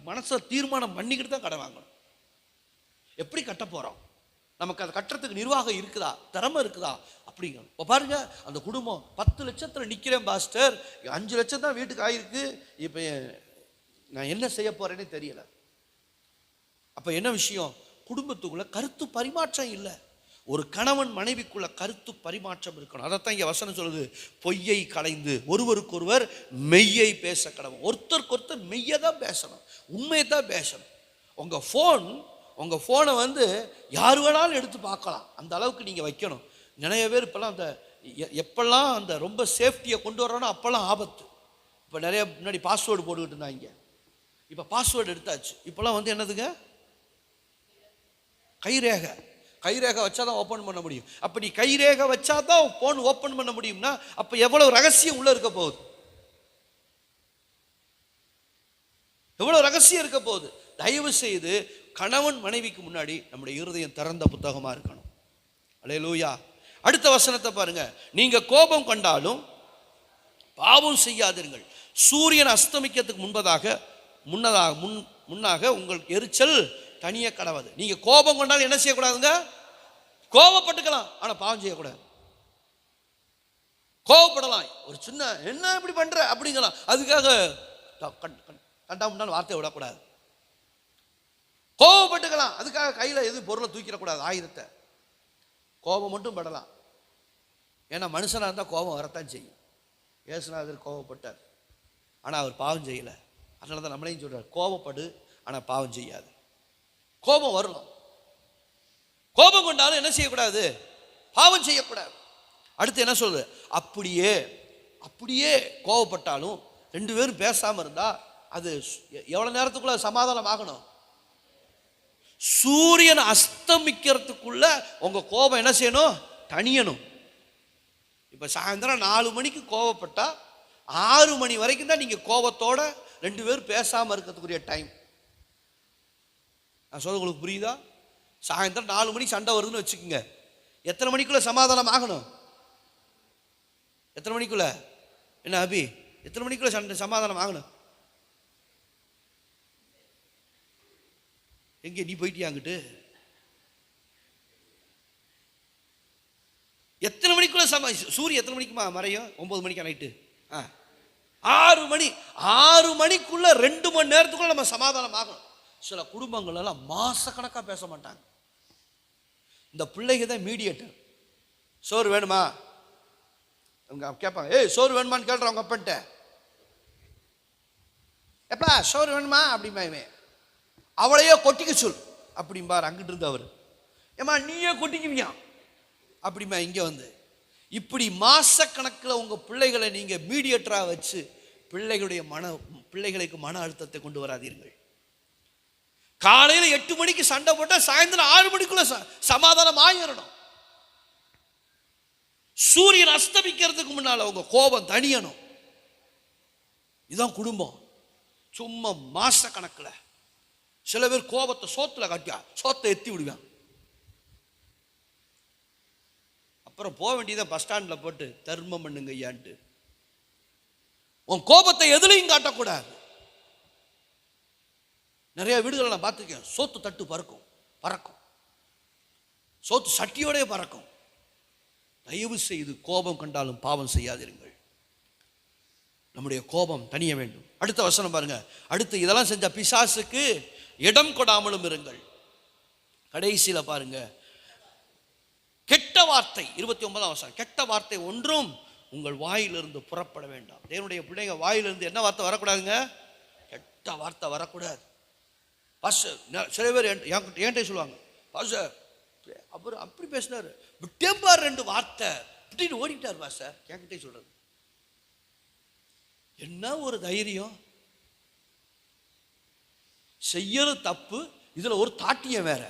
மனசுல தீர்மானம் பண்ணிக்கிட்டு தான் கடன் வாங்கணும். எப்படி கட்ட போறோம், நமக்கு அதை கட்டுறதுக்கு நிர்வாகம் இருக்குதா, திறமை இருக்குதா அப்படிங்க. இப்போ பாருங்க, அந்த குடும்பம் 10 லட்சத்துல நிக்கிறேன் பாஸ்டர், 5 லட்சம் தான் வீட்டுக்கு ஆயிருக்கு, இப்ப நான் என்ன செய்ய போறேன்னு தெரியல. அப்ப என்ன விஷயம்? குடும்பத்துக்குள்ள கருத்து பரிமாற்றம் இல்லை. ஒரு கணவன் மனைவிக்குள்ள கருத்து பரிமாற்றம் இருக்கணும். அதைத்தான் இங்க வசனம் சொல்லுது, பொய்யை களைந்து ஒருவருக்கொருவர் மெய்யை பேச கடவுள். ஒருத்தருக்கு ஒருத்தர் மெய்யை தான் பேசணும், உண்மையை தான் பேசணும். உங்க போனை யார் வேணாலும் எடுத்து பார்க்கலாம், அந்த அளவுக்கு நீங்க வைக்கணும். நிறைய பேர் இப்பெல்லாம் எப்பெல்லாம் அந்த ரொம்ப சேஃப்டியை கொண்டு வர்றோன்னா அப்பெல்லாம் ஆபத்து. இப்போ நிறைய முன்னாடி பாஸ்வேர்டு போட்டுக்கிட்டு இருந்தாங்க, இப்போ பாஸ்வேர்டு எடுத்தாச்சு. இப்பெல்லாம் என்னதுங்க, கைரேகை வச்சாதான் ஓப்பன் பண்ண முடியும். அப்ப நீ கைரேகை வச்சாதான் போன் ஓப்பன் பண்ண முடியும்னா அப்ப எவ்வளவு ரகசியம் உள்ள இருக்க போகுது, எவ்வளவு ரகசியம் இருக்க போகுது. தயவு செய்து கணவன் மனைவிக்கு முன்னாடி நம்முடைய இருதயம் திறந்த புத்தகமா இருக்கணும். அல்லேலூயா. அடுத்த வசனத்தை பாருங்க, நீங்க கோபம் கொண்டாலும் பாவம் செய்யாதீர்கள், சூரியன் அஸ்தமிக்கிறதுக்கு முன்னாக உங்கள் எரிச்சல் தனிய கடவுது. நீங்க கோபம் கொண்டாலும் என்ன செய்யக்கூடாதுங்க, கோபப்பட்டுக்கலாம், ஆனா பாவம் செய்யக்கூடாது. கோபப்படலாம், ஒரு சின்ன என்ன இப்படி பண்ற அப்படிங்கலாம், அதுக்காக கண்டாமுண்டான வார்த்தை விடக்கூடாது. கோபப்பட்டுக்கலாம், அதுக்காக கையில எது பொருளை தூக்கிடக்கூடாது, ஆயுதத்தை. கோபம் மட்டும் படலாம், ஏன்னா மனுஷனா இருந்தா கோபம் வரத்தான் செய்யும். இயேசுநாதர் கோபப்பட்டார், ஆனா அவர் பாவம் செய்யல. அதனாலதான் நம்மளையும் சொல்றார், கோபப்படு ஆனா பாவம் செய்யாது. கோபம் வரலாம், கோபம் கொண்டாலும் என்ன செய்யக்கூடாது, பாவம் செய்யக்கூடாது. அடுத்து என்ன சொல்லுது, அப்படியே கோபப்பட்டாலும் 2 பேரும் பேசாம இருந்தா அது எவ்வளவு நேரத்துக்குள்ள சமாதானம் ஆகணும்? சூரியன் அஸ்தமிக்கிறதுக்குள்ள உங்க கோபம் என்ன செய்யணும், தணியணும். இப்ப சாயந்தரம் 4 மணிக்கு கோபப்பட்டா 6 மணி வரைக்கும் தான் நீங்க கோபத்தோட 2 பேரும் பேசாம இருக்கிறதுக்குரிய டைம். நான் சொல்ல உங்களுக்கு புரியுதா? சாயந்தரம் 4 மணிக்கு சண்டை வருதுன்னு வச்சுக்கோங்க, எத்தனை மணிக்குள்ள சமாதானம் ஆகணும்? எத்தனை மணிக்குள்ள? என்ன அபி, எத்தனை மணிக்குள்ள சமாதானம் ஆகணும்? எங்க நீ போயிட்டியா அங்கிட்டு? எத்தனை மணிக்குள்ள சூரியன் எத்தனை மணிக்குமா மறையும்? 9 மணிக்கா நைட்டு? 6 மணி. 6 மணிக்குள்ள 2 மணி நேரத்துக்குள்ள நம்ம சமாதானம் ஆகணும். சில குடும்பங்கள் எல்லாம் மாசக்கணக்கா பேச மாட்டாங்க. இந்த பிள்ளைங்க தான் மீடியேட்டர். சோறு வேணுமா அவங்க கேட்பாங்க, சோறு வேணுமான்னு கேள்ற அவங்க அப்பன்ட்ட, எப்பா சோறு வேணுமா அப்படிமா, இவன் அவளையே கொட்டிக்க சொல் அப்படிம்பார். அங்கிட்டு இருந்து அவர், ஏமா நீயே கொட்டிக்குவியா அப்படிமா. இங்க இப்படி மாசக்கணக்கில் உங்க பிள்ளைகளை நீங்க மீடியேட்டரா வச்சு பிள்ளைகளுக்கு மன அழுத்தத்தை கொண்டு வராதீர்கள். காலையில 8 மணிக்கு சண்டை போட்டா சாயந்தரம் 6 மணிக்குள்ள சமாதானம் ஆயிரணும். சூரியன் அஸ்தமிக்கிறதுக்கு முன்னால உங்க கோபம் தணியணும். இதுதான் குடும்பம். சும்மா மாச கணக்குல சில பேர் கோபத்தை சோத்துல காட்டியா சோத்தை எத்தி விடுவான். அப்புறம் போக வேண்டியதை பஸ் ஸ்டாண்ட்ல போட்டு தர்மம் பண்ணுங்க ஐயான்ட்டு. உன் கோபத்தை எதுலையும் காட்டக்கூடாது. நிறைய வீடுகளை நான் பார்த்துருக்கேன், சோத்து தட்டு பறக்கும், சோத்து சட்டியோடய பறக்கும். தயவு செய்து கோபம் கண்டாலும் பாவம் செய்யாதிருங்கள். நம்முடைய கோபம் தணிய வேண்டும். அடுத்த வசனம் பாருங்க. அடுத்து இதெல்லாம் செஞ்ச பிசாசுக்கு இடம் கொடாமலும் இருங்கள். கடைசியில் பாருங்க, கெட்ட வார்த்தை 29ஆம் வசனம், கெட்ட வார்த்தை ஒன்றும் உங்கள் வாயிலிருந்து புறப்பட வேண்டாம். தேவனுடைய பிள்ளைங்க வாயிலிருந்து என்ன வார்த்தை வரக்கூடாதுங்க? கெட்ட வார்த்தை வரக்கூடாது. சில பேர் என்கிட்ட சொல்லுவாங்க, பாஸ்டர் அவர் அப்படி பேசினாரு, விட்டேம்பார் 2 வார்த்தை விட்டு ஓடிட்டார் பாஸ்டர். என்கிட்ட சொல்றது என்ன ஒரு தைரியம்? செய்யறது தப்பு, இதுல ஒரு தாட்டியம் வேற.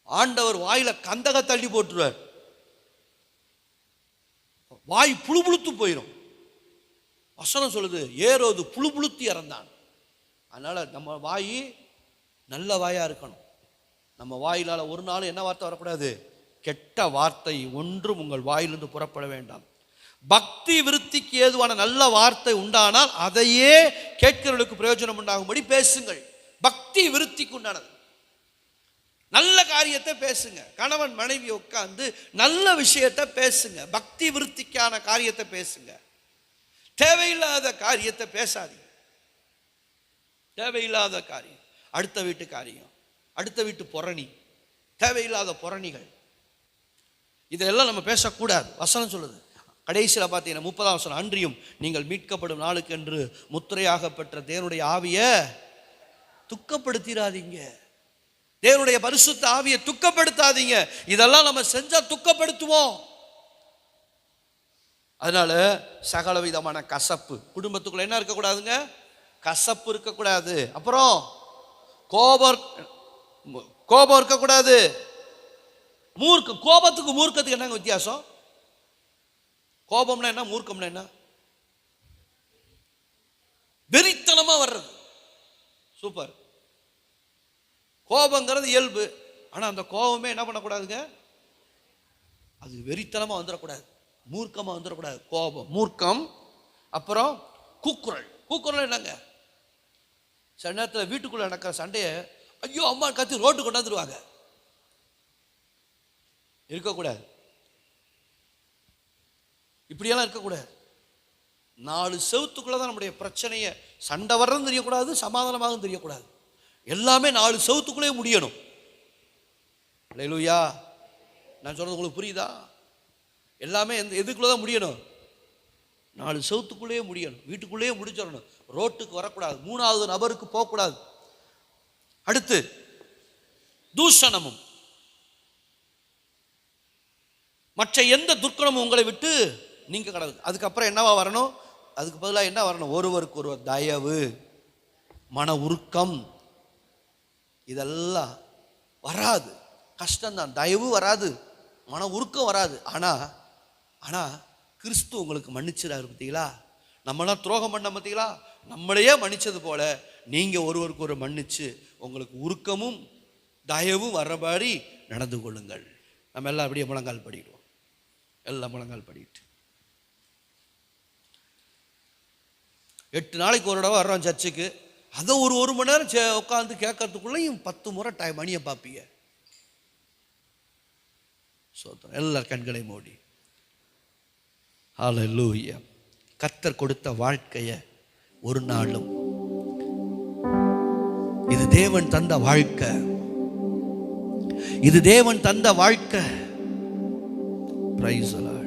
ஆண்டவர் வாயில கந்தக தள்ளி போட்டுருவார், வாய் புழுபுழுத்து போயிடும். வசனம் சொல்லுது, ஏரோது புழுபுழுத்தி இறந்தான். அதனால நம்ம வாய் நல்ல வாயா இருக்கணும். நம்ம வாயிலால ஒரு நாள் என்ன வார்த்தை வரக்கூடாது? கெட்ட வார்த்தை ஒன்றும் உங்கள் வாயிலிருந்து புறப்பட வேண்டாம். பக்தி விருத்திக்கு ஏதுவான நல்ல வார்த்தை உண்டானால் அதையே கேட்கிறவர்களுக்கு பிரயோஜனம் உண்டாகும்படி பேசுங்கள். பக்தி விருத்திக்கு உண்டானது நல்ல காரியத்தை பேசுங்க. கணவன் மனைவி உட்கார்ந்து நல்ல விஷயத்தை பேசுங்க. பக்தி விருத்திக்கான காரியத்தை பேசுங்க. தேவையில்லாத காரியத்தை பேசாதீங்க. தேவையில்லாத காரியம், அடுத்த வீட்டு காரியம், அடுத்த வீட்டு புரணி, தேவையில்லாத புரணிகள், இதெல்லாம் நம்ம பேசக்கூடாது. வசனம் சொல்லுது. கடைசியில் பார்த்தீங்கன்னா 30ஆம் வசனம், அன்றியும் நீங்கள் மீட்கப்படும் நாளுக்கு என்று முத்திரையாக பெற்ற தேவனுடைய ஆவியை துக்கப்படுத்திடாதீங்க. தேவனுடைய பரிசுத்த ஆவியை துக்கப்படுத்தாதீங்க. இதெல்லாம் நம்ம செஞ்சா துக்கப்படுத்துவோம். அதனால சகல விதமான கசப்பு குடும்பத்துக்குள்ள என்ன இருக்கக்கூடாதுங்க? கசப்பு இருக்கக்கூடாது. அப்புறம் கோபம் இருக்கக்கூடாது. கோபத்துக்கு மூர்க்கத்துக்கு என்னங்க வித்தியாசம்? கோபம்னா என்ன, மூர்க்கம்னா என்ன? வெறித்தனமா வர்றது. சூப்பர். கோபங்கிறது இயல்பு. ஆனா அந்த கோபமே என்ன பண்ணக்கூடாதுங்க? அது வெறித்தனமா வந்துடக்கூடாது, மூர்க்கமா வந்துடக்கூடாது. கோபம், மூர்க்கம். அப்புறம் கூக்குரல் என்னங்க? சில நேரத்தில் வீட்டுக்குள்ள நடக்கிற சண்டையை ஐயோ அம்மா கத்தி ரோட்டு கொண்டாந்துருவாங்க. இருக்கக்கூடாது. இப்படியெல்லாம் இருக்கக்கூடாது. 4 செவுத்துக்குள்ளதான் நம்முடைய பிரச்சனையை, சண்டை வர்றதும் தெரியக்கூடாது, சமாதானமாகவும் தெரியக்கூடாது. எல்லாமே 4 செவுத்துக்குள்ளே முடியணும். அல்லேலூயா. நான் சொல்றது உங்களுக்கு புரியுதா? எல்லாமே எதுக்குள்ளதான் முடியணும்? 4 செவுத்துக்குள்ளேயே முடியணும். வீட்டுக்குள்ளேயே முடிச்சிடணும். ரோட்டுக்கு வரக்கூடாது, 3வது நபருக்கு போகக்கூடாது. அடுத்து தூஷணமும் மற்ற எந்த துர்க்குணமும் உங்களை விட்டு நீங்க கடவுள். அதுக்கப்புறம் என்னவா வரணும்? அதுக்கு பதிலாக என்ன வரணும்? ஒருவருக்கு ஒருவர் தயவு, மன உருக்கம். இதெல்லாம் வராது, கஷ்டம்தான். தயவு வராது, மன உருக்கம் வராது. ஆனா கிறிஸ்து உங்களுக்கு மன்னிச்சிடாரு. பார்த்தீங்களா? நம்மளாம் துரோகம் பண்ண பார்த்தீங்களா? நம்மளையே மன்னிச்சது போல நீங்க ஒருவருக்கு ஒரு மன்னிச்சு உங்களுக்கு உருக்கமும் தயவும் வர்றபடி நடந்து கொள்ளுங்கள். நம்ம எல்லாம் அப்படியே முழங்கால் படிடுவோம். எல்லாம் முழங்கால் படிட்டு 8 நாளைக்கு ஒரு தடவை வர்றோம் சர்ச்சுக்கு. அதை ஒரு மணி நேரம் உட்காந்து கேட்கறதுக்குள்ளேயும் 10 முறை மணியை பார்ப்பீங்க. சோத்திரம். எல்லா கண்களை மூடி ஹல்லேலூயா. கர்த்தர் கொடுத்த வாழ்க்கையை ஒரு நாளும், இது தேவன் தந்த வாழ்க்கை, இது தேவன் தந்த வாழ்க்கை. Praise the Lord.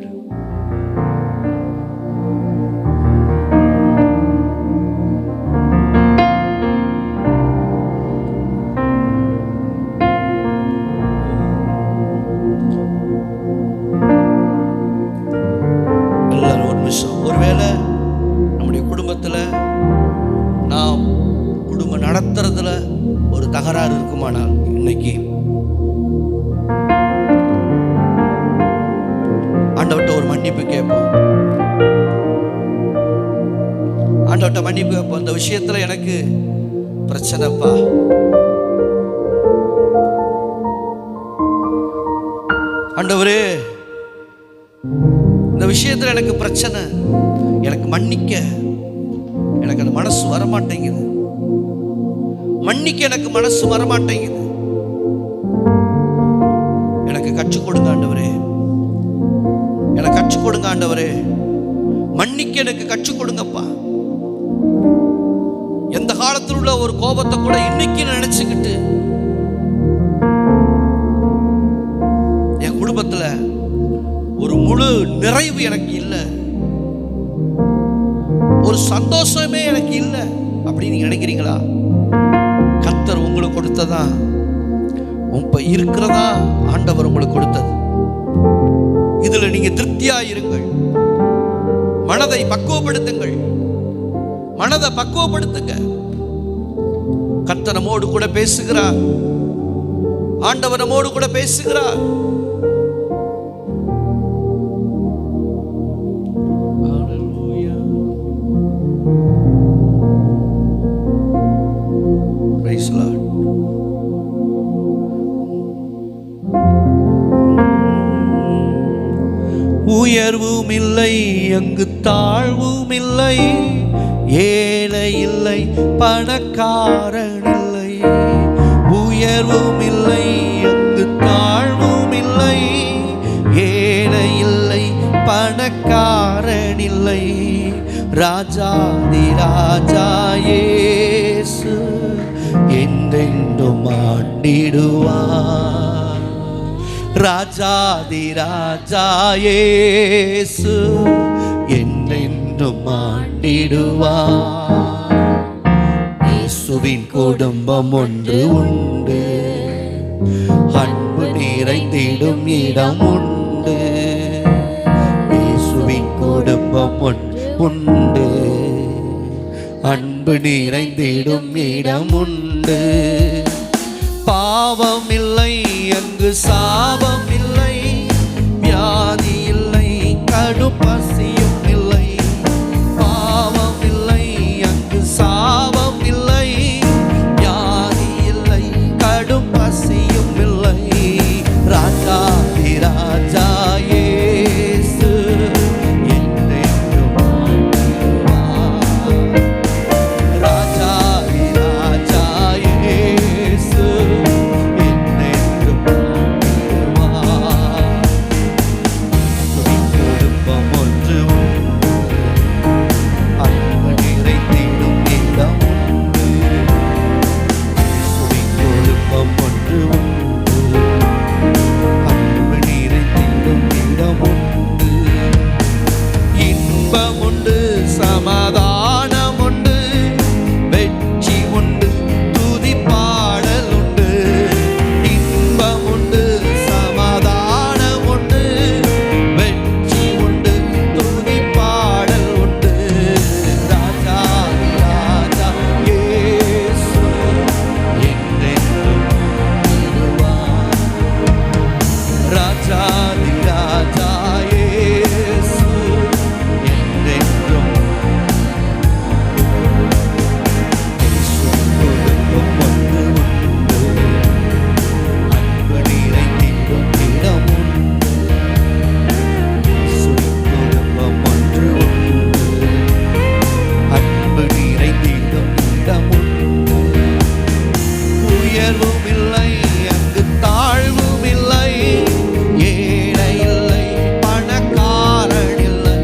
எல்லாரும் ஒரு நிமிஷம். ஒருவேளை நம்முடைய குடும்பத்தில், நாம் குடும்பம் நடத்துறதுல ஒரு தகராறு இருக்குமானால், இன்னைக்கு ஆண்டவர்கிட்ட ஒரு மன்னிப்பு கேட்போம். ஆண்டவர்கிட்ட மன்னிப்பு கேட்போம். இந்த விஷயத்துல எனக்கு பிரச்சனைப்பா, ஆண்டவரே இந்த விஷயத்துல எனக்கு பிரச்சனை, எனக்கு மன்னிக்க எனக்கு அந்த மனசு வரமாட்டேங்குது, மன்னிக்க எனக்கு மனசு வரமாட்டேங்குது, எனக்கு கற்றுக் கொடுங்க ஆண்டவரே, எனக்கு கற்றுக் கொடுங்க ஆண்டவரே. மன்னிக்க எனக்கு கற்றுக் கொடுங்கப்பா. எந்த காலத்தில் உள்ள ஒரு கோபத்தை கூட இன்னைக்கு நினைச்சுக்கிட்டு என் குடும்பத்துல ஒரு முழு நிறைவு எனக்கு இல்லை, ஒரு சந்தோஷமே எனக்கு இல்லை அப்படின்னு நீங்க நினைக்கிறீங்களா? கர்த்தர் உங்களுக்கு கொடுத்ததா, இப்ப இருக்கிறதா ஆண்டவர் உங்களுக்கு கொடுத்தது. இதுல நீங்க திருப்தியா இருங்கள். மனதை பக்குவப்படுத்துங்கள், மனதை பக்குவப்படுத்துங்க. கர்த்தர் நம்மோடு கூட பேசுகிறார், ஆண்டவர் நம்மோடு கூட பேசுகிறார். Praise the Lord. உயர்வும் இல்லை அங்கு தாழ்வும் இல்லை, ஏழை இல்லை பணக்காரன் இல்லை. உயர்வும் இல்லை அங்கு தாழ்வும் இல்லை, ஏழை இல்லை பணக்காரன் இல்லை. ராஜாதி ராஜா இயேசு என்றென்றும் ஆண்டிடுவார். ராஜாதி ராஜா இயேசு என்றென்றும் ஆண்டிடுவார். இயேசுவின் குடும்பம் ஒன்று உண்டு, அன்பு நிறைந்திடும் இடம் உண்டு. இயேசுவின் குடும்பம் உண்டு, அன்பு நிறைந்திடும் இடம் உண்டு. பாவம் இல்லை அங்கு சாபம் இல்லை, வியாதி இல்லை கடும் பசியும் இல்லை. பாவம் இல்லை அங்கு சாபம் இல்லை, வியாதி இல்லை கடும் பசியும் இல்லை. ராஜா ராஜா இயேசு என்றென்றும் ஆண்டிடுவார். ராஜா ராஜா இயேசு என்றென்றும் ஆண்டிடுவார். குடும்பம் ஒன்று உண்டு, அன்பு நிறைந்திடும் இடம் உண்டு. குடும்பம் ஒன்று உண்டு, அன்பு நிறைந்திடும் இடம் உண்டு. இன்பம் உண்டு, சமாதானம் உண்டு, வெற்றி உண்டு, துதி பாடல் உண்டு. இன்பம் உண்டு, சமாதானம் உண்டு, வெற்றி உண்டு, துதி பாடல் உண்டு. ராஜா ராஜா இயேசு என்றென்றும் ஆண்டிடுவார். ராஜா ராஜா இயேசு என்றென்றும். குடும்பம் ஒன்று உண்டு, அன்பு நிறைந்திடும் இடம் உண்டு. குடும்பம் ஒன்று உண்டு, அன்பு நிறைந்திடும் இடம் உண்டு. உயர்வும் இல்லை அங்கு தாழ்வும் இல்லை, ஏழை இல்லை பணக்காரன் இல்லை.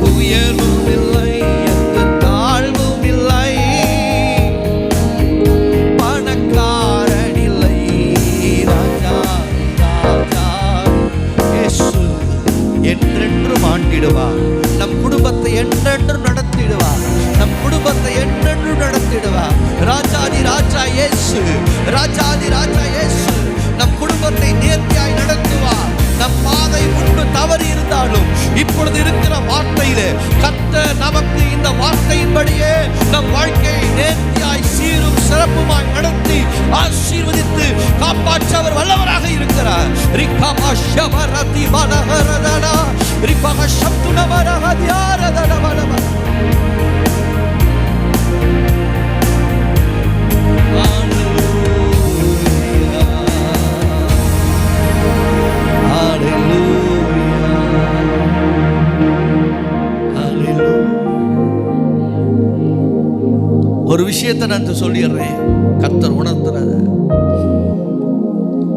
உயர்வும் இல்லை அங்கு தாழ்வும் இல்லை, பணக்காரன் இல்லை. ராஜா ராஜா இயேசு என்றென்றும் ஆண்டிடுவார். நம் குடும்பத்தை என்றென்றும் நடத்திடுவார். நம் குடும்பத்தை என்றென்றும் நடத்திடுவார். ராஜாதி ராஜா இயேசு, ராஜாதி ராஜா இயேசு நம் குடும்பத்தை நேர்த்தியாய் நடத்துவார். நம் பாதை முன்பு தவறி இருந்தாலும் இப்பொழுது இருக்கிற வார்த்தையிலே கர்த்தர் நமக்கு இந்த வார்த்தையின்படியே நம் வாழ்க்கையை நேர்த்தியாய் சீரும் சிறப்புமாய் நடத்தி ஆசீர்வதித்து காப்பாற்ற அவர் வல்லவராக இருக்கிறார். ரிகமா ஷபரதி பலஹரதனா ரிபக சப்துனவரஹதியாரதனவனவ. ஒரு விஷயத்தை நான் சொல்லிடுறேன், கர்த்தர் உணர்த்துறாரு.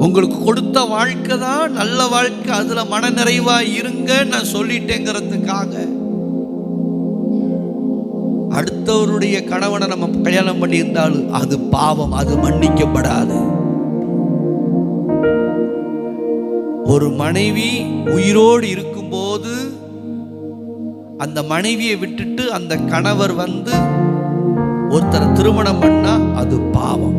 உங்களுக்கு கொடுத்த வாழ்க்கை தான் நல்ல வாழ்க்கை, அதுல மன நிறைவா இருங்க நான் சொல்லிட்டேங்கிறதுக்காக அடுத்தவருடைய கணவனை நம்ம கல்யாணம் பண்ணி இருந்தாலும் அது பாவம், அது மன்னிக்கப்படாது. ஒரு மனைவி உயிரோடு இருக்கும்போது அந்த மனைவியை விட்டுட்டு அந்த கணவர் வந்து ஒருத்தரை திருமணம் பண்ணா அது பாவம்.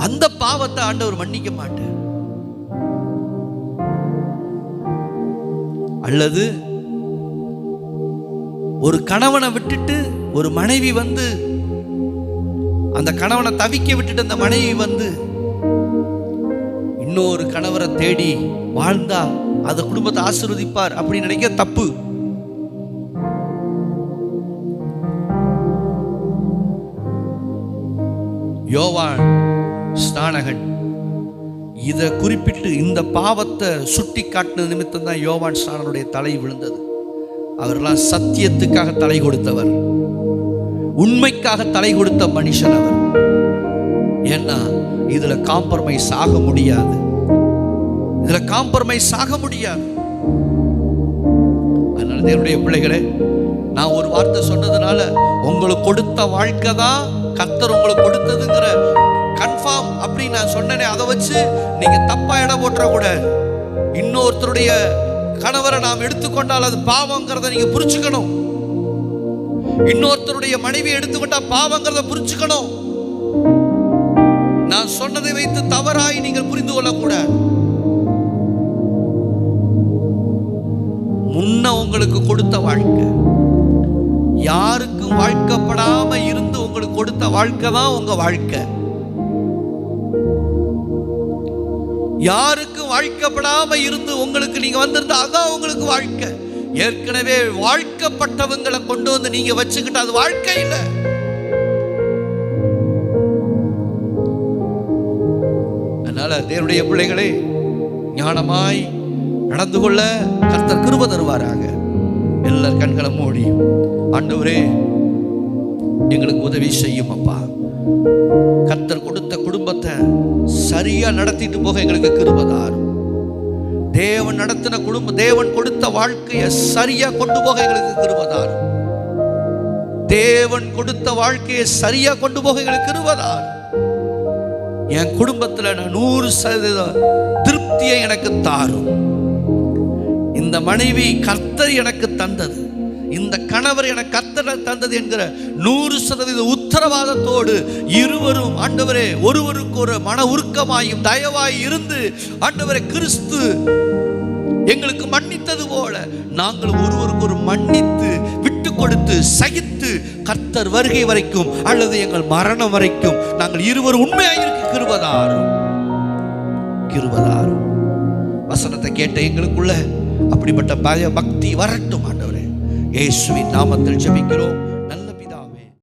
அந்த பாவத்தை ஆண்டவர் மன்னிக்க மாட்டார். அல்லது ஒரு கணவனை விட்டுட்டு ஒரு மனைவி வந்து அந்த கணவனை தவிக்க விட்டுட்டு அந்த மனைவி வந்து இன்னொரு கணவரை தேடி வாழ்ந்தா அந்த குடும்பத்தை ஆசீர்வதிப்பார் அப்படின்னு நினைக்க தப்பு. யோவான் ஸ்நானகன் இதை குறிப்பிட்டு இந்த பாவத்தை சுட்டி காட்டின நிமித்தம் தான் யோவான் ஸ்நானனுடைய தலை விழுந்தது. அவரெல்லாம் சத்தியத்துக்காக தலை கொடுத்தவர், உண்மைக்காக தலை கொடுத்த மனுஷன் அவர். ஏன்னா இதுல காம்ப்ரமைஸ் ஆக முடியாது, இதுல காம்ப்ரமைஸ் ஆக முடியாது. அதனால தேவனுடைய பிள்ளைகளே, நான் ஒரு வார்த்தை சொன்னதுனால உங்களுக்கு கொடுத்த வாழ்க்கை தான் கர்த்தர் உங்களுக்கு கொடுத்ததுங்கிற கன்ஃபார்ம் அப்படி நான் சொன்னேனே, அதை வச்சு நீங்க தப்பா இடம் போட்டுற கூட. இன்னொருத்தருடைய கணவரை நாம் எடுத்துக்கொண்டால் அது பாவங்கிறத நீங்க புரிச்சுக்கணும். இன்னொருத்தருடைய மனைவி எடுத்துக்கொண்டா பாவங்கிறத புரிச்சுக்கணும். நான் சொன்னதை வைத்து தவறாய் நீங்கள் புரிந்து கொள்ளக்கூடாது. முன்ன உங்களுக்கு கொடுத்த வாழ்க்கை, யாருக்கும் வாழ்க்கப்படாம இருந்து உங்களுக்கு கொடுத்த வாழ்க்கை தான் உங்க வாழ்க்கை. யாருக்கும் வாழ்க்கப்படாம இருந்து உங்களுக்கு நீங்க வந்திருந்தா அதான் உங்களுக்கு வாழ்க்கை. ஏற்கனவே வாழ்க்கப்பட்டவங்களை கொண்டு வந்து நீங்க வச்சுக்கிட்டு அது வாழ்க்கை இல்லை. அதனால தேவனுடைய பிள்ளைகளே, ஞானமாய் நடந்து கொள்ள கர்த்தர் கிருபை தருவாராக. எல்லார் கண்களை மூடி, ஆண்டவரே எங்களுக்கு உதவி செய்யும் அப்பா. கர்த்தர் கொடுத்த குடும்பத்தை சரியா நடத்திட்டு போக எங்களுக்கு கிருபை தாரும். தேவன் நடத்தின குடும்பம், தேவன் கொடுத்த வாழ்க்கையை சரியா கொண்டு போக எங்களுக்கு கிருபை தாரும். தேவன் கொடுத்த வாழ்க்கையை சரியா கொண்டு போக எங்களுக்கு கிருபை தாரும். என் குடும்பத்தில் நான் 100% திருப்தியை எனக்கு தாரும். இந்த மனைவி கர்த்தர் எனக்கு தந்தது, இந்த கணவர் எனக்கு கர்த்தர் தந்தது என்கிற 100% உத்தரவாதத்தோடு இருவரும் ஆண்டவரே ஒருவருக்கு ஒரு மன உருக்கமாயும் தயவாய் இருந்து, ஆண்டவரே கிறிஸ்து எங்களுக்கு மன்னித்தது போல நாங்கள் ஒருவருக்கு ஒரு மன்னித்து விட்டு கொடுத்து சகித்து கர்த்தர் வருகை வரைக்கும் அல்லது எங்கள் மரணம் வரைக்கும் நாங்கள் இருவரும் உண்மையாயிருக்க கிருபைதாரும். வசனத்தை கேட்ட எங்களுக்குள்ள அப்படிப்பட்ட பக்தி வரட்டும் ஆண்டவரே. இயேசுவின் நாமத்தில் ஜெபிக்கிறோம்.